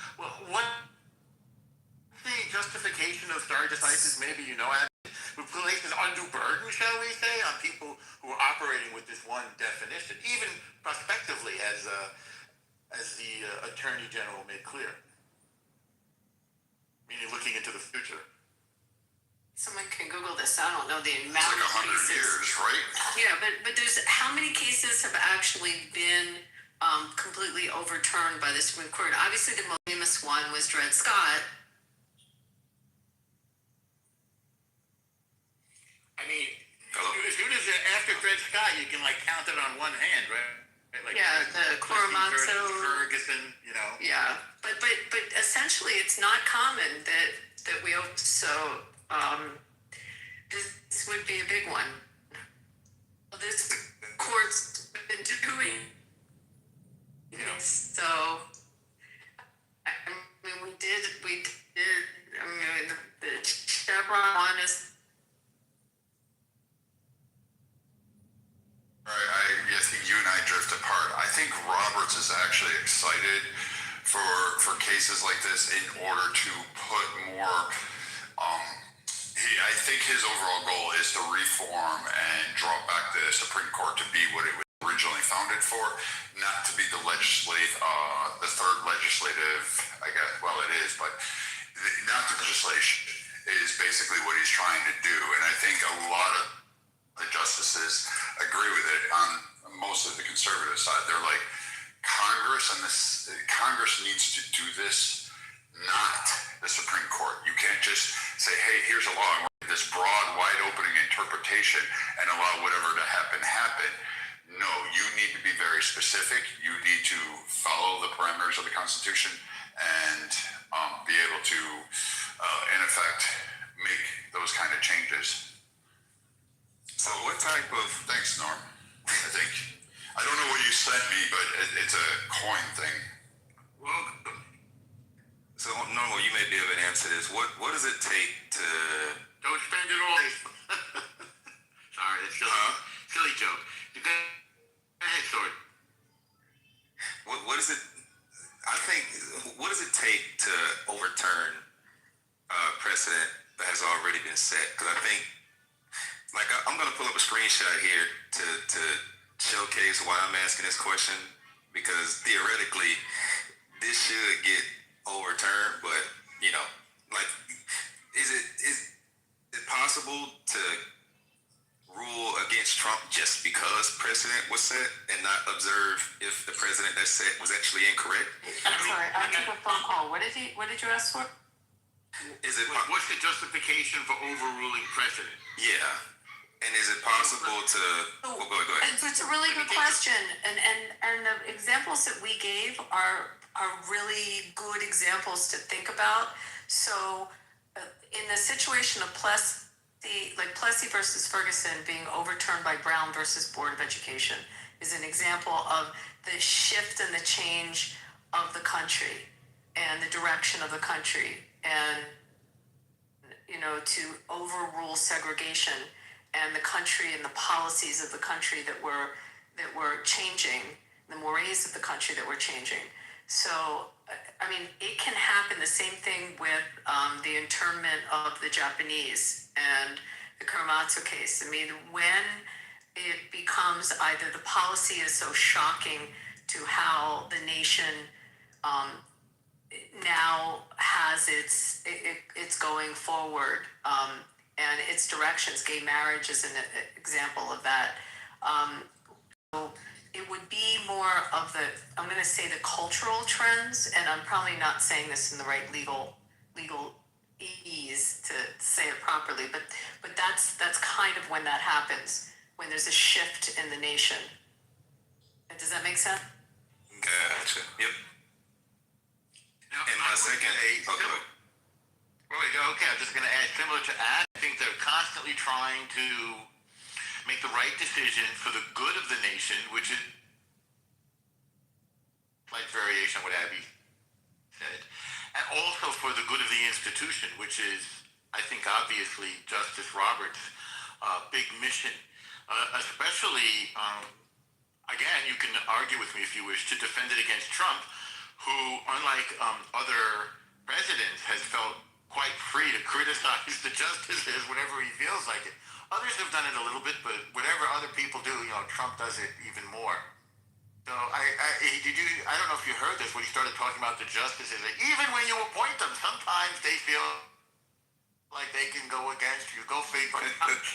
the justification of stare decisis, maybe would place an undue burden, shall we say, on people who are operating with this one definition, even prospectively, as the Attorney General made clear, meaning looking into the future. Someone can Google this. I don't know the amount of cases. 100 years, right? Yeah, but there's how many cases have actually been completely overturned by the Supreme Court? Obviously, the most famous one was Dred Scott. As soon as after Dred Scott, you can count it on one hand, right? The Korematsu, Ferguson, Yeah, but essentially, it's not common that we. So this would be a big one. This court's been doing. So we did. The Chevron one is. I think you and I drift apart. I think Roberts is actually excited for cases like this in order to put more. I think his overall goal is to reform and draw back the Supreme Court to be what it was originally founded for, not to be the the third legislative, I guess, well, it is, but not the legislation is basically what he's trying to do. And I think a lot of the justices agree with it on most of the conservative side. They're like, Congress needs to do this, not the Supreme Court. You can't just say, hey, here's a law, this broad, wide opening interpretation and allow whatever to happen. No, you need to be very specific. You need to follow the parameters of the Constitution and be able to, in effect, make those kind of changes. So what type of... Thanks, Norm. I think, I don't know what you sent me, but it's a coin thing. Well, so Normal, you may be able to answer this. What does it take to... Don't spend it all. Sorry, it's silly joke. Go ahead, Sword. What is it? I think, what does it take to overturn precedent that has already been set? Because I think, like, I'm going to pull up a screenshot here to showcase why I'm asking this question, because theoretically, this should get overturned, but, you know, like, is it possible to rule against Trump just because precedent was set and not observe if the president that set was actually incorrect? I'm sorry, I took a phone call. What did you ask for? What's the justification for overruling precedent? Yeah. And is it possible to... Well, go ahead. It's a really good question, and the examples that we gave are really good examples to think about. So, in the situation of Plessy versus Ferguson being overturned by Brown versus Board of Education is an example of the shift and the change of the country and the direction of the country, and to overrule segregation and the country and the policies of the country that were changing, the mores of the country that were changing. So, I mean, it can happen. The same thing with the internment of the Japanese and the Korematsu case. I mean, when it becomes either the policy is so shocking to how the nation now has its going forward and its directions. Gay marriage is an example of that. So it would be more of I'm going to say the cultural trends, and I'm probably not saying this in the right legal ease to say it properly, but that's kind of when that happens, when there's a shift in the nation. Does that make sense? Gotcha. Yep. Now, and my second... Okay, I'm just going to add, similar to Ad, I think they're constantly trying to make the right decision for the good of the nation, which is like variation on what Abby said, and also for the good of the institution, which is, I think, obviously Justice Roberts' big mission, especially, again, you can argue with me if you wish, to defend it against Trump, who, unlike other presidents, has felt quite free to criticize the justices whenever he feels like it. Others have done it a little bit, but whatever other people do, Trump does it even more. So I don't know if you heard this when he started talking about the justices. Like, even when you appoint them, sometimes they feel like they can go against you. Go figure.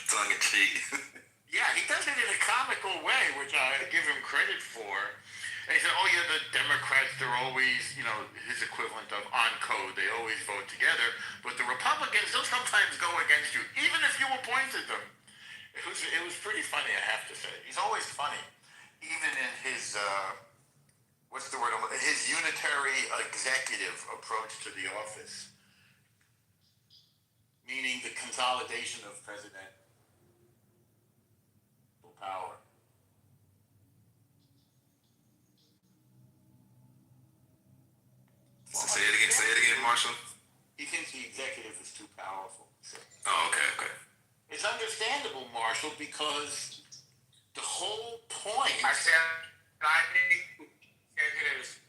Tongue in cheek. Yeah, he does it in a comical way, which I give him credit for. And he said, oh yeah, the Democrats, they're always, his equivalent of on code. They always vote together. But the Republicans, they'll sometimes go against you, even if you appointed them. It was pretty funny, I have to say. He's always funny. Even in his, his unitary executive approach to the office. Meaning the consolidation of presidential power. Say it again, Marshall. He thinks the executive is too powerful. So. Oh, okay. It's understandable, Marshall, because the whole point... I think executives...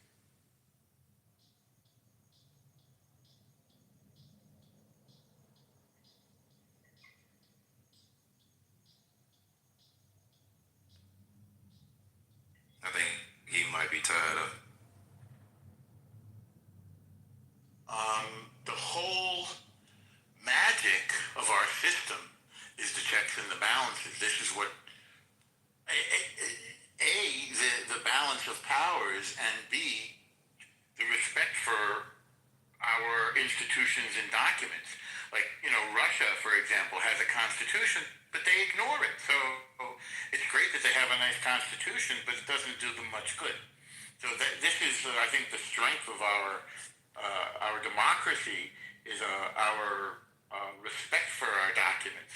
constitutions and documents. Like, Russia, for example, has a constitution, but they ignore it. So it's great that they have a nice constitution, but it doesn't do them much good. So this is, I think, the strength of our democracy is our respect for our documents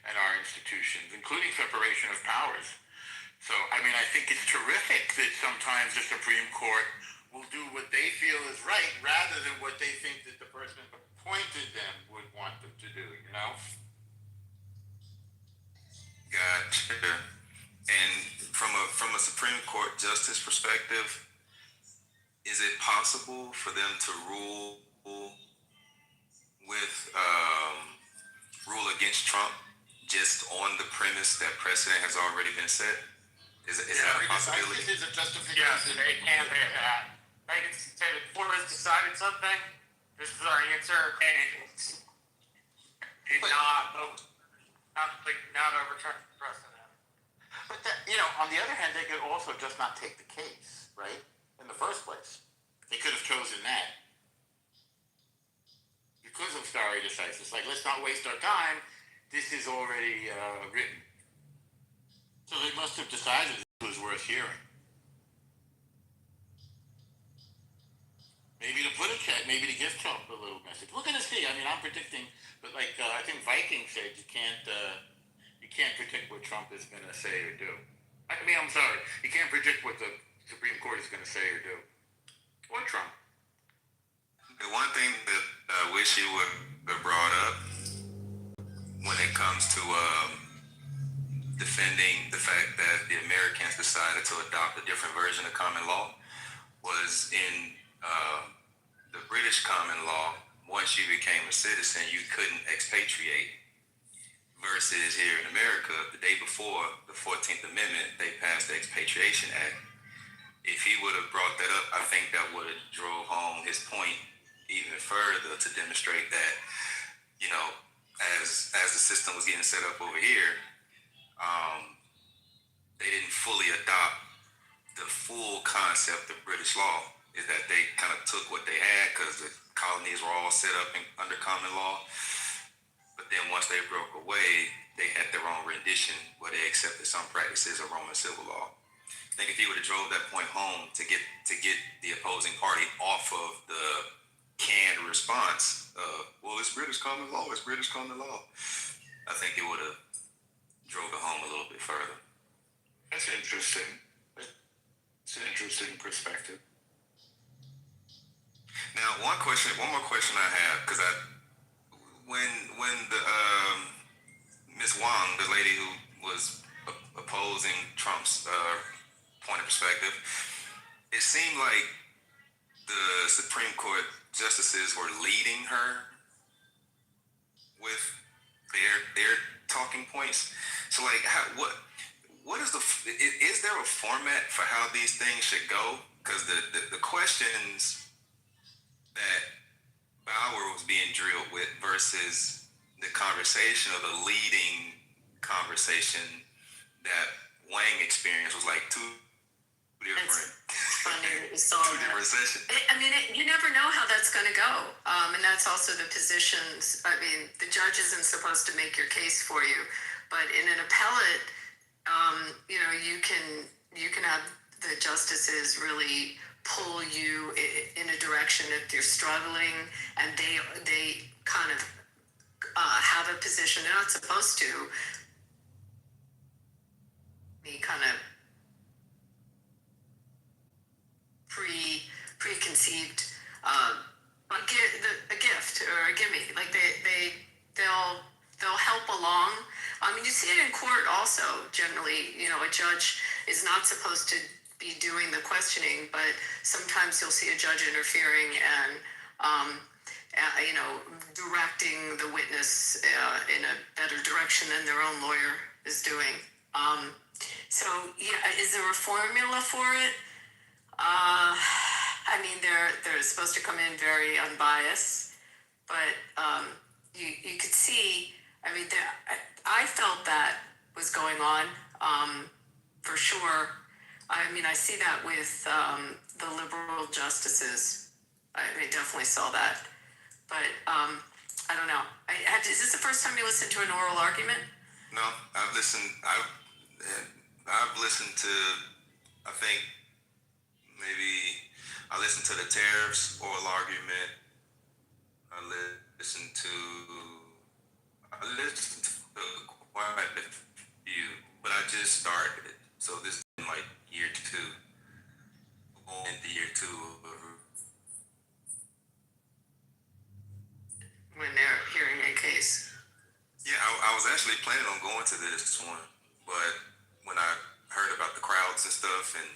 and our institutions, including separation of powers. So, I think it's terrific that sometimes the Supreme Court will do what they feel is right rather than what they think that the person who appointed them would want them to do, Gotcha. And from a Supreme Court justice perspective, is it possible for them to rule against Trump just on the premise that precedent has already been set? Is that a possibility? This is a justification. Yes, they can say that. They can say the court has decided something. This is our answer, and not overturn precedent. But on the other hand, they could also just not take the case, right? In the first place, they could have chosen that because of stare decisis. Like, let's not waste our time. This is already written. So they must have decided it was worth hearing. Maybe to put a check, maybe to give Trump a little message. We're going to see. I'm predicting, but I think Viking said you can't predict what Trump is going to say or do. I'm sorry, you can't predict what the Supreme Court is going to say or do, or Trump. The one thing that I wish you would have brought up when it comes to defending the fact that the Americans decided to adopt a different version of common law was in the British common law. Once you became a citizen, you couldn't expatriate. Versus here in America, the day before the 14th Amendment, they passed the Expatriation Act. If he would have brought that up, I think that would have drove home his point even further to demonstrate that, as the system was getting set up over here, they didn't fully adopt the full concept of British law. Is that they kind of took what they had because the colonies were all set up under common law. But then once they broke away, they had their own rendition where they accepted some practices of Roman civil law. I think if you would have drove that point home to get the opposing party off of the canned response of, well, it's British common law, I think it would have drove it home a little bit further. That's interesting. It's an interesting perspective. Now, one more question I have, because when the Miss Wong, the lady who was opposing Trump's point of perspective, it seemed like the Supreme Court justices were leading her with their talking points. So, like, what is is there a format for how these things should go? Because the questions that Bauer was being drilled with versus the conversation or the leading conversation that Wang experienced was like two different sessions. You never know how that's going to go. And that's also the positions. The judge isn't supposed to make your case for you, but in an appellate, you can have the justices really pull you in a direction if you're struggling, and they kind of have a position. They're not supposed to be kind of preconceived, a gift or a gimme. Like they'll help along. You see it in court also. Generally, a judge is not supposed to be doing the questioning, but sometimes you'll see a judge interfering and directing the witness in a better direction than their own lawyer is doing. Is there a formula for it? They're supposed to come in very unbiased, but you could see. I felt that was going on for sure. I see that with the liberal justices. I definitely saw that. but I don't know. Is this the first time you listened to an oral argument? No, I've listened. I've listened to. I think maybe I listened to the tariffs oral argument. I listened to quite a few, but I just started it. So this is like year 2, going into year 2 of When they're hearing a case. Yeah, I was actually planning on going to this one, but when I heard about the crowds and stuff, and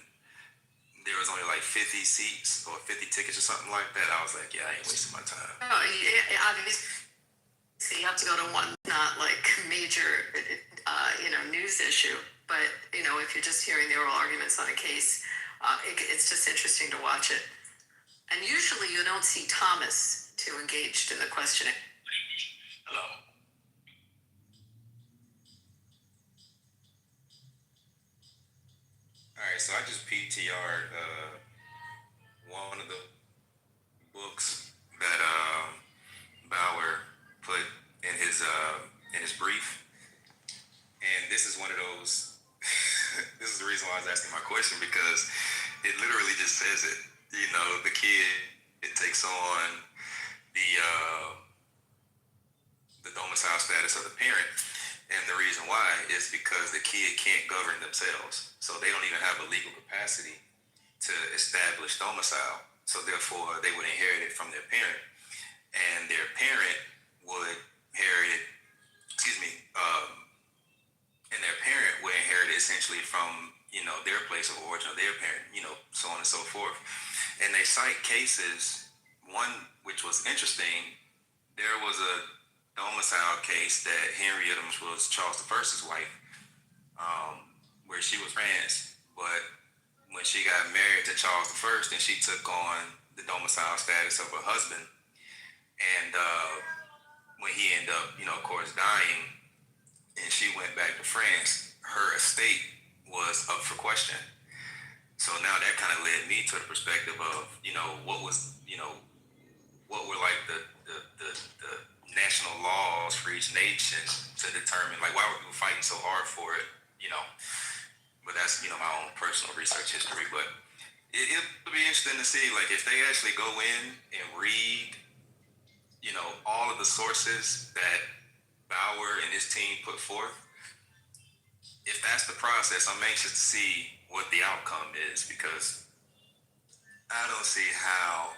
there was only like 50 seats or 50 tickets or something like that, I was like, yeah, I ain't wasting my time. Oh, obviously you have to go to one, not like major, news issue. But if you're just hearing the oral arguments on a case, it's just interesting to watch it. And usually you don't see Thomas too engaged in the questioning. Hello. All right, so I just PTR'd one of the books that Bauer put in his brief, and this is one of those. This is the reason why I was asking my question, because it literally just says it. The kid, it takes on the domicile status of the parent, and the reason why is because the kid can't govern themselves, so they don't even have a legal capacity to establish domicile. So therefore, they would inherit it from their parent, and their parent would inherit it. And their parent would inherit it essentially from their place of origin of their parent, so on and so forth. And they cite cases. One which was interesting. There was a domicile case that Henry Adams was Charles I's wife, where she was France, but when she got married to Charles I, then she took on the domicile status of her husband, and when he ended up, of course, dying, and she went back to France, her estate was up for question. So now that kind of led me to the perspective of, what were like the national laws for each nation to determine, like, why were people fighting so hard for it, But that's, my own personal research history. But it'll be interesting to see, like, if they actually go in and read, all of the sources that Bauer and his team put forth. If that's the process, I'm anxious to see what the outcome is, because I don't see how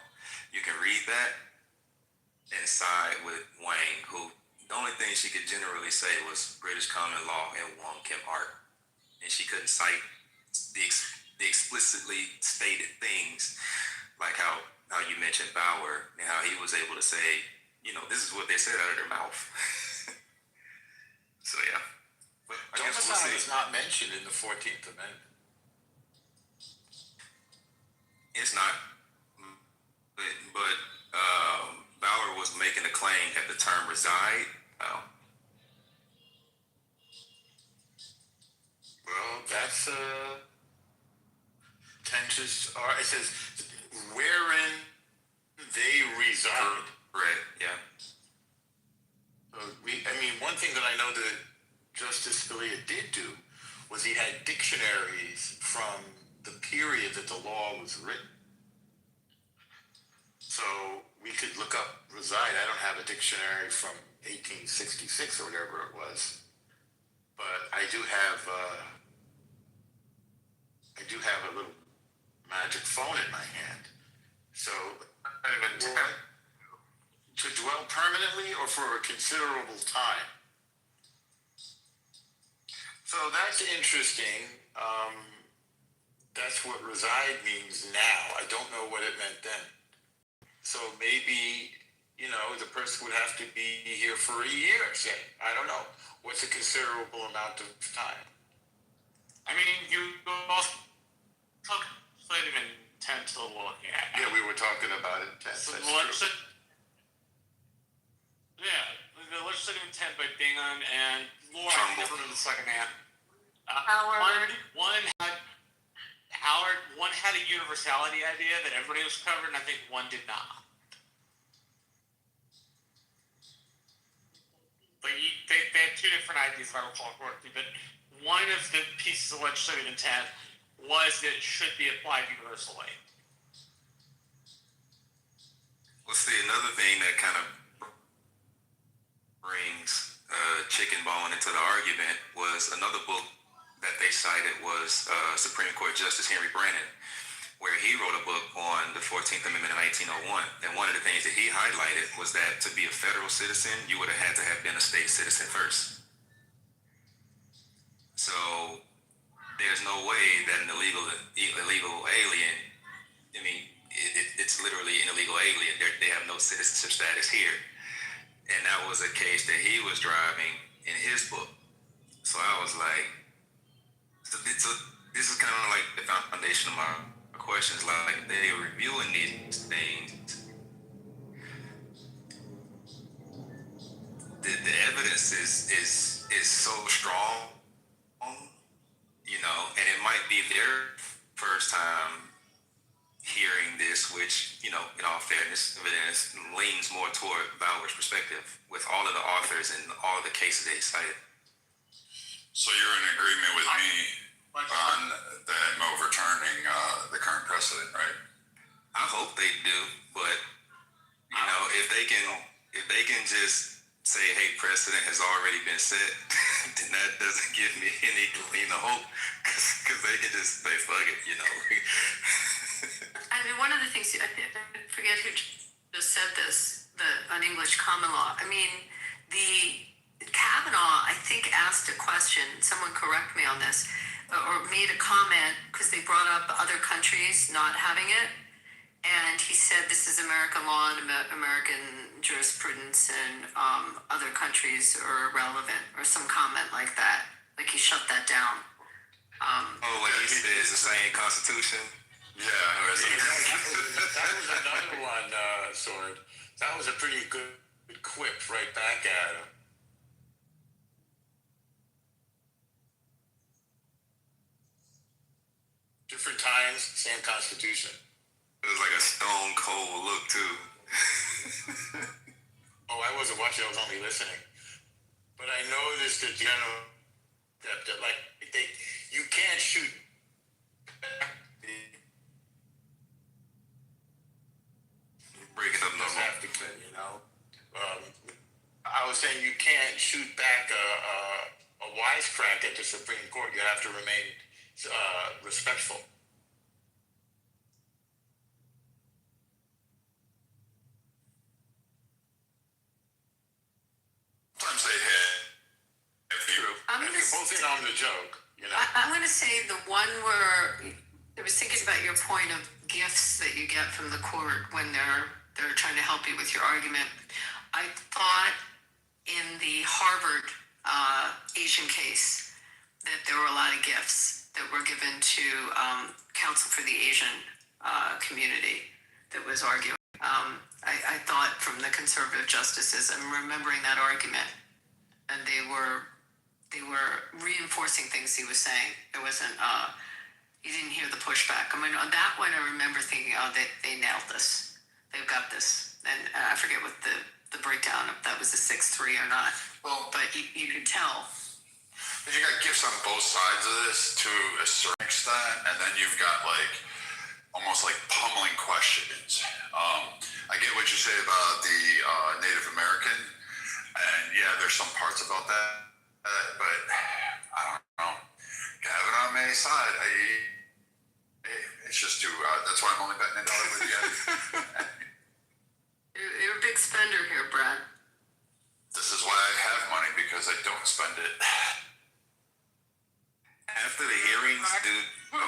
you can read that and side with Wang, who the only thing she could generally say was British common law and Wong Kim Art, and she couldn't cite the explicitly stated things, like how you mentioned Bauer and how he was able to say, this is what they said out of their mouth. So yeah, but I guess we'll see. Domicile is not mentioned in the 14th Amendment. It's not, but Bauer was making a claim that the term reside. Well, that's tenses are. It says wherein they reside. Right. Yeah. One thing that I know that Justice Scalia did do was he had dictionaries from the period that the law was written. So we could look up reside. I don't have a dictionary from 1866 or whatever it was, but I do have a little magic phone in my hand. So to dwell permanently or for a considerable time. So that's interesting. That's what reside means now. I don't know what it meant then. So maybe, the person would have to be here for a year, say. I don't know. What's a considerable amount of time? You also played him intent to look at. Yeah, we were talking about intent. So That's true. The legislative intent by Bingham and Laura, I never remember the second hand. Howard. One had a universality idea that everybody was covered, and I think one did not. two different ideas if I recall correctly, but one of the pieces of legislative intent was that it should be applied universally. Well, see, another thing that kind of brings chicken bone into the argument was another book that they cited was Supreme Court Justice Henry Brannon, where he wrote a book on the 14th Amendment of 1901. And one of the things that he highlighted was that to be a federal citizen, you would have had to have been a state citizen first. So there's no way that an illegal alien, I mean, it's literally an illegal alien. They have no citizenship status here. And that was a case that he was driving in his book. So I was like, so this is kind of like the foundation of my questions. Like, they are reviewing these things. The evidence is so strong, you know, and it might be their first time hearing this, which, you know, in all fairness, evidence leans more toward Bauer's perspective with all of the authors and all of the cases they cited. So you're in agreement with me on them overturning the current precedent, right? I hope they do, but you know, if they can just say, hey, precedent has already been set, then that doesn't give me any gleam of hope, because they can just say, fuck it, you know. I mean, one of the things, I forget who just said this, on English common law. I mean, the Kavanaugh, I think, asked a question, someone correct me on this, or made a comment, because they brought up other countries not having it. And he said, this is American law and American jurisprudence, and other countries are irrelevant, or some comment like that. Like he shut that down. What he said is the same Constitution? Yeah. That was another one, Sword. That was a pretty good quip right back at him. Different times, same Constitution. It was like a stone cold look too. Oh, I wasn't watching, I was only listening. But I noticed that you can't shoot. Breaking up normal. You know? I was saying you can't shoot back a wisecrack at the Supreme Court. You have to remain respectful. Sometimes they have you. Both in on the joke, you know. I'm going to say the one where I was thinking about your point of gifts that you get from the court when they're trying to help you with your argument. I thought in the Harvard Asian case that there were a lot of gifts that were given to counsel for the Asian community that was arguing. I thought from the conservative justices, I'm remembering that argument, and they were reinforcing things he was saying. It wasn't, you didn't hear the pushback. I mean, on that one, I remember thinking, oh, they nailed this. They've got this. And I forget what the breakdown, if that was a 6-3 or not. Well, but you could tell. You got gifts on both sides of this to a certain extent, and then you've got like almost like pummeling questions. I get what you say about the Native American, and yeah, there's some parts about that, but I don't know. Kavanaugh on my side, it's just too. That's why I'm only betting $1 with you guys. You're a big spender here, Brad. This is why I have money, because I don't spend it. After the hearings, dude. I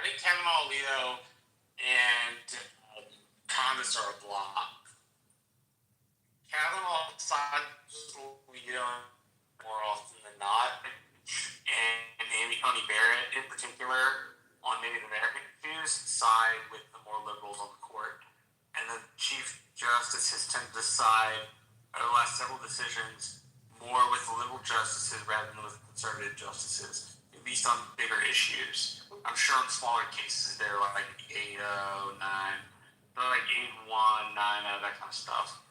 think Kavanaugh, Alito, and Thomas are a block. Kavanaugh sides with Alito more often than not, and Amy Coney Barrett in particular on Native American issues side with the more liberals on the court. And the Chief Justice has tended to side over the last several decisions more with the liberal justices rather than with conservative justices, at least on bigger issues. I'm sure on smaller cases they're like 8-0, 9, they're like 8-1, 9-0, that kind of stuff.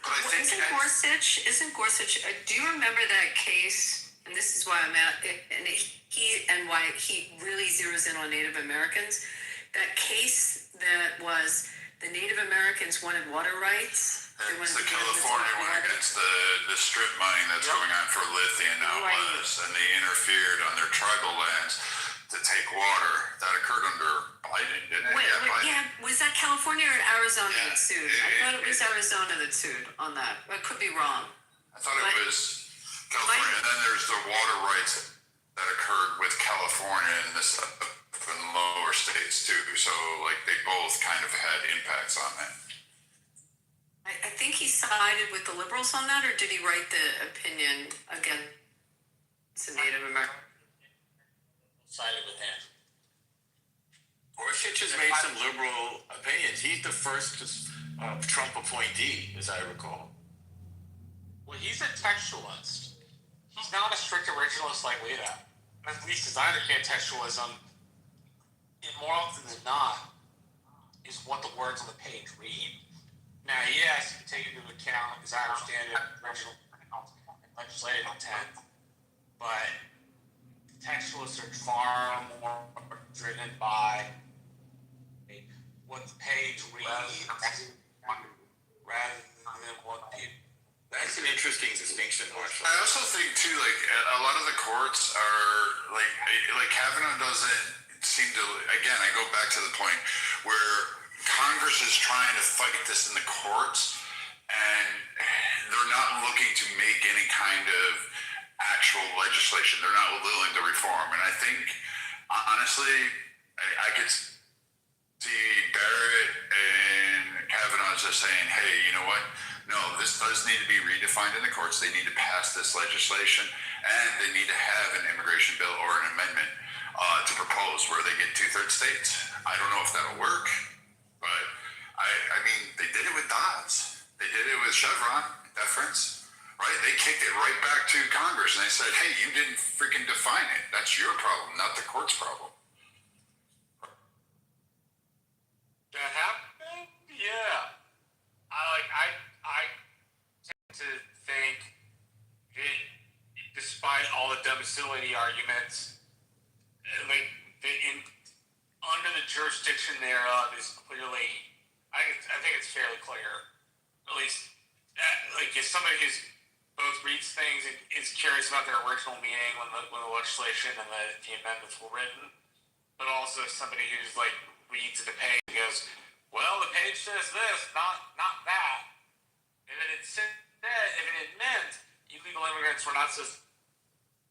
But I think Isn't Gorsuch, do you remember that case? And this is why I'm at, why he really zeroes in on Native Americans. That case that was the Native Americans wanted water rights. It's the California one against the strip mining that's going on for lithium now was, and they interfered on their tribal lands to take water. That occurred under Biden, didn't it? Was that California or Arizona that sued? I thought it was Arizona that sued on that. I could be wrong. I thought it was California, and then there's the water rights that occurred with California and the stuff in lower states too. So like they both kind of had impacts on that. I think he sided with the liberals on that, or did he write the opinion against the Native American? Sided with him. Gorsuch has made some liberal opinions. He's the first Trump appointee, as I recall. Well, he's a textualist. He's not a strict originalist like Lito. At least as I understand textualism, it more often than not is what the words on the page read. Now, yes, you take into account, as I understand it, original legislative intent, but textualists are far more driven by what the page reads rather than what people. That's an interesting distinction, Marshall. I also think too, like a lot of the courts are like Kavanaugh doesn't seem to. Again, I go back to the point where Congress is trying to fight this in the courts, and they're not looking to make any kind of actual legislation. They're not willing to reform, and I think honestly, I could see Barrett and Kavanaugh just saying, "Hey, you know what? No, this does need to be redefined in the courts. They need to pass this legislation, and they need to have an immigration bill or an amendment to propose where they get 2/3 states." I don't know if that'll work, but I mean, they did it with Dobbs. They did it with Chevron deference, right? They kicked it right back to Congress, and they said, "Hey, you didn't freaking define it. That's your problem, not the court's problem." That happened? Yeah. I tend to think that despite all the domicility arguments, under the jurisdiction thereof is clearly, I think it's fairly clear, at least, if somebody who's both reads things and is curious about their original meaning when the legislation and the amendments were written, but also somebody who's reads the page and goes, well, the page says this, not that. And then it said that, if it meant illegal immigrants were not supposed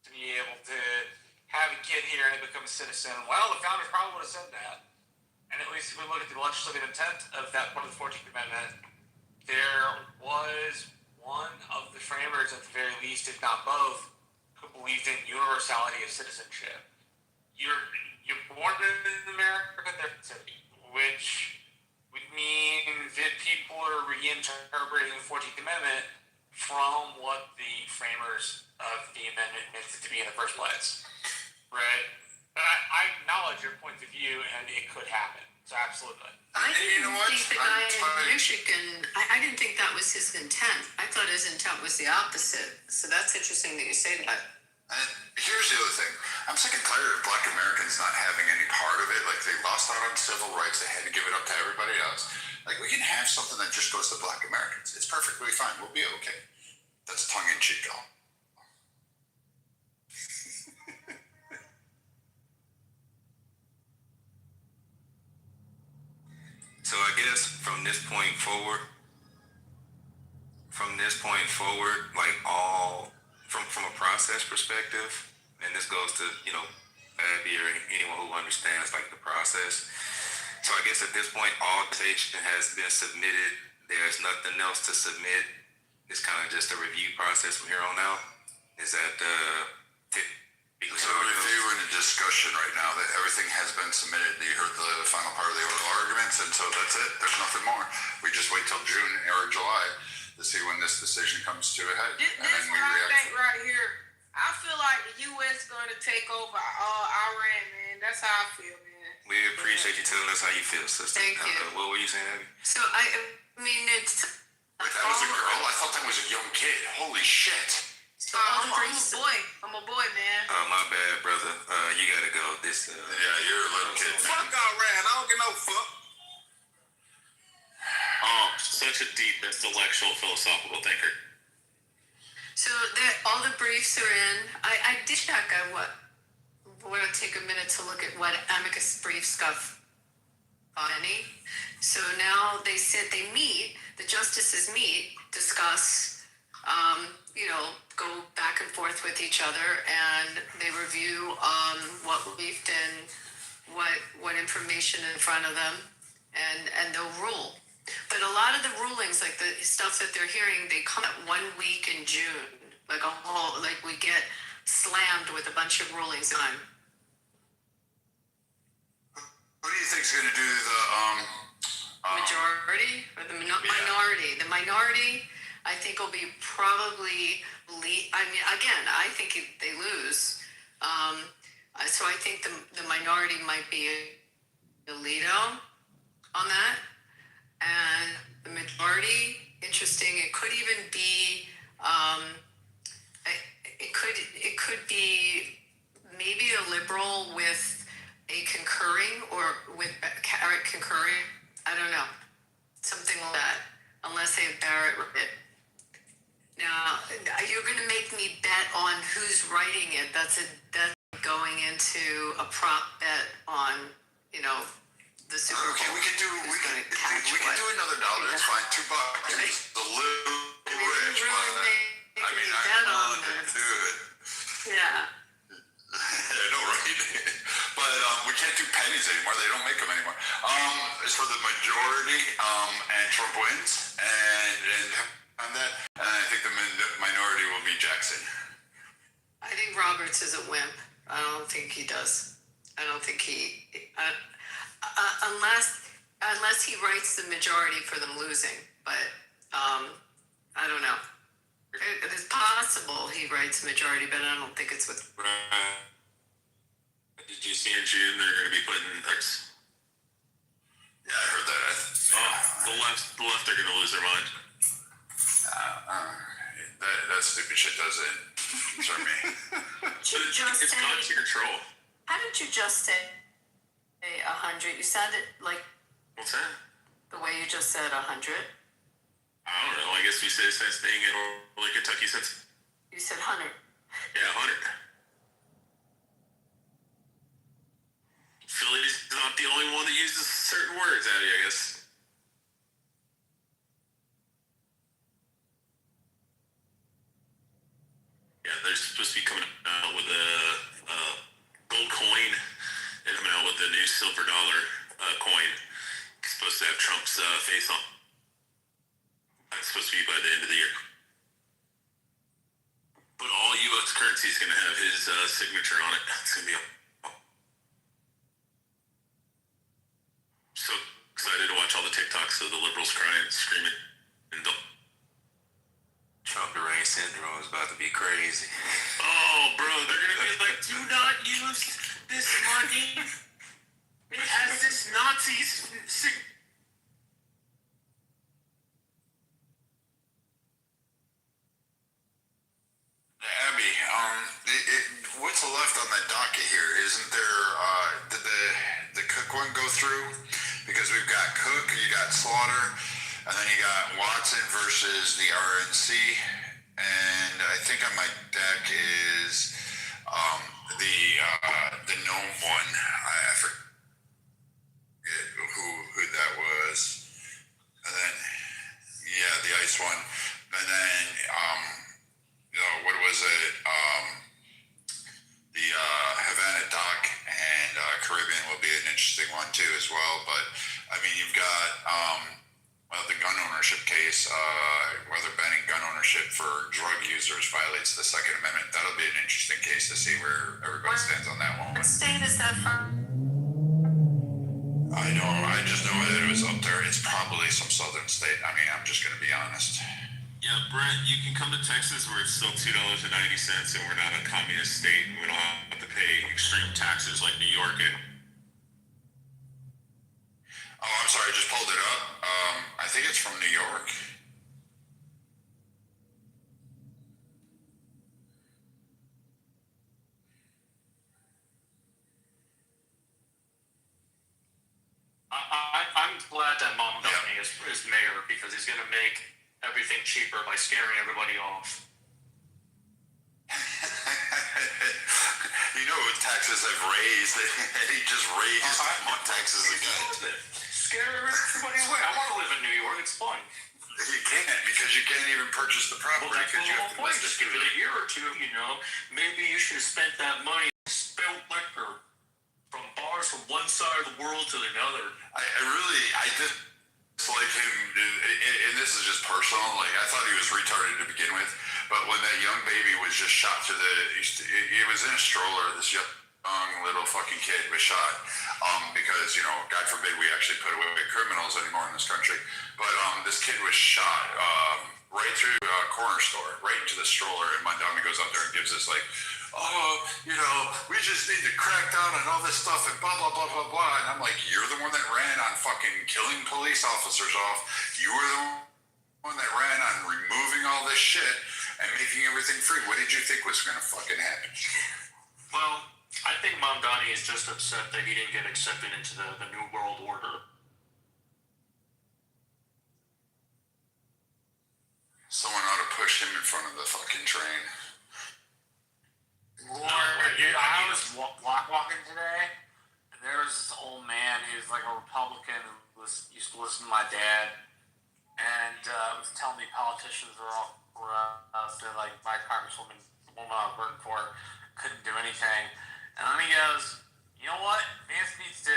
to be able to have a kid here and become a citizen, well, the founders probably would have said that. And at least if we look at the legislative intent of that part of the 14th Amendment, there was one of the framers, at the very least, if not both, who believed in universality of citizenship. You're born in America, therefore, which would mean that people are reinterpreting the 14th Amendment from what the framers of the amendment meant it to be in the first place, right? But I acknowledge your point of view, and it could happen. So absolutely. I didn't think the guy in Michigan, I didn't think that was his intent. I thought his intent was the opposite. So that's interesting that you say that. And here's the other thing. I'm sick and tired of Black Americans not having any part of it. Like, they lost out on civil rights. They had to give it up to everybody else. Like, we can have something that just goes to Black Americans. It's perfectly fine. We'll be okay. That's tongue-in-cheek, y'all. So I guess from this point forward, like from a process perspective, and this goes to, Abby or anyone who understands like the process. So I guess at this point, all citation has been submitted. There's nothing else to submit. It's kind of just a review process from here on out. Is that It's a review and a discussion right now that everything has been submitted. You heard the final part of the oral arguments, and so that's it. There's nothing more. We just wait till June or July to see when this decision comes to a head. This is what I think right here. I feel like the U.S. is going to take over Iran, man. That's how I feel, man. We appreciate you telling us how you feel, sister. Thank you. What were you saying, Abby? So I mean, it's. Wait, that was a girl? Holy shit. I'm a boy, man. My bad, brother. You gotta go. This. Yeah, you're a little kid. Fuck all ran. I don't get no fuck. Such a deep, intellectual, philosophical thinker. So all the briefs are in. I did check. I want to take a minute to look at what amicus briefs got on any. So now they said they meet. The justices meet, discuss, go back and forth with each other, and they review what briefed and what information in front of them, and they'll rule. But a lot of the rulings, like the stuff that they're hearing, they come at 1 week in June, like we get slammed with a bunch of rulings on. Who do you think's going to do the majority or the minority? The minority, I think, will be probably. I think they lose. So I think the minority might be Alito on that. And the majority, interesting. It could even be. It could be maybe a liberal with a concurring, or with Barrett concurring. I don't know, something like that. Unless they have Barrett write it. Now you're going to make me bet on who's writing it. That's going into a prop bet on the Super Bowl. Okay, we can do another dollar. It's fine. $2. It's a little rich, but I mean, I want to do it. Yeah. I know, right? But we can't do pennies anymore. They don't make them anymore. It's for the majority, and Trump wins, and I think the minority will be Jackson. I think Roberts is a wimp. I don't think he does. I don't think he, unless he writes the majority for them losing. But I don't know. It's possible he writes majority, but I don't think it's with. Did you see in June they're going to be putting X? Yeah, I heard that. The left are going to lose their mind. That stupid shit doesn't concern me. It's constant control. How did you just say 100? You said it like. What's that? The way you just said 100. I don't know. I guess we say the same thing in Kentucky since. You said 100. Yeah, 100. Philly's not the only one that uses certain words, Abby, I guess. Yeah, they're supposed to be coming out with a gold coin and coming out with a new silver dollar coin. It's supposed to have Trump's face on. That's supposed to be by the end of the year. But all U.S. currency is going to have his signature on it. It's going to be so excited to watch all the TikToks of the liberals crying, screaming, and Trump deranged syndrome is about to be crazy. Oh, bro, they're going to be like, do not use this money. It has this Nazi Abby, what's left on the docket here? Isn't there, did the Cook one go through? Because we've got Cook, you got Slaughter, and then you got Watson versus the RNC, and I think on my deck is the gnome one. I forget who that was. And then, yeah, the ice one. And then, what was it? The Havana Dock and Caribbean will be an interesting one too as well. But I mean, you've got the gun ownership case, whether banning gun ownership for drug users violates the Second Amendment. That'll be an interesting case to see where everybody stands on that one. What state is that from? I just know that it was up there. It's probably some southern state. I mean, I'm just going to be honest. Yeah, Brent, you can come to Texas where it's still $2.90 and we're not a communist state and we don't have to pay extreme taxes like New York and. Oh, I'm sorry, I just pulled it up. I think it's from New York. glad that Mamdani is mayor because he's going to make everything cheaper by scaring everybody off. You know what taxes have raised? He just raised taxes again. Scare everybody away. I want to live in New York. It's fun. You can't because you can't even purchase the property because you have to point. Just give it a year or two, Maybe you should have spent that money on spilt liquor from bars from one side of the world to the other. I dislike him, and this is just personal. Like, I thought he was retarded to begin with, but when that young baby was just shot through he was in a stroller, this young little fucking kid was shot, because, God forbid we actually put away criminals anymore in this country, but this kid was shot right through a corner store, right into the stroller, and my dummy goes up there and gives this like, we just need to crack down on all this stuff and blah, blah, blah, blah, blah. And I'm like, you're the one that ran on fucking killing police officers off. You were the one that ran on removing all this shit and making everything free. What did you think was going to fucking happen? Well, I think Mamdani is just upset that he didn't get accepted into the New World Order. Someone ought to push him in front of the fucking train. I was walking today, and there was this old man who's like a Republican who used to listen to my dad, and was telling me politicians were like my congresswoman, the woman I was working for, couldn't do anything. And then he goes, you know what? Vance needs to,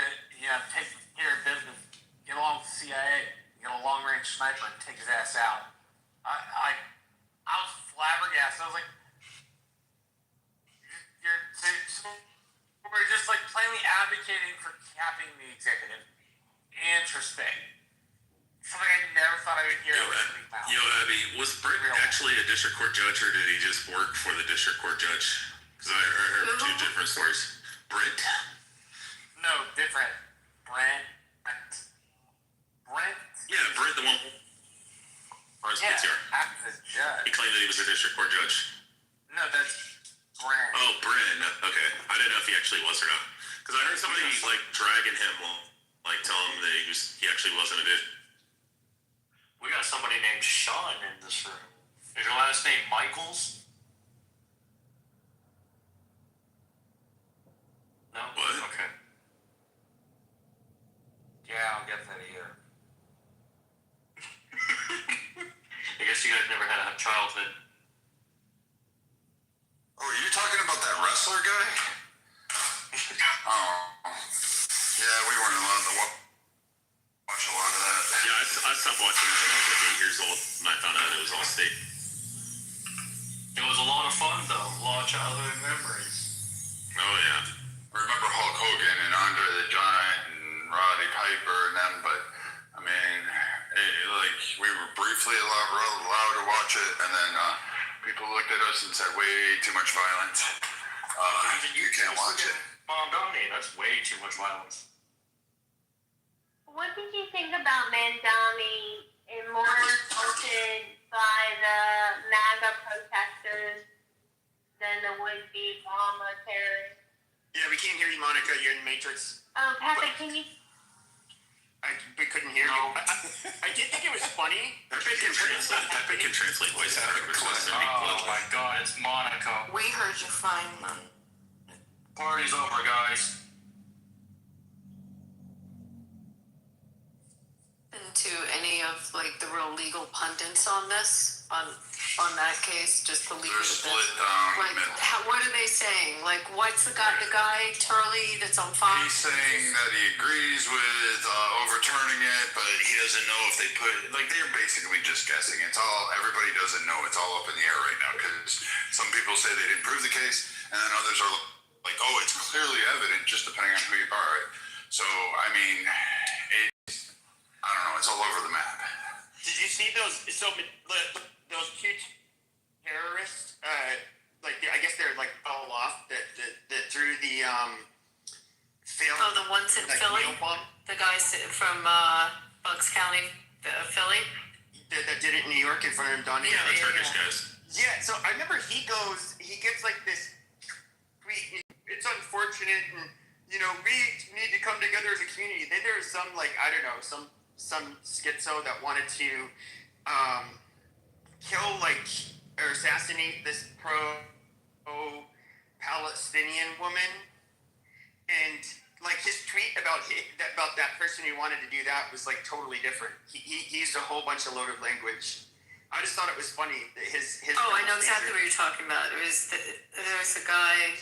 take care of business, get along with the CIA, get a long-range sniper, and take his ass out. I was flabbergasted. I was like, we're just like plainly advocating for capping the executive. Interesting. Something I never thought I would hear. Abby, was Britt actually a district court judge, or did he just work for the district court judge? Because I heard two different stories. Britt? No, different. Brent. Yeah, Britt, the one. Acting as judge. He claimed that he was a district court judge. No, that's Brent. Oh, Brent. Okay. I didn't know if he actually was or not. Because I heard somebody dragging him, tell him that he actually wasn't a district. We got somebody named Sean in this room. Is your last name Michaels? No? What? Okay. Yeah, I'll get that here. I guess you guys never had a childhood. Oh, are you talking about that wrestler guy? Yeah, we weren't allowed to watch a lot of that. Yeah, I stopped watching it when I was like 8 years old, and I found out it was all state. It was a lot of fun, though. A lot of childhood memories. Oh, yeah. I remember Hulk Hogan and Andre the Giant and Roddy Piper and them, but, I mean, we were briefly allowed to watch it, and then people looked at us and said, way too much violence. You can't watch it. Mamdani, that's way too much violence. What did you think about Mamdani and more insulted by the MAGA protesters than the would-be Obama terrorists? Yeah, we can't hear you, Monica. You're in the Matrix. Oh, Pepe, can you... We couldn't hear you. I did think it was funny. Pepe can translate voice actors. Oh my God, it's Monica. We heard you fine, man. Party's over, guys. To any of the real legal pundits on this, on that case, just to leave it at that. What are they saying? What's the guy Turley that's on Fox? He's saying that he agrees with overturning it, but he doesn't know if they they're basically just guessing. Everybody doesn't know. It's all up in the air right now because some people say they didn't prove the case, and then others are like, oh, it's clearly evident, just depending on who you are. So, I mean, I don't know. It's all over the map. Did you see those? So those two terrorists, I guess they're fell off that threw the film. Oh, the ones in Philly. The guys from Bucks County, Philly. That did it in New York in front of Donnie. Yeah, the Turkish guys. Yeah. So I remember he gets this tweet. It's unfortunate, and we need to come together as a community. Then there's some I don't know, some some schizo that wanted to kill or assassinate this pro-Palestinian woman, and his tweet about that person who wanted to do that was totally different. He used a whole bunch of loaded language. I just thought it was funny that his. Oh, I know exactly what you're talking about. There was a guy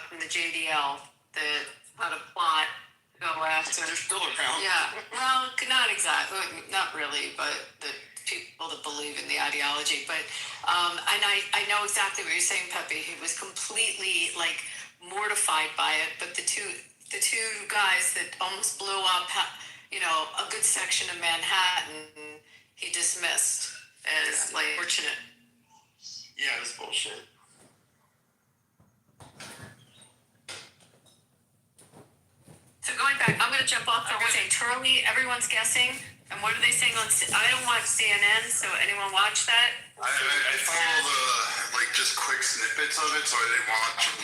from the JDL that had a plot to go after. They're still around. Yeah, well, not exactly, not really, but the people that believe in the ideology. But and I know exactly what you're saying, Pepe. He was completely mortified by it. But the two guys that almost blew up, a good section of Manhattan, he dismissed as fortunate. Yeah, it was bullshit. So going back, I'm going to jump off. I want to say Turley. Everyone's guessing. And what are they saying on? I don't watch CNN, so anyone watch that? I follow the just quick snippets of it, so I didn't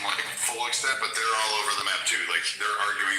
watch them full extent, but they're all over the map too. They're arguing